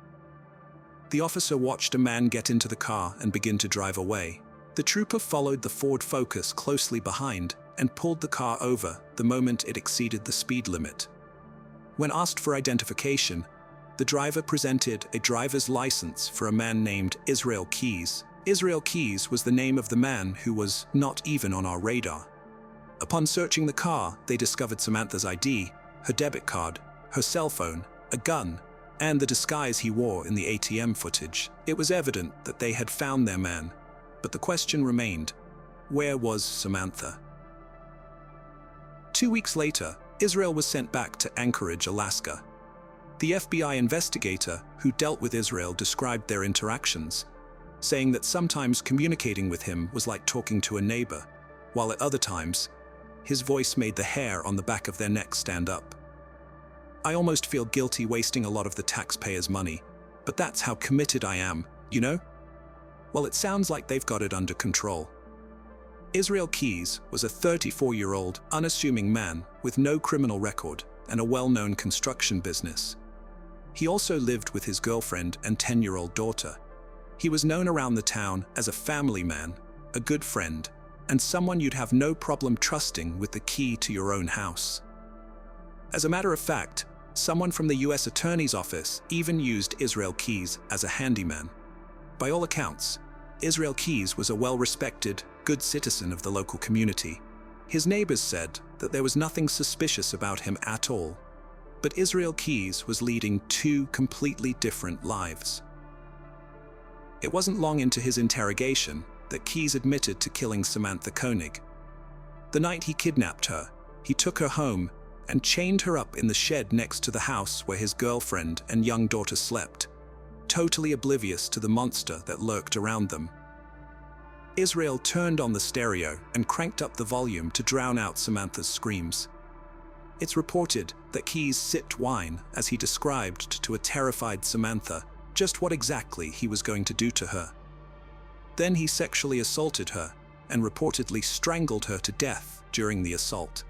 The officer watched a man get into the car and begin to drive away. The trooper followed the Ford Focus closely behind and pulled the car over the moment it exceeded the speed limit. When asked for identification, the driver presented a driver's license for a man named Israel Keys. Israel Keys was the name of the man who was not even on our radar. Upon searching the car, they discovered Samantha's ID, her debit card, her cell phone, a gun, and the disguise he wore in the ATM footage. It was evident that they had found their man, but the question remained, where was Samantha? 2 weeks later, Israel was sent back to Anchorage, Alaska. The FBI investigator who dealt with Israel described their interactions, saying that sometimes communicating with him was like talking to a neighbor, while at other times, his voice made the hair on the back of their neck stand up. I almost feel guilty wasting a lot of the taxpayers' money, but that's how committed I am, you know? Well, it sounds like they've got it under control. Israel Keys was a 34-year-old, unassuming man with no criminal record and a well-known construction business. He also lived with his girlfriend and 10-year-old daughter. He was known around the town as a family man, a good friend, and someone you'd have no problem trusting with the key to your own house. As a matter of fact, someone from the U.S. Attorney's Office even used Israel Keys as a handyman. By all accounts, Israel Keys was a well-respected, good citizen of the local community. His neighbors said that there was nothing suspicious about him at all. But Israel Keys was leading two completely different lives. It wasn't long into his interrogation that Keys admitted to killing Samantha Koenig. The night he kidnapped her, he took her home and chained her up in the shed next to the house where his girlfriend and young daughter slept, totally oblivious to the monster that lurked around them. Israel turned on the stereo and cranked up the volume to drown out Samantha's screams. It's reported that Keys sipped wine as he described to a terrified Samantha just what exactly he was going to do to her. Then he sexually assaulted her and reportedly strangled her to death during the assault.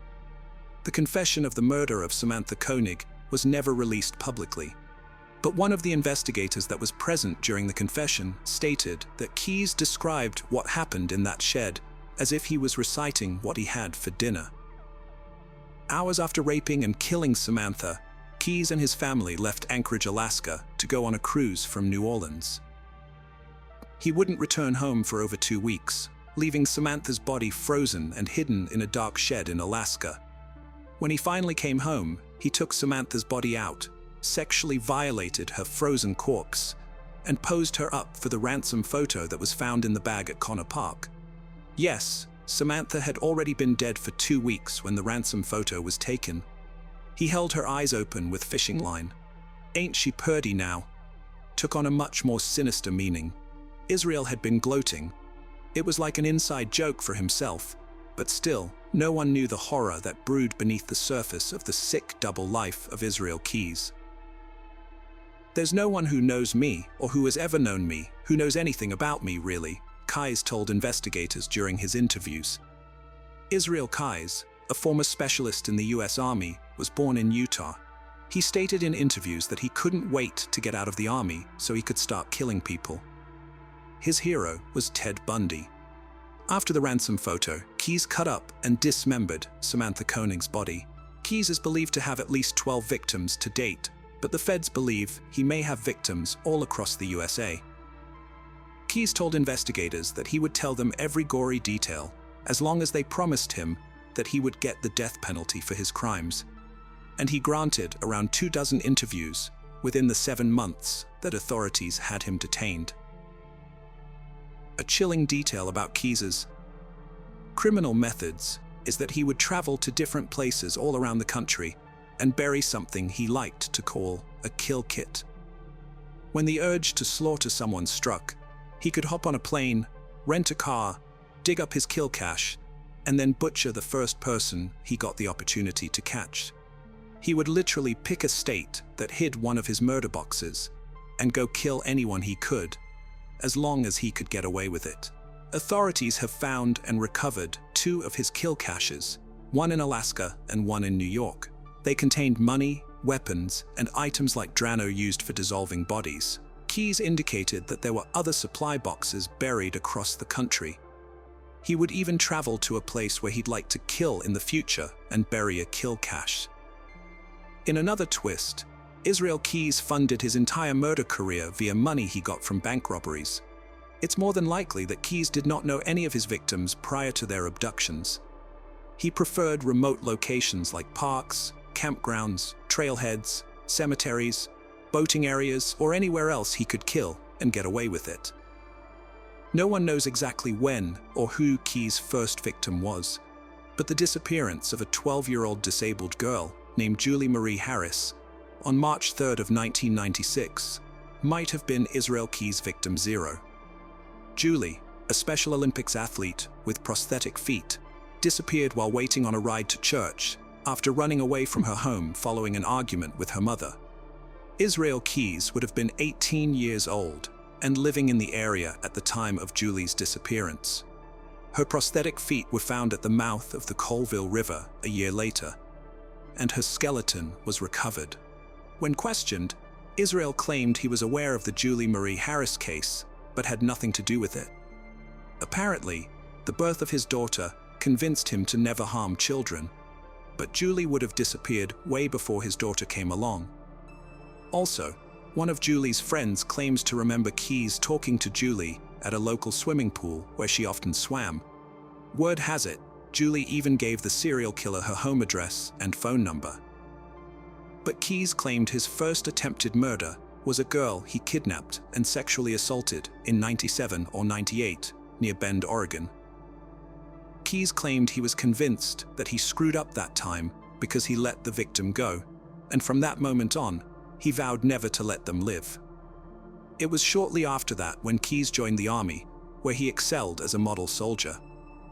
The confession of the murder of Samantha Koenig was never released publicly. But one of the investigators that was present during the confession stated that Keys described what happened in that shed as if he was reciting what he had for dinner. Hours after raping and killing Samantha, Keys and his family left Anchorage, Alaska, to go on a cruise from New Orleans. He wouldn't return home for over 2 weeks, leaving Samantha's body frozen and hidden in a dark shed in Alaska. When he finally came home, he took Samantha's body out, sexually violated her frozen corpse, and posed her up for the ransom photo that was found in the bag at Connor Park. Yes, Samantha had already been dead for 2 weeks when the ransom photo was taken. He held her eyes open with fishing line. "Ain't she purty now?" took on a much more sinister meaning. Israel had been gloating. It was like an inside joke for himself, but still, no one knew the horror that brewed beneath the surface of the sick double life of Israel Keys. "There's no one who knows me, or who has ever known me, who knows anything about me, really," Keys told investigators during his interviews. Israel Keys, a former specialist in the U.S. Army, was born in Utah. He stated in interviews that he couldn't wait to get out of the Army so he could start killing people. His hero was Ted Bundy. After the ransom photo, Keys cut up and dismembered Samantha Koenig's body. Keys is believed to have at least 12 victims to date, but the feds believe he may have victims all across the USA. Keys told investigators that he would tell them every gory detail, as long as they promised him that he would get the death penalty for his crimes. And he granted around 24 interviews within the 7 months that authorities had him detained. A chilling detail about Keys's criminal methods is that he would travel to different places all around the country and bury something he liked to call a kill kit. When the urge to slaughter someone struck, he could hop on a plane, rent a car, dig up his kill cache, and then butcher the first person he got the opportunity to catch. He would literally pick a state that hid one of his murder boxes and go kill anyone he could, as long as he could get away with it. Authorities have found and recovered 2 of his kill caches, one in Alaska and one in New York. They contained money, weapons, and items like Drano used for dissolving bodies. Keys indicated that there were other supply boxes buried across the country. He would even travel to a place where he'd like to kill in the future and bury a kill cache. In another twist, Israel Keys funded his entire murder career via money he got from bank robberies. It's more than likely that Keys did not know any of his victims prior to their abductions. He preferred remote locations like parks, campgrounds, trailheads, cemeteries, boating areas, or anywhere else he could kill and get away with it. No one knows exactly when or who Keys' first victim was, but the disappearance of a 12-year-old disabled girl named Julie Marie Harris on March 3rd of 1996 might have been Israel Keys' victim 0. Julie, a Special Olympics athlete with prosthetic feet, disappeared while waiting on a ride to church after running away from her home following an argument with her mother. Israel Keys would have been 18 years old and living in the area at the time of Julie's disappearance. Her prosthetic feet were found at the mouth of the Colville River a year later, and her skeleton was recovered. When questioned, Israel claimed he was aware of the Julie Marie Harris case, but had nothing to do with it. Apparently, the birth of his daughter convinced him to never harm children, but Julie would have disappeared way before his daughter came along. Also, one of Julie's friends claims to remember Keyes talking to Julie at a local swimming pool where she often swam. Word has it, Julie even gave the serial killer her home address and phone number. But Keyes claimed his first attempted murder was a girl he kidnapped and sexually assaulted in '97 or '98 near Bend, Oregon. Keyes claimed he was convinced that he screwed up that time because he let the victim go, and from that moment on, he vowed never to let them live. It was shortly after that when Keyes joined the Army, where he excelled as a model soldier.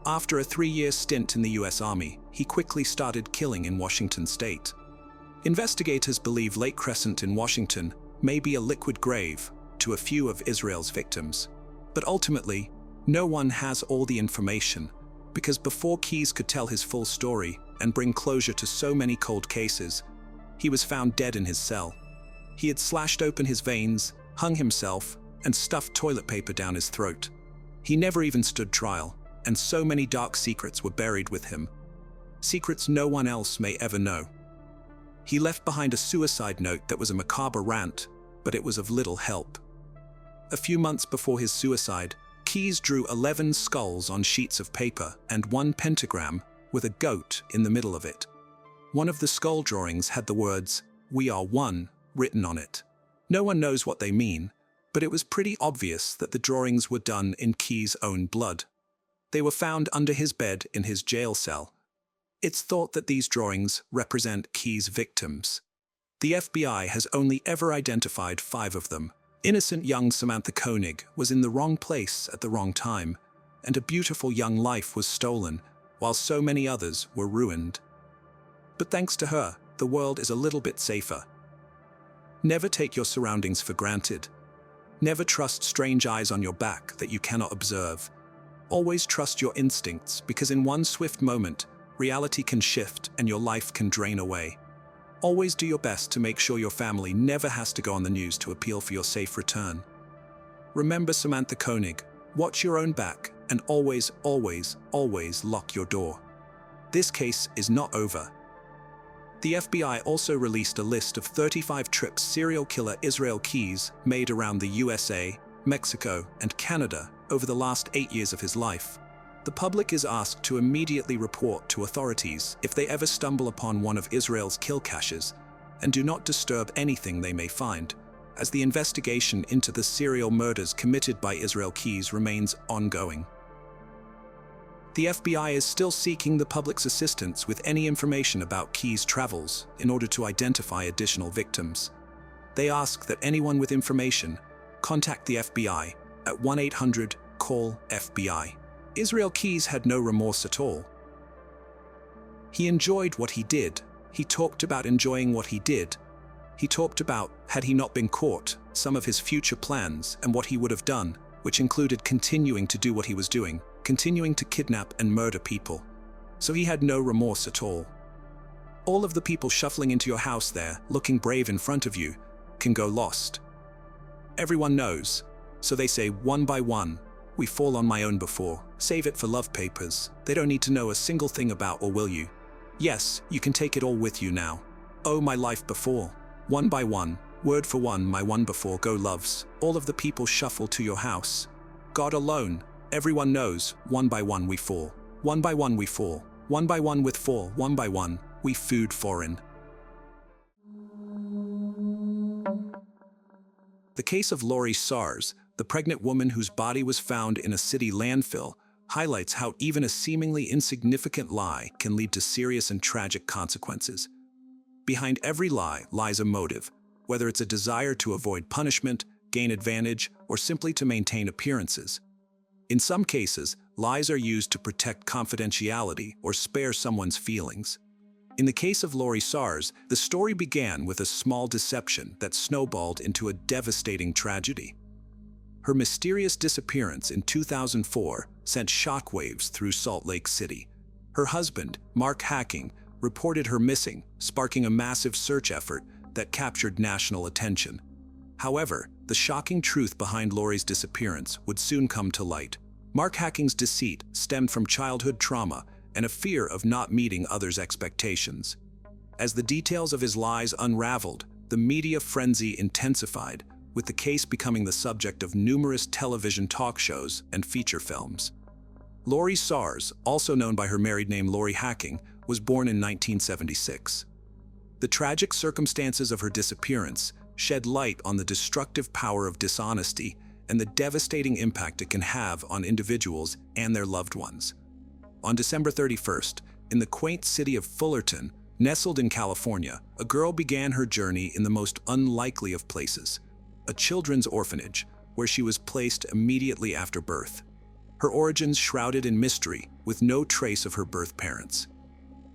After a 3-year stint in the US Army, he quickly started killing in Washington state. Investigators believe Lake Crescent in Washington may be a liquid grave to a few of Israel's victims. But ultimately, no one has all the information, because before Keyes could tell his full story and bring closure to so many cold cases, he was found dead in his cell. He had slashed open his veins, hung himself, and stuffed toilet paper down his throat. He never even stood trial, and so many dark secrets were buried with him. Secrets no one else may ever know. He left behind a suicide note that was a macabre rant, but it was of little help. A few months before his suicide, Keyes drew 11 skulls on sheets of paper and 1 pentagram with a goat in the middle of it. One of the skull drawings had the words, "We are one," written on it. No one knows what they mean, but it was pretty obvious that the drawings were done in Keyes' own blood. They were found under his bed in his jail cell. It's thought that these drawings represent Keyes' victims. The FBI has only ever identified 5 of them. Innocent young Samantha Koenig was in the wrong place at the wrong time, and a beautiful young life was stolen, while so many others were ruined. But thanks to her, the world is a little bit safer. Never take your surroundings for granted. Never trust strange eyes on your back that you cannot observe. Always trust your instincts, because in one swift moment, reality can shift and your life can drain away. Always do your best to make sure your family never has to go on the news to appeal for your safe return. Remember Samantha Koenig, watch your own back, and always, always, always lock your door. This case is not over. The FBI also released a list of 35 trips serial killer Israel Keyes made around the USA, Mexico, and Canada over the last 8 years of his life. The public is asked to immediately report to authorities if they ever stumble upon one of Israel's kill caches, and do not disturb anything they may find, as the investigation into the serial murders committed by Israel Keyes remains ongoing. The FBI is still seeking the public's assistance with any information about Keyes' travels in order to identify additional victims. They ask that anyone with information contact the FBI at 1-800-CALL-FBI. Israel Keyes had no remorse at all. He enjoyed what he did. He talked about enjoying what he did. He talked about, had he not been caught, some of his future plans and what he would have done, which included continuing to do what he was doing, continuing to kidnap and murder people. So he had no remorse at all. All of the people shuffling into your house there, looking brave in front of you, can go lost. Everyone knows, so they say one by one, "We fall on my own before, save it for love papers. They don't need to know a single thing about or will you? Yes, you can take it all with you now. Oh, my life before. One by one, word for one, my one before, go loves." All of the people shuffle to your house. God alone, everyone knows, one by one we fall. One by one we fall. One by one with fall. One by one, we food foreign. The case of Lori Sars, the pregnant woman whose body was found in a city landfill, highlights how even a seemingly insignificant lie can lead to serious and tragic consequences. Behind every lie lies a motive, whether it's a desire to avoid punishment, gain advantage, or simply to maintain appearances. In some cases, lies are used to protect confidentiality or spare someone's feelings. In the case of Lori Sars, the story began with a small deception that snowballed into a devastating tragedy. Her mysterious disappearance in 2004 sent shockwaves through Salt Lake City. Her husband, Mark Hacking, reported her missing, sparking a massive search effort that captured national attention. However, the shocking truth behind Lori's disappearance would soon come to light. Mark Hacking's deceit stemmed from childhood trauma and a fear of not meeting others' expectations. As the details of his lies unraveled, the media frenzy intensified, with the case becoming the subject of numerous television talk shows and feature films. Lori Sars, also known by her married name Lori Hacking, was born in 1976. The tragic circumstances of her disappearance shed light on the destructive power of dishonesty and the devastating impact it can have on individuals and their loved ones. On December 31st, in the quaint city of Fullerton, nestled in California, a girl began her journey in the most unlikely of places, a children's orphanage, where she was placed immediately after birth. Her origins shrouded in mystery, with no trace of her birth parents.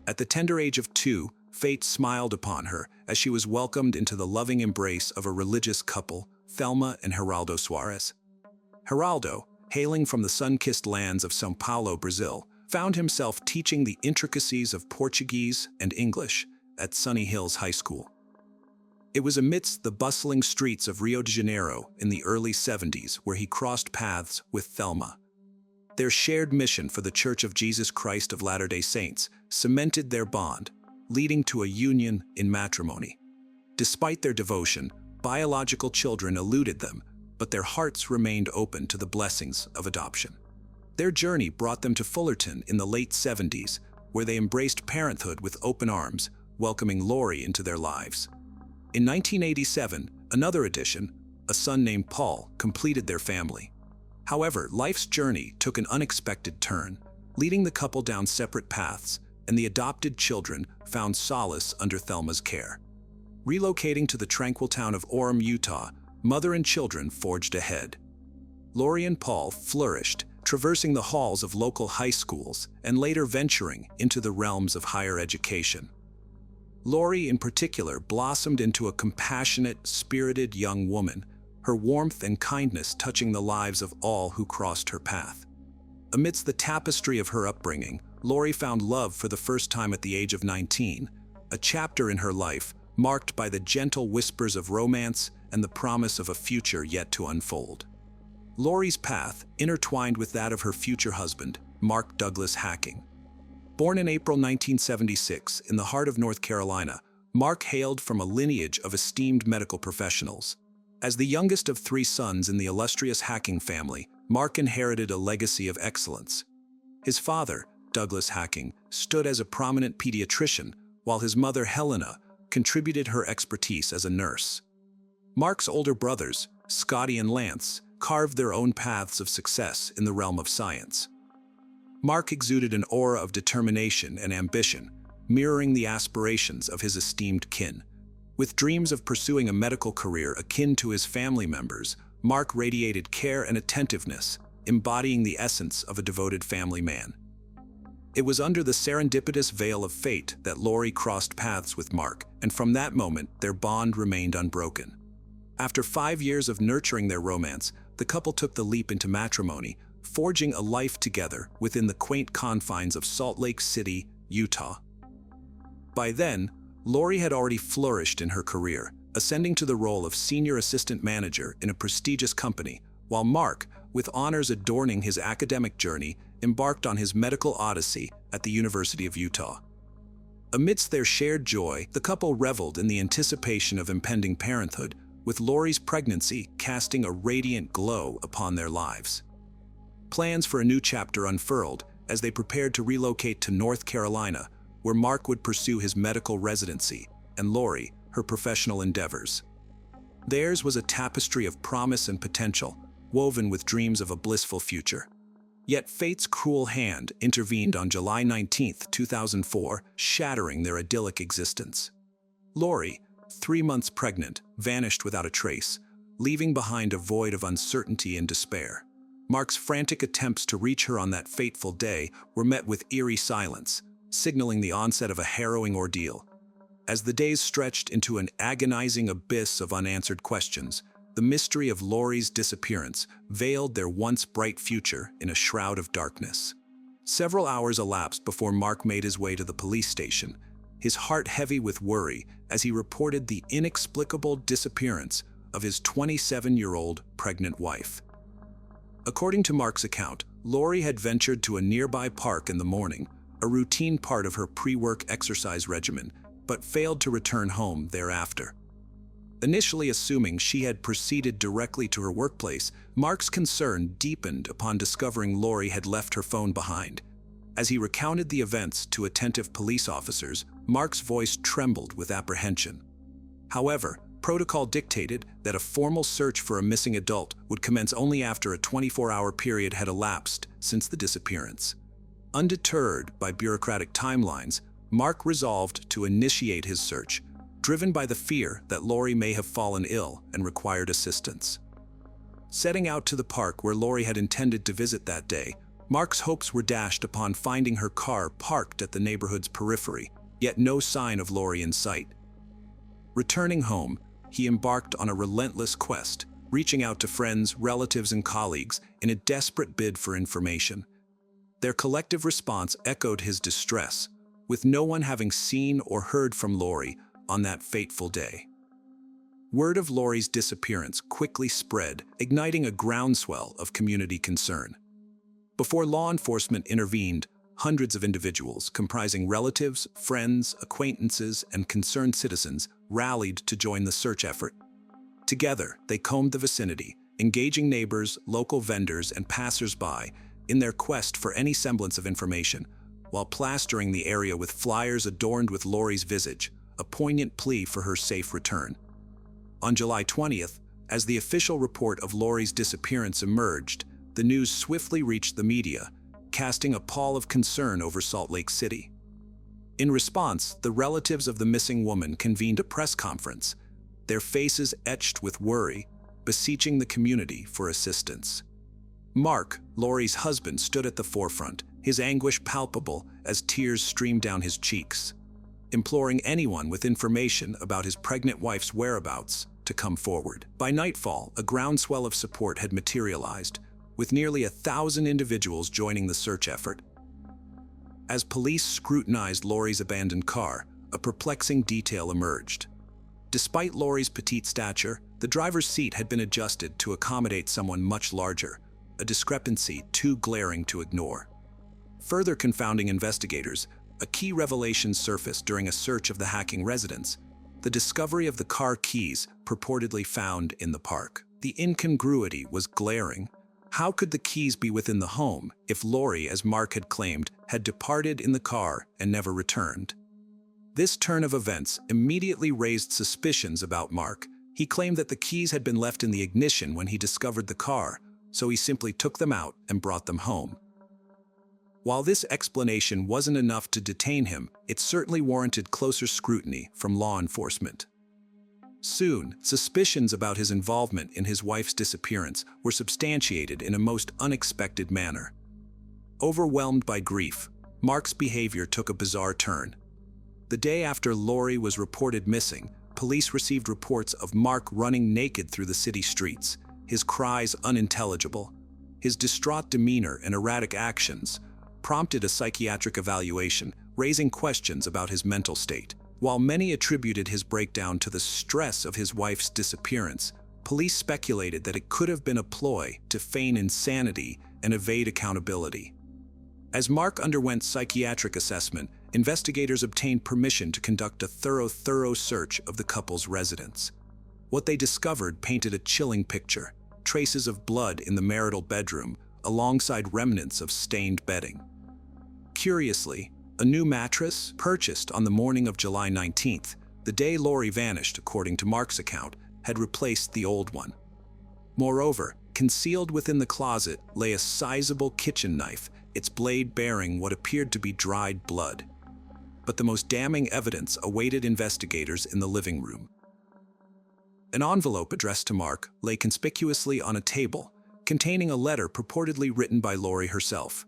At the tender age of 2, fate smiled upon her as she was welcomed into the loving embrace of a religious couple, Thelma and Geraldo Suarez. Geraldo, hailing from the sun-kissed lands of São Paulo, Brazil, found himself teaching the intricacies of Portuguese and English at Sunny Hills High School. It was amidst the bustling streets of Rio de Janeiro in the early 70s where he crossed paths with Thelma. Their shared mission for the Church of Jesus Christ of Latter-day Saints cemented their bond, leading to a union in matrimony. Despite their devotion, biological children eluded them, but their hearts remained open to the blessings of adoption. Their journey brought them to Fullerton in the late 70s, where they embraced parenthood with open arms, welcoming Lori into their lives. In 1987, another addition, a son named Paul, completed their family. However, life's journey took an unexpected turn, leading the couple down separate paths, and the adopted children found solace under Thelma's care. Relocating to the tranquil town of Orem, Utah, mother and children forged ahead. Lori and Paul flourished, traversing the halls of local high schools and later venturing into the realms of higher education. Lori, in particular, blossomed into a compassionate, spirited young woman, her warmth and kindness touching the lives of all who crossed her path. Amidst the tapestry of her upbringing, Lori found love for the first time at the age of 19, a chapter in her life marked by the gentle whispers of romance and the promise of a future yet to unfold. Lori's path intertwined with that of her future husband, Mark Douglas Hacking. Born in April 1976 in the heart of North Carolina, Mark hailed from a lineage of esteemed medical professionals. As the youngest of 3 sons in the illustrious Hacking family, Mark inherited a legacy of excellence. His father, Douglas Hacking, stood as a prominent pediatrician, while his mother, Helena, contributed her expertise as a nurse. Mark's older brothers, Scotty and Lance, carved their own paths of success in the realm of science. Mark exuded an aura of determination and ambition, mirroring the aspirations of his esteemed kin. With dreams of pursuing a medical career akin to his family members, Mark radiated care and attentiveness, embodying the essence of a devoted family man. It was under the serendipitous veil of fate that Lori crossed paths with Mark, and from that moment, their bond remained unbroken. After 5 years of nurturing their romance, the couple took the leap into matrimony, forging a life together within the quaint confines of Salt Lake City, Utah. By then, Lori had already flourished in her career, ascending to the role of senior assistant manager in a prestigious company, while Mark, with honors adorning his academic journey, embarked on his medical odyssey at the University of Utah. Amidst their shared joy, the couple reveled in the anticipation of impending parenthood, with Lori's pregnancy casting a radiant glow upon their lives. Plans for a new chapter unfurled as they prepared to relocate to North Carolina, where Mark would pursue his medical residency, and Lori, her professional endeavors. Theirs was a tapestry of promise and potential, woven with dreams of a blissful future. Yet fate's cruel hand intervened on July 19, 2004, shattering their idyllic existence. Lori, 3 months pregnant, vanished without a trace, leaving behind a void of uncertainty and despair. Mark's frantic attempts to reach her on that fateful day were met with eerie silence, signaling the onset of a harrowing ordeal. As the days stretched into an agonizing abyss of unanswered questions, the mystery of Lori's disappearance veiled their once bright future in a shroud of darkness. Several hours elapsed before Mark made his way to the police station, his heart heavy with worry as he reported the inexplicable disappearance of his 27-year-old pregnant wife. According to Mark's account, Lori had ventured to a nearby park in the morning, a routine part of her pre-work exercise regimen, but failed to return home thereafter. Initially assuming she had proceeded directly to her workplace, Mark's concern deepened upon discovering Lori had left her phone behind. As he recounted the events to attentive police officers, Mark's voice trembled with apprehension. However, protocol dictated that a formal search for a missing adult would commence only after a 24-hour period had elapsed since the disappearance. Undeterred by bureaucratic timelines, Mark resolved to initiate his search, driven by the fear that Lori may have fallen ill and required assistance. Setting out to the park where Lori had intended to visit that day, Mark's hopes were dashed upon finding her car parked at the neighborhood's periphery, yet no sign of Lori in sight. Returning home, he embarked on a relentless quest, reaching out to friends, relatives, and colleagues in a desperate bid for information. Their collective response echoed his distress, with no one having seen or heard from Lori on that fateful day. Word of Lori's disappearance quickly spread, igniting a groundswell of community concern. Before law enforcement intervened, hundreds of individuals comprising relatives, friends, acquaintances, and concerned citizens rallied to join the search effort. Together, they combed the vicinity, engaging neighbors, local vendors, and passers-by in their quest for any semblance of information, while plastering the area with flyers adorned with Lori's visage, a poignant plea for her safe return. On July 20th, as the official report of Lori's disappearance emerged, the news swiftly reached the media, casting a pall of concern over Salt Lake City. In response, the relatives of the missing woman convened a press conference, their faces etched with worry, beseeching the community for assistance. Mark, Lori's husband, stood at the forefront, his anguish palpable as tears streamed down his cheeks, imploring anyone with information about his pregnant wife's whereabouts to come forward. By nightfall, a groundswell of support had materialized, with nearly 1,000 individuals joining the search effort. As police scrutinized Lori's abandoned car, a perplexing detail emerged. Despite Lori's petite stature, the driver's seat had been adjusted to accommodate someone much larger, a discrepancy too glaring to ignore. Further confounding investigators, a key revelation surfaced during a search of the hacking residence: the discovery of the car keys purportedly found in the park. The incongruity was glaring. How could the keys be within the home if Lori, as Mark had claimed, had departed in the car and never returned? This turn of events immediately raised suspicions about Mark. He claimed that the keys had been left in the ignition when he discovered the car, so he simply took them out and brought them home. While this explanation wasn't enough to detain him, it certainly warranted closer scrutiny from law enforcement. Soon, suspicions about his involvement in his wife's disappearance were substantiated in a most unexpected manner. Overwhelmed by grief, Mark's behavior took a bizarre turn. The day after Lori was reported missing, police received reports of Mark running naked through the city streets, his cries unintelligible. His distraught demeanor and erratic actions prompted a psychiatric evaluation, raising questions about his mental state. While many attributed his breakdown to the stress of his wife's disappearance, police speculated that it could have been a ploy to feign insanity and evade accountability. As Mark underwent psychiatric assessment, investigators obtained permission to conduct a thorough search of the couple's residence. What they discovered painted a chilling picture: traces of blood in the marital bedroom, alongside remnants of stained bedding. Curiously, a new mattress, purchased on the morning of July 19th, the day Lori vanished according to Mark's account, had replaced the old one. Moreover, concealed within the closet lay a sizable kitchen knife, its blade bearing what appeared to be dried blood. But the most damning evidence awaited investigators in the living room. An envelope addressed to Mark lay conspicuously on a table, containing a letter purportedly written by Lori herself.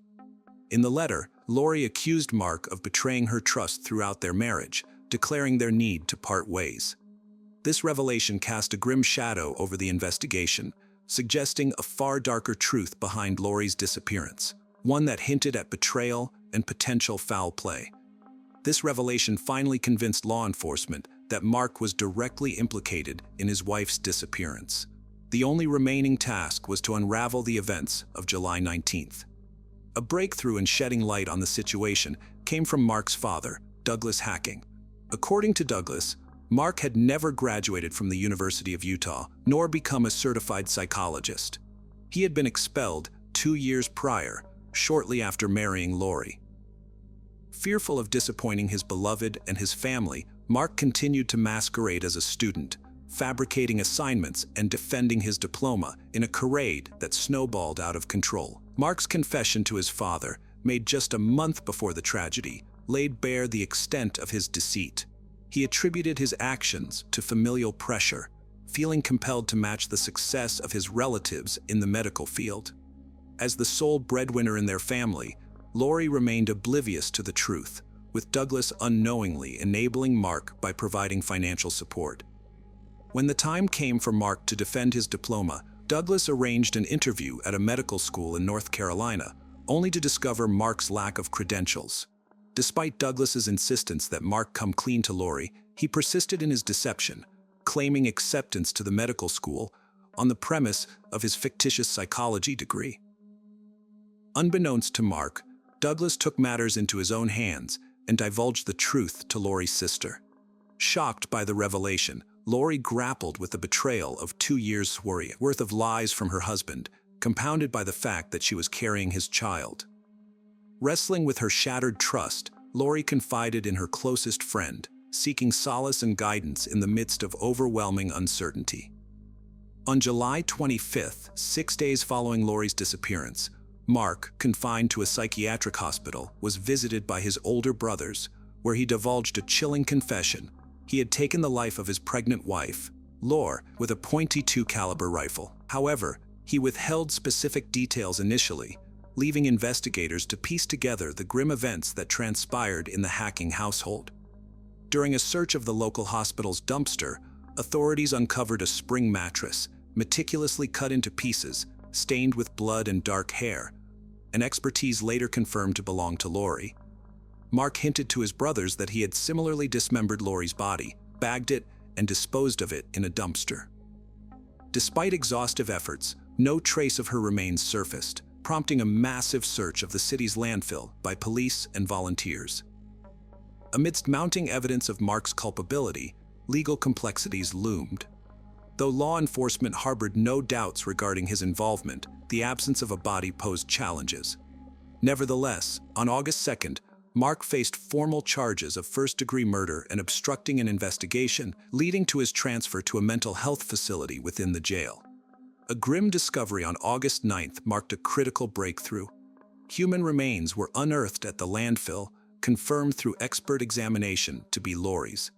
In the letter, Lori accused Mark of betraying her trust throughout their marriage, declaring their need to part ways. This revelation cast a grim shadow over the investigation, suggesting a far darker truth behind Lori's disappearance, one that hinted at betrayal and potential foul play. This revelation finally convinced law enforcement that Mark was directly implicated in his wife's disappearance. The only remaining task was to unravel the events of July 19th. A breakthrough in shedding light on the situation came from Mark's father, Douglas Hacking. According to Douglas, Mark had never graduated from the University of Utah, nor become a certified psychologist. He had been expelled 2 years prior, shortly after marrying Lori. Fearful of disappointing his beloved and his family, Mark continued to masquerade as a student, fabricating assignments and defending his diploma in a charade that snowballed out of control. Mark's confession to his father, made just a month before the tragedy, laid bare the extent of his deceit. He attributed his actions to familial pressure, feeling compelled to match the success of his relatives in the medical field. As the sole breadwinner in their family, Lori remained oblivious to the truth, with Douglas unknowingly enabling Mark by providing financial support. When the time came for Mark to defend his diploma, Douglas arranged an interview at a medical school in North Carolina, only to discover Mark's lack of credentials. Despite Douglas's insistence that Mark come clean to Lori, he persisted in his deception, claiming acceptance to the medical school on the premise of his fictitious psychology degree. Unbeknownst to Mark, Douglas took matters into his own hands and divulged the truth to Lori's sister. Shocked by the revelation, Lori grappled with the betrayal of 2 years' worth of lies from her husband, compounded by the fact that she was carrying his child. Wrestling with her shattered trust, Lori confided in her closest friend, seeking solace and guidance in the midst of overwhelming uncertainty. On July 25th, 6 days following Lori's disappearance, Mark, confined to a psychiatric hospital, was visited by his older brothers, where he divulged a chilling confession. He had taken the life of his pregnant wife, Lore, with a .22 caliber rifle. However, he withheld specific details initially, leaving investigators to piece together the grim events that transpired in the Hacking household. During a search of the local hospital's dumpster, authorities uncovered a spring mattress, meticulously cut into pieces, stained with blood and dark hair, an expertise later confirmed to belong to Lori. Mark hinted to his brothers that he had similarly dismembered Lori's body, bagged it, and disposed of it in a dumpster. Despite exhaustive efforts, no trace of her remains surfaced, prompting a massive search of the city's landfill by police and volunteers. Amidst mounting evidence of Mark's culpability, legal complexities loomed. Though law enforcement harbored no doubts regarding his involvement, the absence of a body posed challenges. Nevertheless, on August 2nd, Mark faced formal charges of first-degree murder and obstructing an investigation, leading to his transfer to a mental health facility within the jail. A grim discovery on August 9th marked a critical breakthrough. Human remains were unearthed at the landfill, confirmed through expert examination to be Lori's.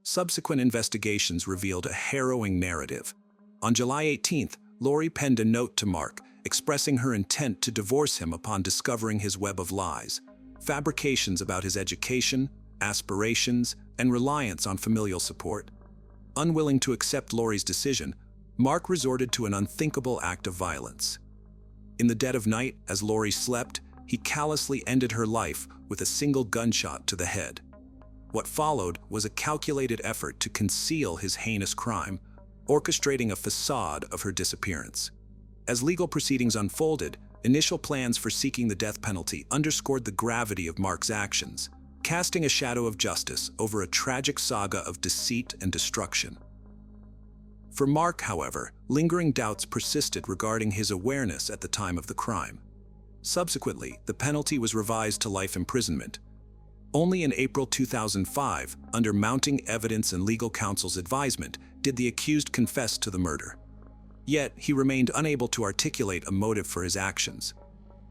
Subsequent investigations revealed a harrowing narrative. On July 18th, Lori penned a note to Mark, expressing her intent to divorce him upon discovering his web of lies, fabrications about his education, aspirations, and reliance on familial support. Unwilling to accept Lori's decision, Mark resorted to an unthinkable act of violence. In the dead of night, as Lori slept, he callously ended her life with a single gunshot to the head. What followed was a calculated effort to conceal his heinous crime, orchestrating a facade of her disappearance. As legal proceedings unfolded, initial plans for seeking the death penalty underscored the gravity of Mark's actions, casting a shadow of justice over a tragic saga of deceit and destruction. For Mark, however, lingering doubts persisted regarding his awareness at the time of the crime. Subsequently, the penalty was revised to life imprisonment. Only in April 2005, under mounting evidence and legal counsel's advisement, did the accused confess to the murder. Yet, he remained unable to articulate a motive for his actions.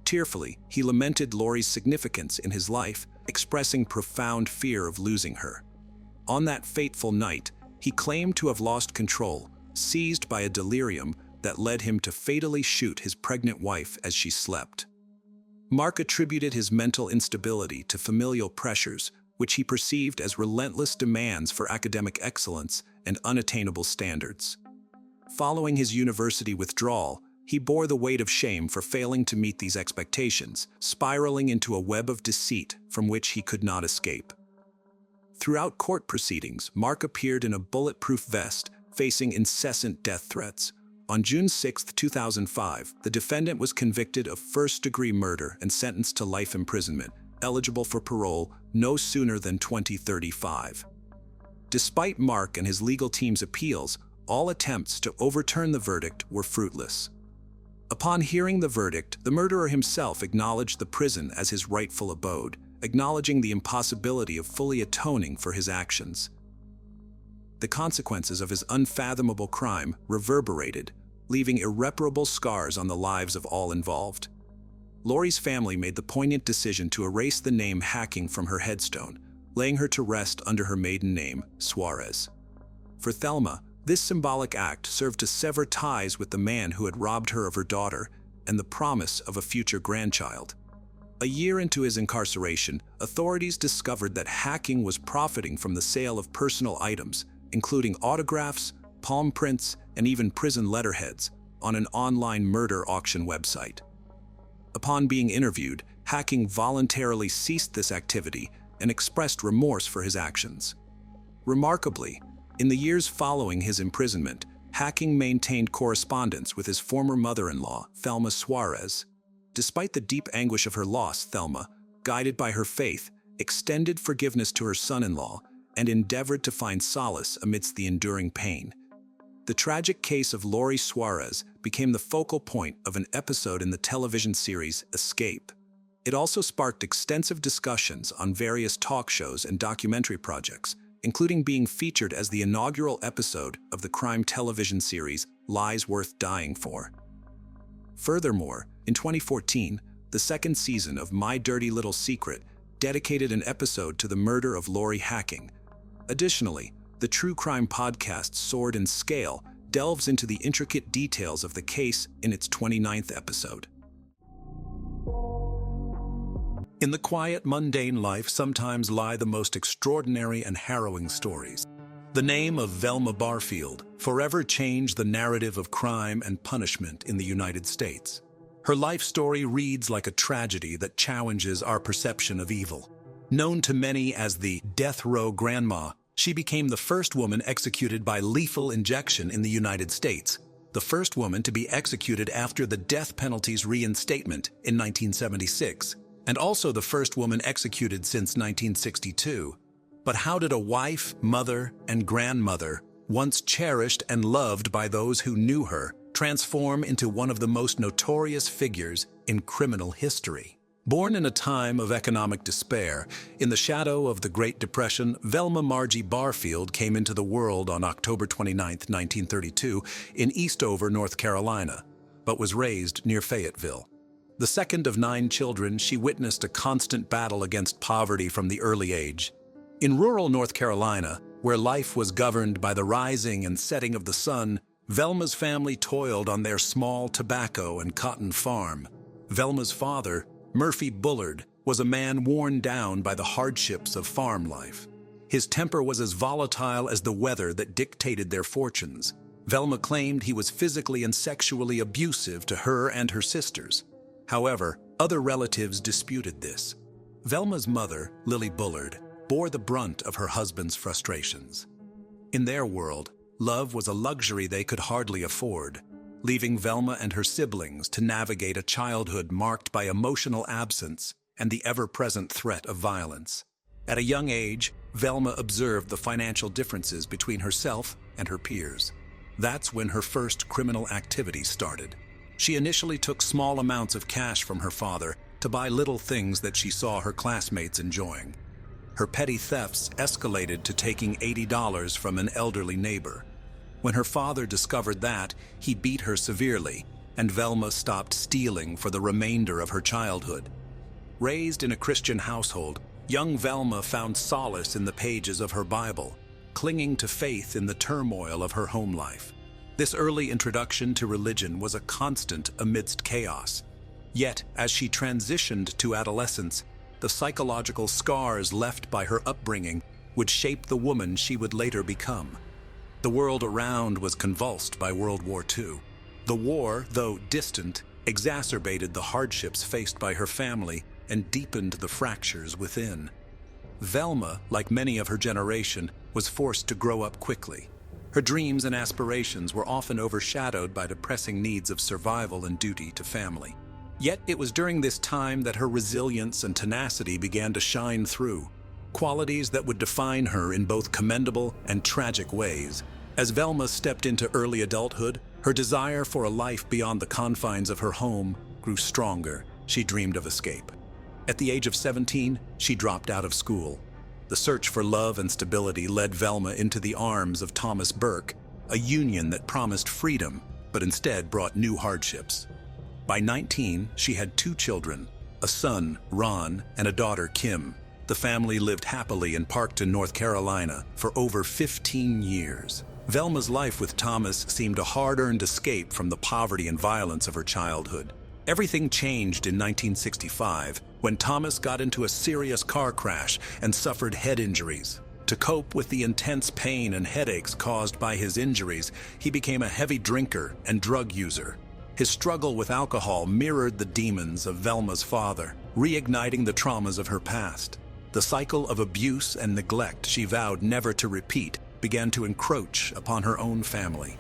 Tearfully, he lamented Lori's significance in his life, expressing profound fear of losing her. On that fateful night, he claimed to have lost control, seized by a delirium that led him to fatally shoot his pregnant wife as she slept. Mark attributed his mental instability to familial pressures, which he perceived as relentless demands for academic excellence and unattainable standards. Following his university withdrawal, he bore the weight of shame for failing to meet these expectations, spiraling into a web of deceit from which he could not escape. Throughout court proceedings, Mark appeared in a bulletproof vest, facing incessant death threats. On June 6, 2005, the defendant was convicted of first-degree murder and sentenced to life imprisonment, eligible for parole no sooner than 2035. Despite Mark and his legal team's appeals, all attempts to overturn the verdict were fruitless. Upon hearing the verdict, the murderer himself acknowledged the prison as his rightful abode, acknowledging the impossibility of fully atoning for his actions. The consequences of his unfathomable crime reverberated, leaving irreparable scars on the lives of all involved. Lori's family made the poignant decision to erase the name Hacking from her headstone, laying her to rest under her maiden name, Suarez. For Thelma, this symbolic act served to sever ties with the man who had robbed her of her daughter and the promise of a future grandchild. A year into his incarceration, authorities discovered that Hacking was profiting from the sale of personal items, including autographs, palm prints, and even prison letterheads, on an online murder auction website. Upon being interviewed, Hacking voluntarily ceased this activity and expressed remorse for his actions. Remarkably, in the years following his imprisonment, Hacking maintained correspondence with his former mother-in-law, Thelma Suarez. Despite the deep anguish of her loss, Thelma, guided by her faith, extended forgiveness to her son-in-law and endeavored to find solace amidst the enduring pain. The tragic case of Lori Suarez became the focal point of an episode in the television series Escape. It also sparked extensive discussions on various talk shows and documentary projects, including being featured as the inaugural episode of the crime television series Lies Worth Dying For. Furthermore, in 2014, the second season of My Dirty Little Secret dedicated an episode to the murder of Lori Hacking. Additionally, the true crime podcast Sword and Scale delves into the intricate details of the case in its 29th episode. In the quiet, mundane life sometimes lie the most extraordinary and harrowing stories. The name of Velma Barfield forever changed the narrative of crime and punishment in the United States. Her life story reads like a tragedy that challenges our perception of evil. Known to many as the death row grandma, she became the first woman executed by lethal injection in the United States, the first woman to be executed after the death penalty's reinstatement in 1976, and also the first woman executed since 1962. But how did a wife, mother, and grandmother, once cherished and loved by those who knew her, transform into one of the most notorious figures in criminal history? Born in a time of economic despair, in the shadow of the Great Depression, Velma Margie Barfield came into the world on October 29, 1932, in Eastover, North Carolina, but was raised near Fayetteville. The second of 9 children, she witnessed a constant battle against poverty from the early age. In rural North Carolina, where life was governed by the rising and setting of the sun, Velma's family toiled on their small tobacco and cotton farm. Velma's father, Murphy Bullard, was a man worn down by the hardships of farm life. His temper was as volatile as the weather that dictated their fortunes. Velma claimed he was physically and sexually abusive to her and her sisters. However, other relatives disputed this. Velma's mother, Lily Bullard, bore the brunt of her husband's frustrations. In their world, love was a luxury they could hardly afford, leaving Velma and her siblings to navigate a childhood marked by emotional absence and the ever-present threat of violence. At a young age, Velma observed the financial differences between herself and her peers. That's when her first criminal activity started. She initially took small amounts of cash from her father to buy little things that she saw her classmates enjoying. Her petty thefts escalated to taking $80 from an elderly neighbor. When her father discovered that, he beat her severely, and Velma stopped stealing for the remainder of her childhood. Raised in a Christian household, young Velma found solace in the pages of her Bible, clinging to faith in the turmoil of her home life. This early introduction to religion was a constant amidst chaos. Yet, as she transitioned to adolescence, the psychological scars left by her upbringing would shape the woman she would later become. The world around was convulsed by World War II. The war, though distant, exacerbated the hardships faced by her family and deepened the fractures within. Velma, like many of her generation, was forced to grow up quickly. Her dreams and aspirations were often overshadowed by the pressing needs of survival and duty to family. Yet it was during this time that her resilience and tenacity began to shine through, qualities that would define her in both commendable and tragic ways. As Velma stepped into early adulthood, her desire for a life beyond the confines of her home grew stronger. She dreamed of escape. At the age of 17, she dropped out of school. The search for love and stability led Velma into the arms of Thomas Burke, a union that promised freedom, but instead brought new hardships. By 19, she had 2 children, a son, Ron, and a daughter, Kim. The family lived happily in Parkton, North Carolina, for over 15 years. Velma's life with Thomas seemed a hard-earned escape from the poverty and violence of her childhood. Everything changed in 1965 when Thomas got into a serious car crash and suffered head injuries. To cope with the intense pain and headaches caused by his injuries, he became a heavy drinker and drug user. His struggle with alcohol mirrored the demons of Velma's father, reigniting the traumas of her past. The cycle of abuse and neglect she vowed never to repeat began to encroach upon her own family.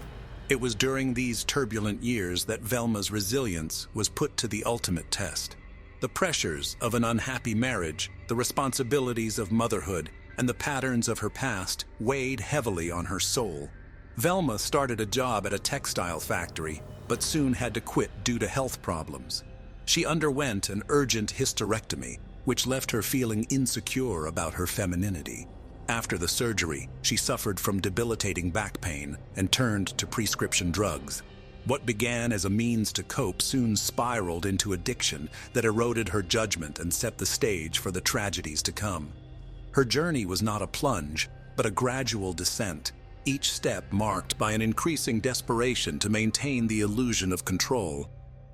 It was during these turbulent years that Velma's resilience was put to the ultimate test. The pressures of an unhappy marriage, the responsibilities of motherhood, and the patterns of her past weighed heavily on her soul. Velma started a job at a textile factory, but soon had to quit due to health problems. She underwent an urgent hysterectomy, which left her feeling insecure about her femininity. After the surgery, she suffered from debilitating back pain and turned to prescription drugs. What began as a means to cope soon spiraled into addiction that eroded her judgment and set the stage for the tragedies to come. Her journey was not a plunge, but a gradual descent, each step marked by an increasing desperation to maintain the illusion of control.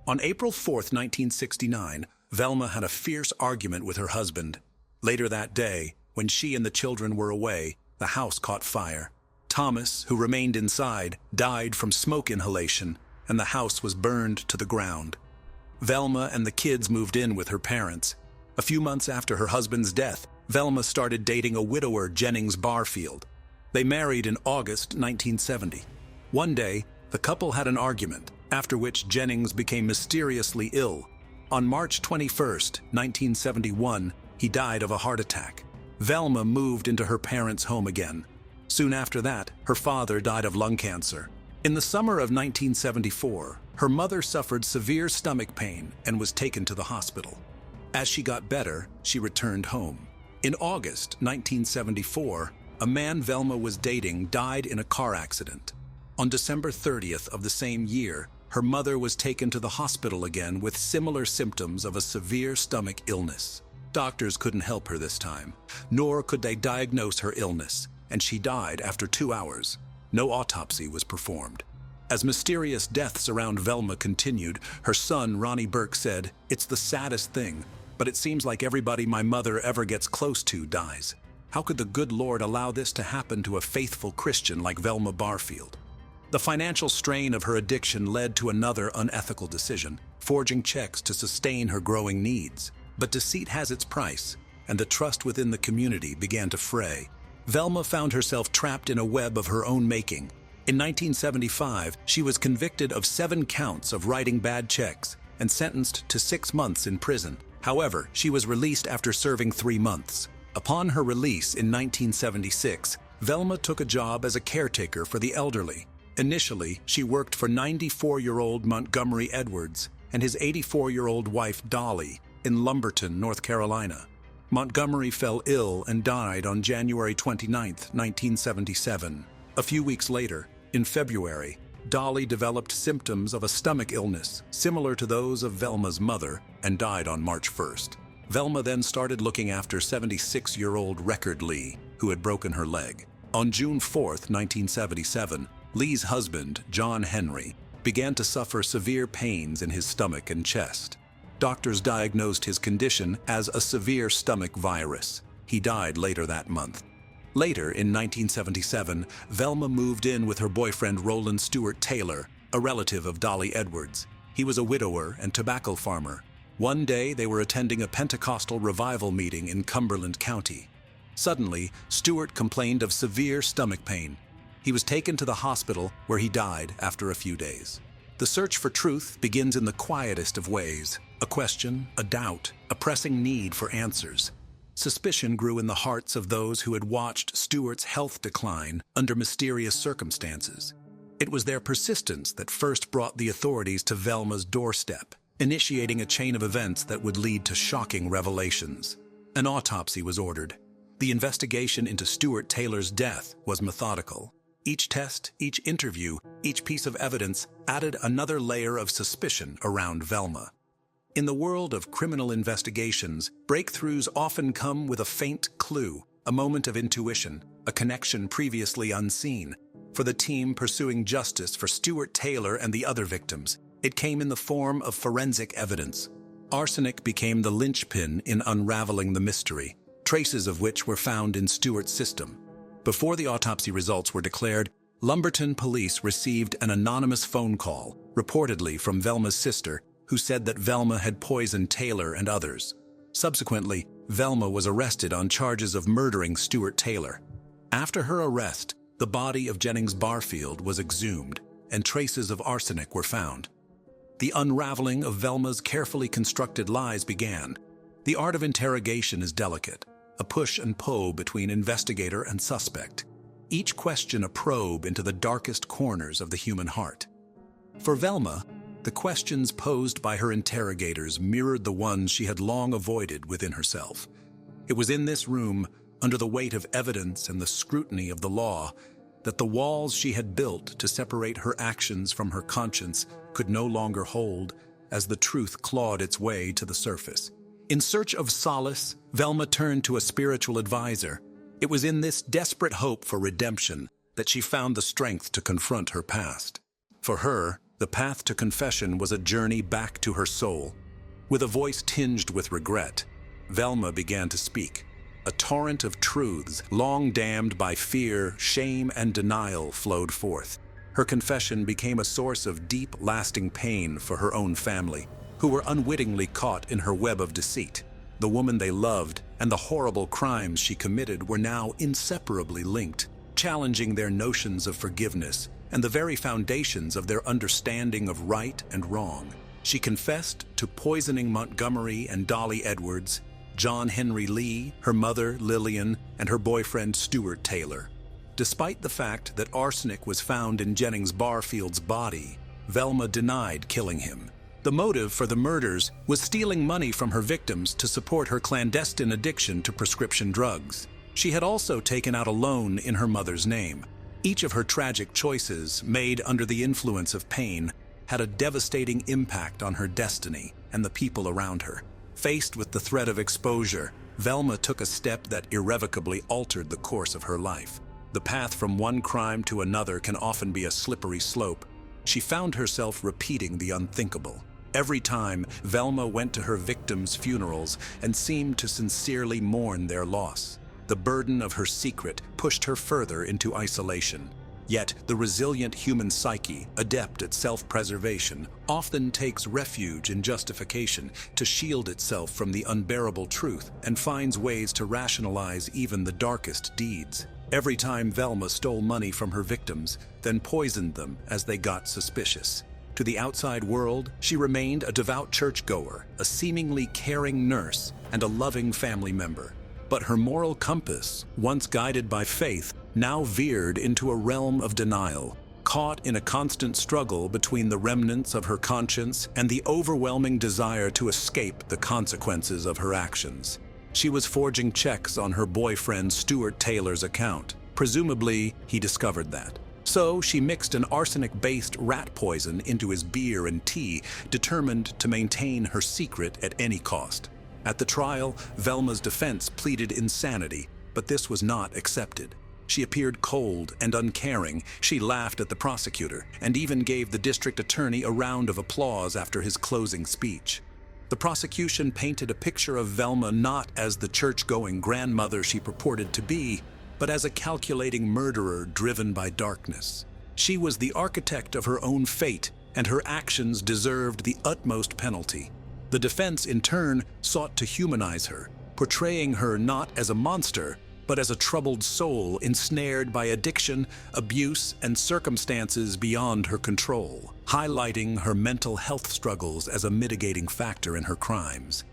On April 4, 1969, Velma had a fierce argument with her husband. Later that day, when she and the children were away, the house caught fire. Thomas, who remained inside, died from smoke inhalation, and the house was burned to the ground. Velma and the kids moved in with her parents. A few months after her husband's death, Velma started dating a widower, Jennings Barfield. They married in August 1970. One day, the couple had an argument, after which Jennings became mysteriously ill. On March 21, 1971, he died of a heart attack. Velma moved into her parents' home again. Soon after that, her father died of lung cancer. In the summer of 1974, her mother suffered severe stomach pain and was taken to the hospital. As she got better, she returned home. In August 1974, a man Velma was dating died in a car accident. On December 30th of the same year, her mother was taken to the hospital again with similar symptoms of a severe stomach illness. Doctors couldn't help her this time, nor could they diagnose her illness, and she died after 2 hours. No autopsy was performed. As mysterious deaths around Velma continued, her son, Ronnie Burke, said, "It's the saddest thing, but it seems like everybody my mother ever gets close to dies. How could the good Lord allow this to happen to a faithful Christian like Velma Barfield?" The financial strain of her addiction led to another unethical decision, forging checks to sustain her growing needs. But deceit has its price, and the trust within the community began to fray. Velma found herself trapped in a web of her own making. In 1975, she was convicted of 7 counts of writing bad checks and sentenced to 6 months in prison. However, she was released after serving 3 months. Upon her release in 1976, Velma took a job as a caretaker for the elderly. Initially, she worked for 94-year-old Montgomery Edwards and his 84-year-old wife Dolly in Lumberton, North Carolina. Montgomery fell ill and died on January 29, 1977. A few weeks later, in February, Dolly developed symptoms of a stomach illness similar to those of Velma's mother and died on March 1st. Velma then started looking after 76-year-old Record Lee, who had broken her leg. On June 4, 1977, Lee's husband, John Henry, began to suffer severe pains in his stomach and chest. Doctors diagnosed his condition as a severe stomach virus. He died later that month. Later, in 1977, Velma moved in with her boyfriend Roland Stewart Taylor, a relative of Dolly Edwards. He was a widower and tobacco farmer. One day, they were attending a Pentecostal revival meeting in Cumberland County. Suddenly, Stewart complained of severe stomach pain. He was taken to the hospital, where he died after a few days. The search for truth begins in the quietest of ways: a question, a doubt, a pressing need for answers. Suspicion grew in the hearts of those who had watched Stewart's health decline under mysterious circumstances. It was their persistence that first brought the authorities to Velma's doorstep, initiating a chain of events that would lead to shocking revelations. An autopsy was ordered. The investigation into Stewart Taylor's death was methodical. Each test, each interview, each piece of evidence added another layer of suspicion around Velma. In the world of criminal investigations, breakthroughs often come with a faint clue, a moment of intuition, a connection previously unseen. For the team pursuing justice for Stewart Taylor and the other victims, it came in the form of forensic evidence. Arsenic became the linchpin in unraveling the mystery, traces of which were found in Stewart's system. Before the autopsy results were declared, Lumberton police received an anonymous phone call, reportedly from Velma's sister, who said that Velma had poisoned Taylor and others. Subsequently, Velma was arrested on charges of murdering Stewart Taylor. After her arrest, the body of Jennings Barfield was exhumed, and traces of arsenic were found. The unraveling of Velma's carefully constructed lies began. The art of interrogation is delicate, a push and pull between investigator and suspect. Each question a probe into the darkest corners of the human heart. For Velma, the questions posed by her interrogators mirrored the ones she had long avoided within herself. It was in this room, under the weight of evidence and the scrutiny of the law, that the walls she had built to separate her actions from her conscience could no longer hold as the truth clawed its way to the surface. In search of solace, Velma turned to a spiritual advisor. It was in this desperate hope for redemption that she found the strength to confront her past. For her, the path to confession was a journey back to her soul. With a voice tinged with regret, Velma began to speak. A torrent of truths, long dammed by fear, shame, and denial, flowed forth. Her confession became a source of deep, lasting pain for her own family, who were unwittingly caught in her web of deceit. The woman they loved and the horrible crimes she committed were now inseparably linked, challenging their notions of forgiveness and the very foundations of their understanding of right and wrong. She confessed to poisoning Montgomery and Dolly Edwards, John Henry Lee, her mother Lillian, and her boyfriend Stewart Taylor. Despite the fact that arsenic was found in Jennings Barfield's body, Velma denied killing him. The motive for the murders was stealing money from her victims to support her clandestine addiction to prescription drugs. She had also taken out a loan in her mother's name. Each of her tragic choices, made under the influence of pain, had a devastating impact on her destiny and the people around her. Faced with the threat of exposure, Velma took a step that irrevocably altered the course of her life. The path from one crime to another can often be a slippery slope. She found herself repeating the unthinkable. Every time, Velma went to her victims' funerals and seemed to sincerely mourn their loss. The burden of her secret pushed her further into isolation. Yet, the resilient human psyche, adept at self-preservation, often takes refuge in justification to shield itself from the unbearable truth and finds ways to rationalize even the darkest deeds. Every time Velma stole money from her victims, then poisoned them as they got suspicious. To the outside world, she remained a devout churchgoer, a seemingly caring nurse, and a loving family member. But her moral compass, once guided by faith, now veered into a realm of denial, caught in a constant struggle between the remnants of her conscience and the overwhelming desire to escape the consequences of her actions. She was forging checks on her boyfriend Stewart Taylor's account. Presumably, he discovered that. So she mixed an arsenic-based rat poison into his beer and tea, determined to maintain her secret at any cost. At the trial, Velma's defense pleaded insanity, but this was not accepted. She appeared cold and uncaring. She laughed at the prosecutor and even gave the district attorney a round of applause after his closing speech. The prosecution painted a picture of Velma not as the church-going grandmother she purported to be, but as a calculating murderer driven by darkness. She was the architect of her own fate, and her actions deserved the utmost penalty. The defense, in turn, sought to humanize her, portraying her not as a monster, but as a troubled soul ensnared by addiction, abuse, and circumstances beyond her control, highlighting her mental health struggles as a mitigating factor in her crimes.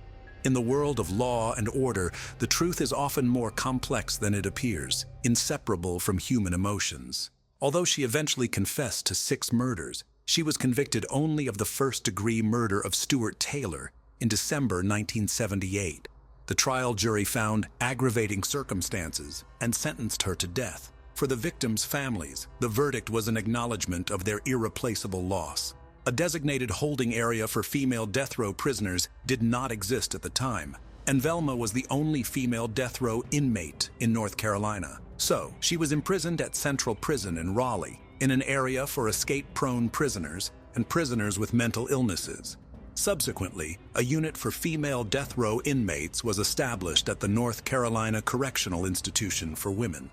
In the world of law and order, the truth is often more complex than it appears, inseparable from human emotions. Although she eventually confessed to 6 murders, she was convicted only of the first-degree murder of Stuart Taylor in December 1978. The trial jury found aggravating circumstances and sentenced her to death. For the victims' families, the verdict was an acknowledgement of their irreplaceable loss. A designated holding area for female death row prisoners did not exist at the time, and Velma was the only female death row inmate in North Carolina. So, she was imprisoned at Central Prison in Raleigh, in an area for escape-prone prisoners and prisoners with mental illnesses. Subsequently, a unit for female death row inmates was established at the North Carolina Correctional Institution for Women.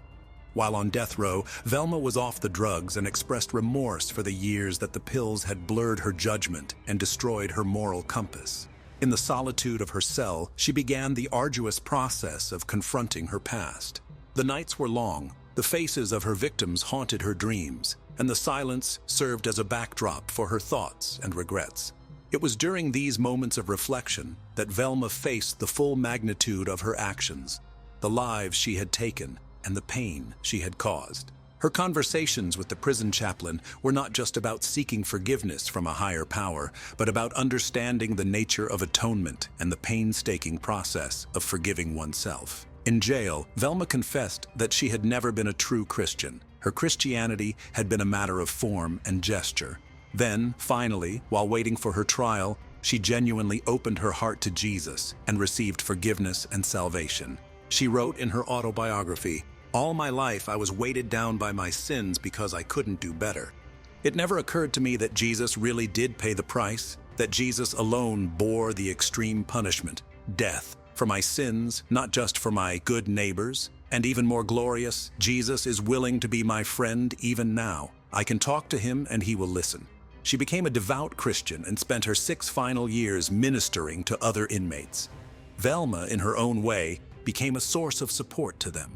While on death row, Velma was off the drugs and expressed remorse for the years that the pills had blurred her judgment and destroyed her moral compass. In the solitude of her cell, she began the arduous process of confronting her past. The nights were long, the faces of her victims haunted her dreams, and the silence served as a backdrop for her thoughts and regrets. It was during these moments of reflection that Velma faced the full magnitude of her actions, the lives she had taken, and the pain she had caused. Her conversations with the prison chaplain were not just about seeking forgiveness from a higher power, but about understanding the nature of atonement and the painstaking process of forgiving oneself. In jail, Velma confessed that she had never been a true Christian. Her Christianity had been a matter of form and gesture. Then, finally, while waiting for her trial, she genuinely opened her heart to Jesus and received forgiveness and salvation. She wrote in her autobiography, "All my life I was weighted down by my sins because I couldn't do better. It never occurred to me that Jesus really did pay the price, that Jesus alone bore the extreme punishment, death, for my sins, not just for my good neighbors. And even more glorious, Jesus is willing to be my friend even now. I can talk to him and he will listen." She became a devout Christian and spent her 6 final years ministering to other inmates. Velma, in her own way, became a source of support to them.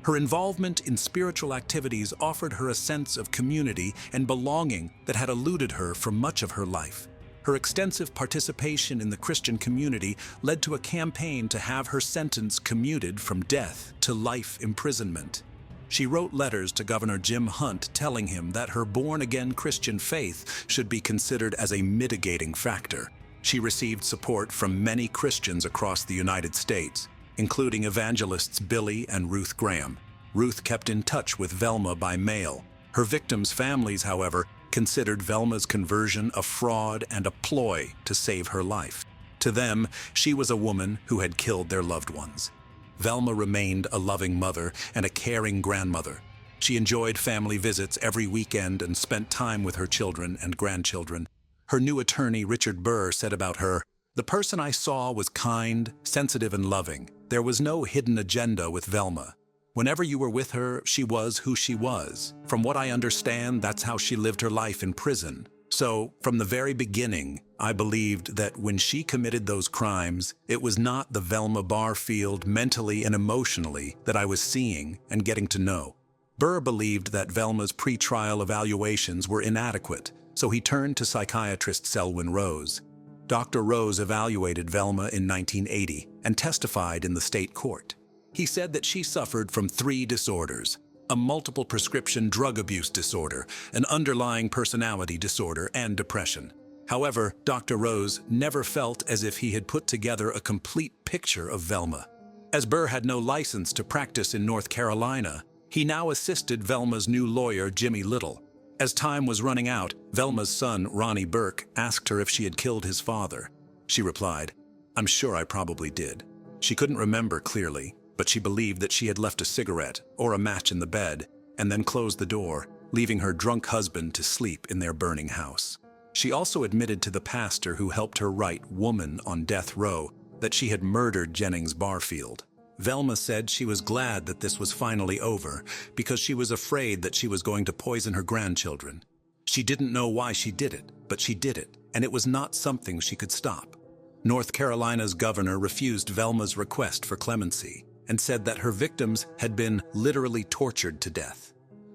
Her involvement in spiritual activities offered her a sense of community and belonging that had eluded her for much of her life. Her extensive participation in the Christian community led to a campaign to have her sentence commuted from death to life imprisonment. She wrote letters to Governor Jim Hunt telling him that her born-again Christian faith should be considered as a mitigating factor. She received support from many Christians across the United States, including evangelists Billy and Ruth Graham. Ruth kept in touch with Velma by mail. Her victims' families, however, considered Velma's conversion a fraud and a ploy to save her life. To them, she was a woman who had killed their loved ones. Velma remained a loving mother and a caring grandmother. She enjoyed family visits every weekend and spent time with her children and grandchildren. Her new attorney, Richard Burr, said about her, "The person I saw was kind, sensitive, and loving. There was no hidden agenda with Velma. Whenever you were with her, she was who she was. From what I understand, that's how she lived her life in prison. So, from the very beginning, I believed that when she committed those crimes, it was not the Velma Barfield mentally and emotionally that I was seeing and getting to know." Burr believed that Velma's pretrial evaluations were inadequate, so he turned to psychiatrist Selwyn Rose. Dr. Rose evaluated Velma in 1980 and testified in the state court. He said that she suffered from 3 disorders: a multiple prescription drug abuse disorder, an underlying personality disorder, and depression. However, Dr. Rose never felt as if he had put together a complete picture of Velma. As Burr had no license to practice in North Carolina, he now assisted Velma's new lawyer, Jimmy Little. As time was running out, Velma's son, Ronnie Burke, asked her if she had killed his father. She replied, "I'm sure I probably did." She couldn't remember clearly, but she believed that she had left a cigarette or a match in the bed and then closed the door, leaving her drunk husband to sleep in their burning house. She also admitted to the pastor who helped her write Woman on Death Row that she had murdered Jennings Barfield. Velma said she was glad that this was finally over because she was afraid that she was going to poison her grandchildren. She didn't know why she did it, but she did it, and it was not something she could stop. North Carolina's governor refused Velma's request for clemency and said that her victims had been literally tortured to death.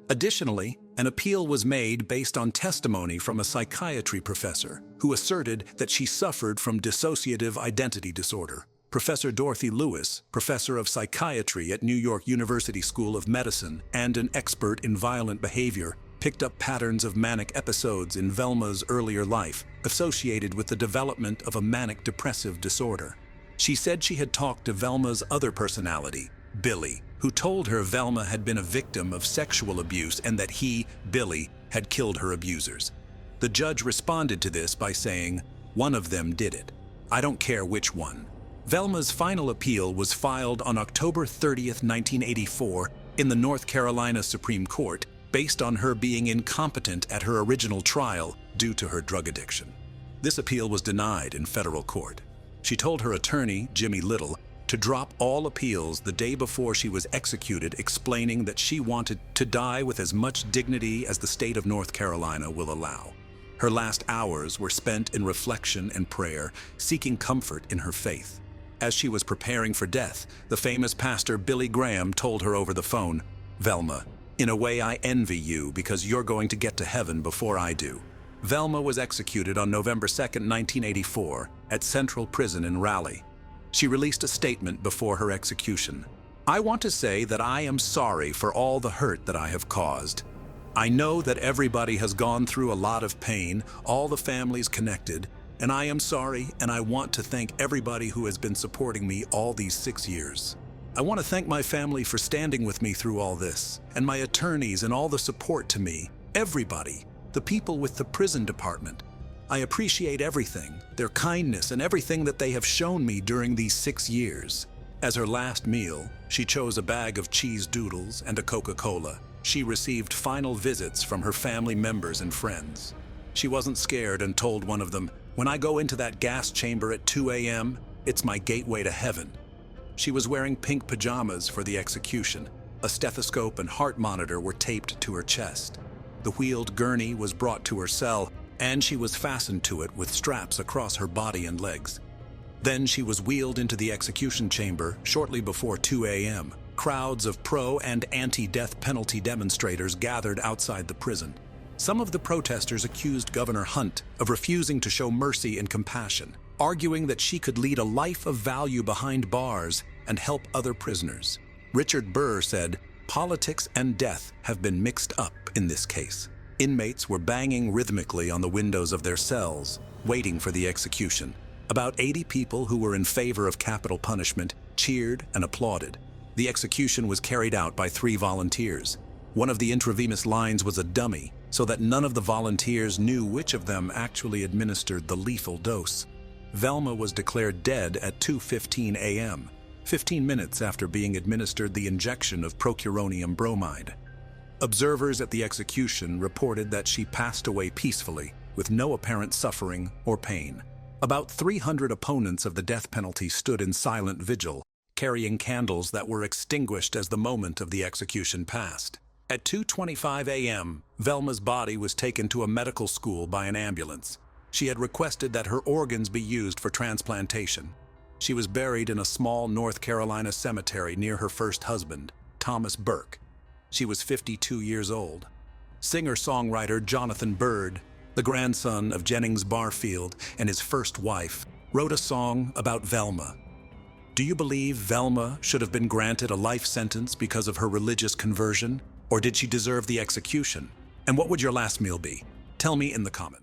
Additionally, an appeal was made based on testimony from a psychiatry professor who asserted that she suffered from dissociative identity disorder. Professor Dorothy Lewis, professor of psychiatry at New York University School of Medicine and an expert in violent behavior, picked up patterns of manic episodes in Velma's earlier life associated with the development of a manic depressive disorder. She said she had talked to Velma's other personality, Billy, who told her Velma had been a victim of sexual abuse and that he, Billy, had killed her abusers. The judge responded to this by saying, "One of them did it. I don't care which one." Velma's final appeal was filed on October 30th, 1984, in the North Carolina Supreme Court, based on her being incompetent at her original trial due to her drug addiction. This appeal was denied in federal court. She told her attorney, Jimmy Little, to drop all appeals the day before she was executed, explaining that she wanted to die with as much dignity as the state of North Carolina will allow. Her last hours were spent in reflection and prayer, seeking comfort in her faith. As she was preparing for death, the famous pastor Billy Graham told her over the phone, "Velma, in a way I envy you because you're going to get to heaven before I do." Velma was executed on November 2nd, 1984, at Central Prison in Raleigh. She released a statement before her execution. "I want to say that I am sorry for all the hurt that I have caused. I know that everybody has gone through a lot of pain, all the families connected, and I am sorry, and I want to thank everybody who has been supporting me all these 6 years. I want to thank my family for standing with me through all this, and my attorneys and all the support to me, everybody, the people with the prison department. I appreciate everything, their kindness and everything that they have shown me during these 6 years." As her last meal, she chose a bag of cheese doodles and a Coca-Cola. She received final visits from her family members and friends. She wasn't scared and told one of them, "When I go into that gas chamber at 2 a.m., it's my gateway to heaven." She was wearing pink pajamas for the execution. A stethoscope and heart monitor were taped to her chest. The wheeled gurney was brought to her cell, and she was fastened to it with straps across her body and legs. Then she was wheeled into the execution chamber shortly before 2 a.m. Crowds of pro- and anti-death penalty demonstrators gathered outside the prison. Some of the protesters accused Governor Hunt of refusing to show mercy and compassion, arguing that she could lead a life of value behind bars and help other prisoners. Richard Burr said, "Politics and death have been mixed up in this case." Inmates were banging rhythmically on the windows of their cells, waiting for the execution. About 80 people who were in favor of capital punishment cheered and applauded. The execution was carried out by 3 volunteers. One of the intravenous lines was a dummy, so that none of the volunteers knew which of them actually administered the lethal dose. Velma was declared dead at 2:15 a.m., 15 minutes after being administered the injection of procuronium bromide. Observers at the execution reported that she passed away peacefully, with no apparent suffering or pain. About 300 opponents of the death penalty stood in silent vigil, carrying candles that were extinguished as the moment of the execution passed. At 2:25 a.m., Velma's body was taken to a medical school by an ambulance. She had requested that her organs be used for transplantation. She was buried in a small North Carolina cemetery near her first husband, Thomas Burke. She was 52 years old. Singer-songwriter Jonathan Byrd, the grandson of Jennings Barfield and his first wife, wrote a song about Velma. Do you believe Velma should have been granted a life sentence because of her religious conversion, or did she deserve the execution? And what would your last meal be? Tell me in the comments.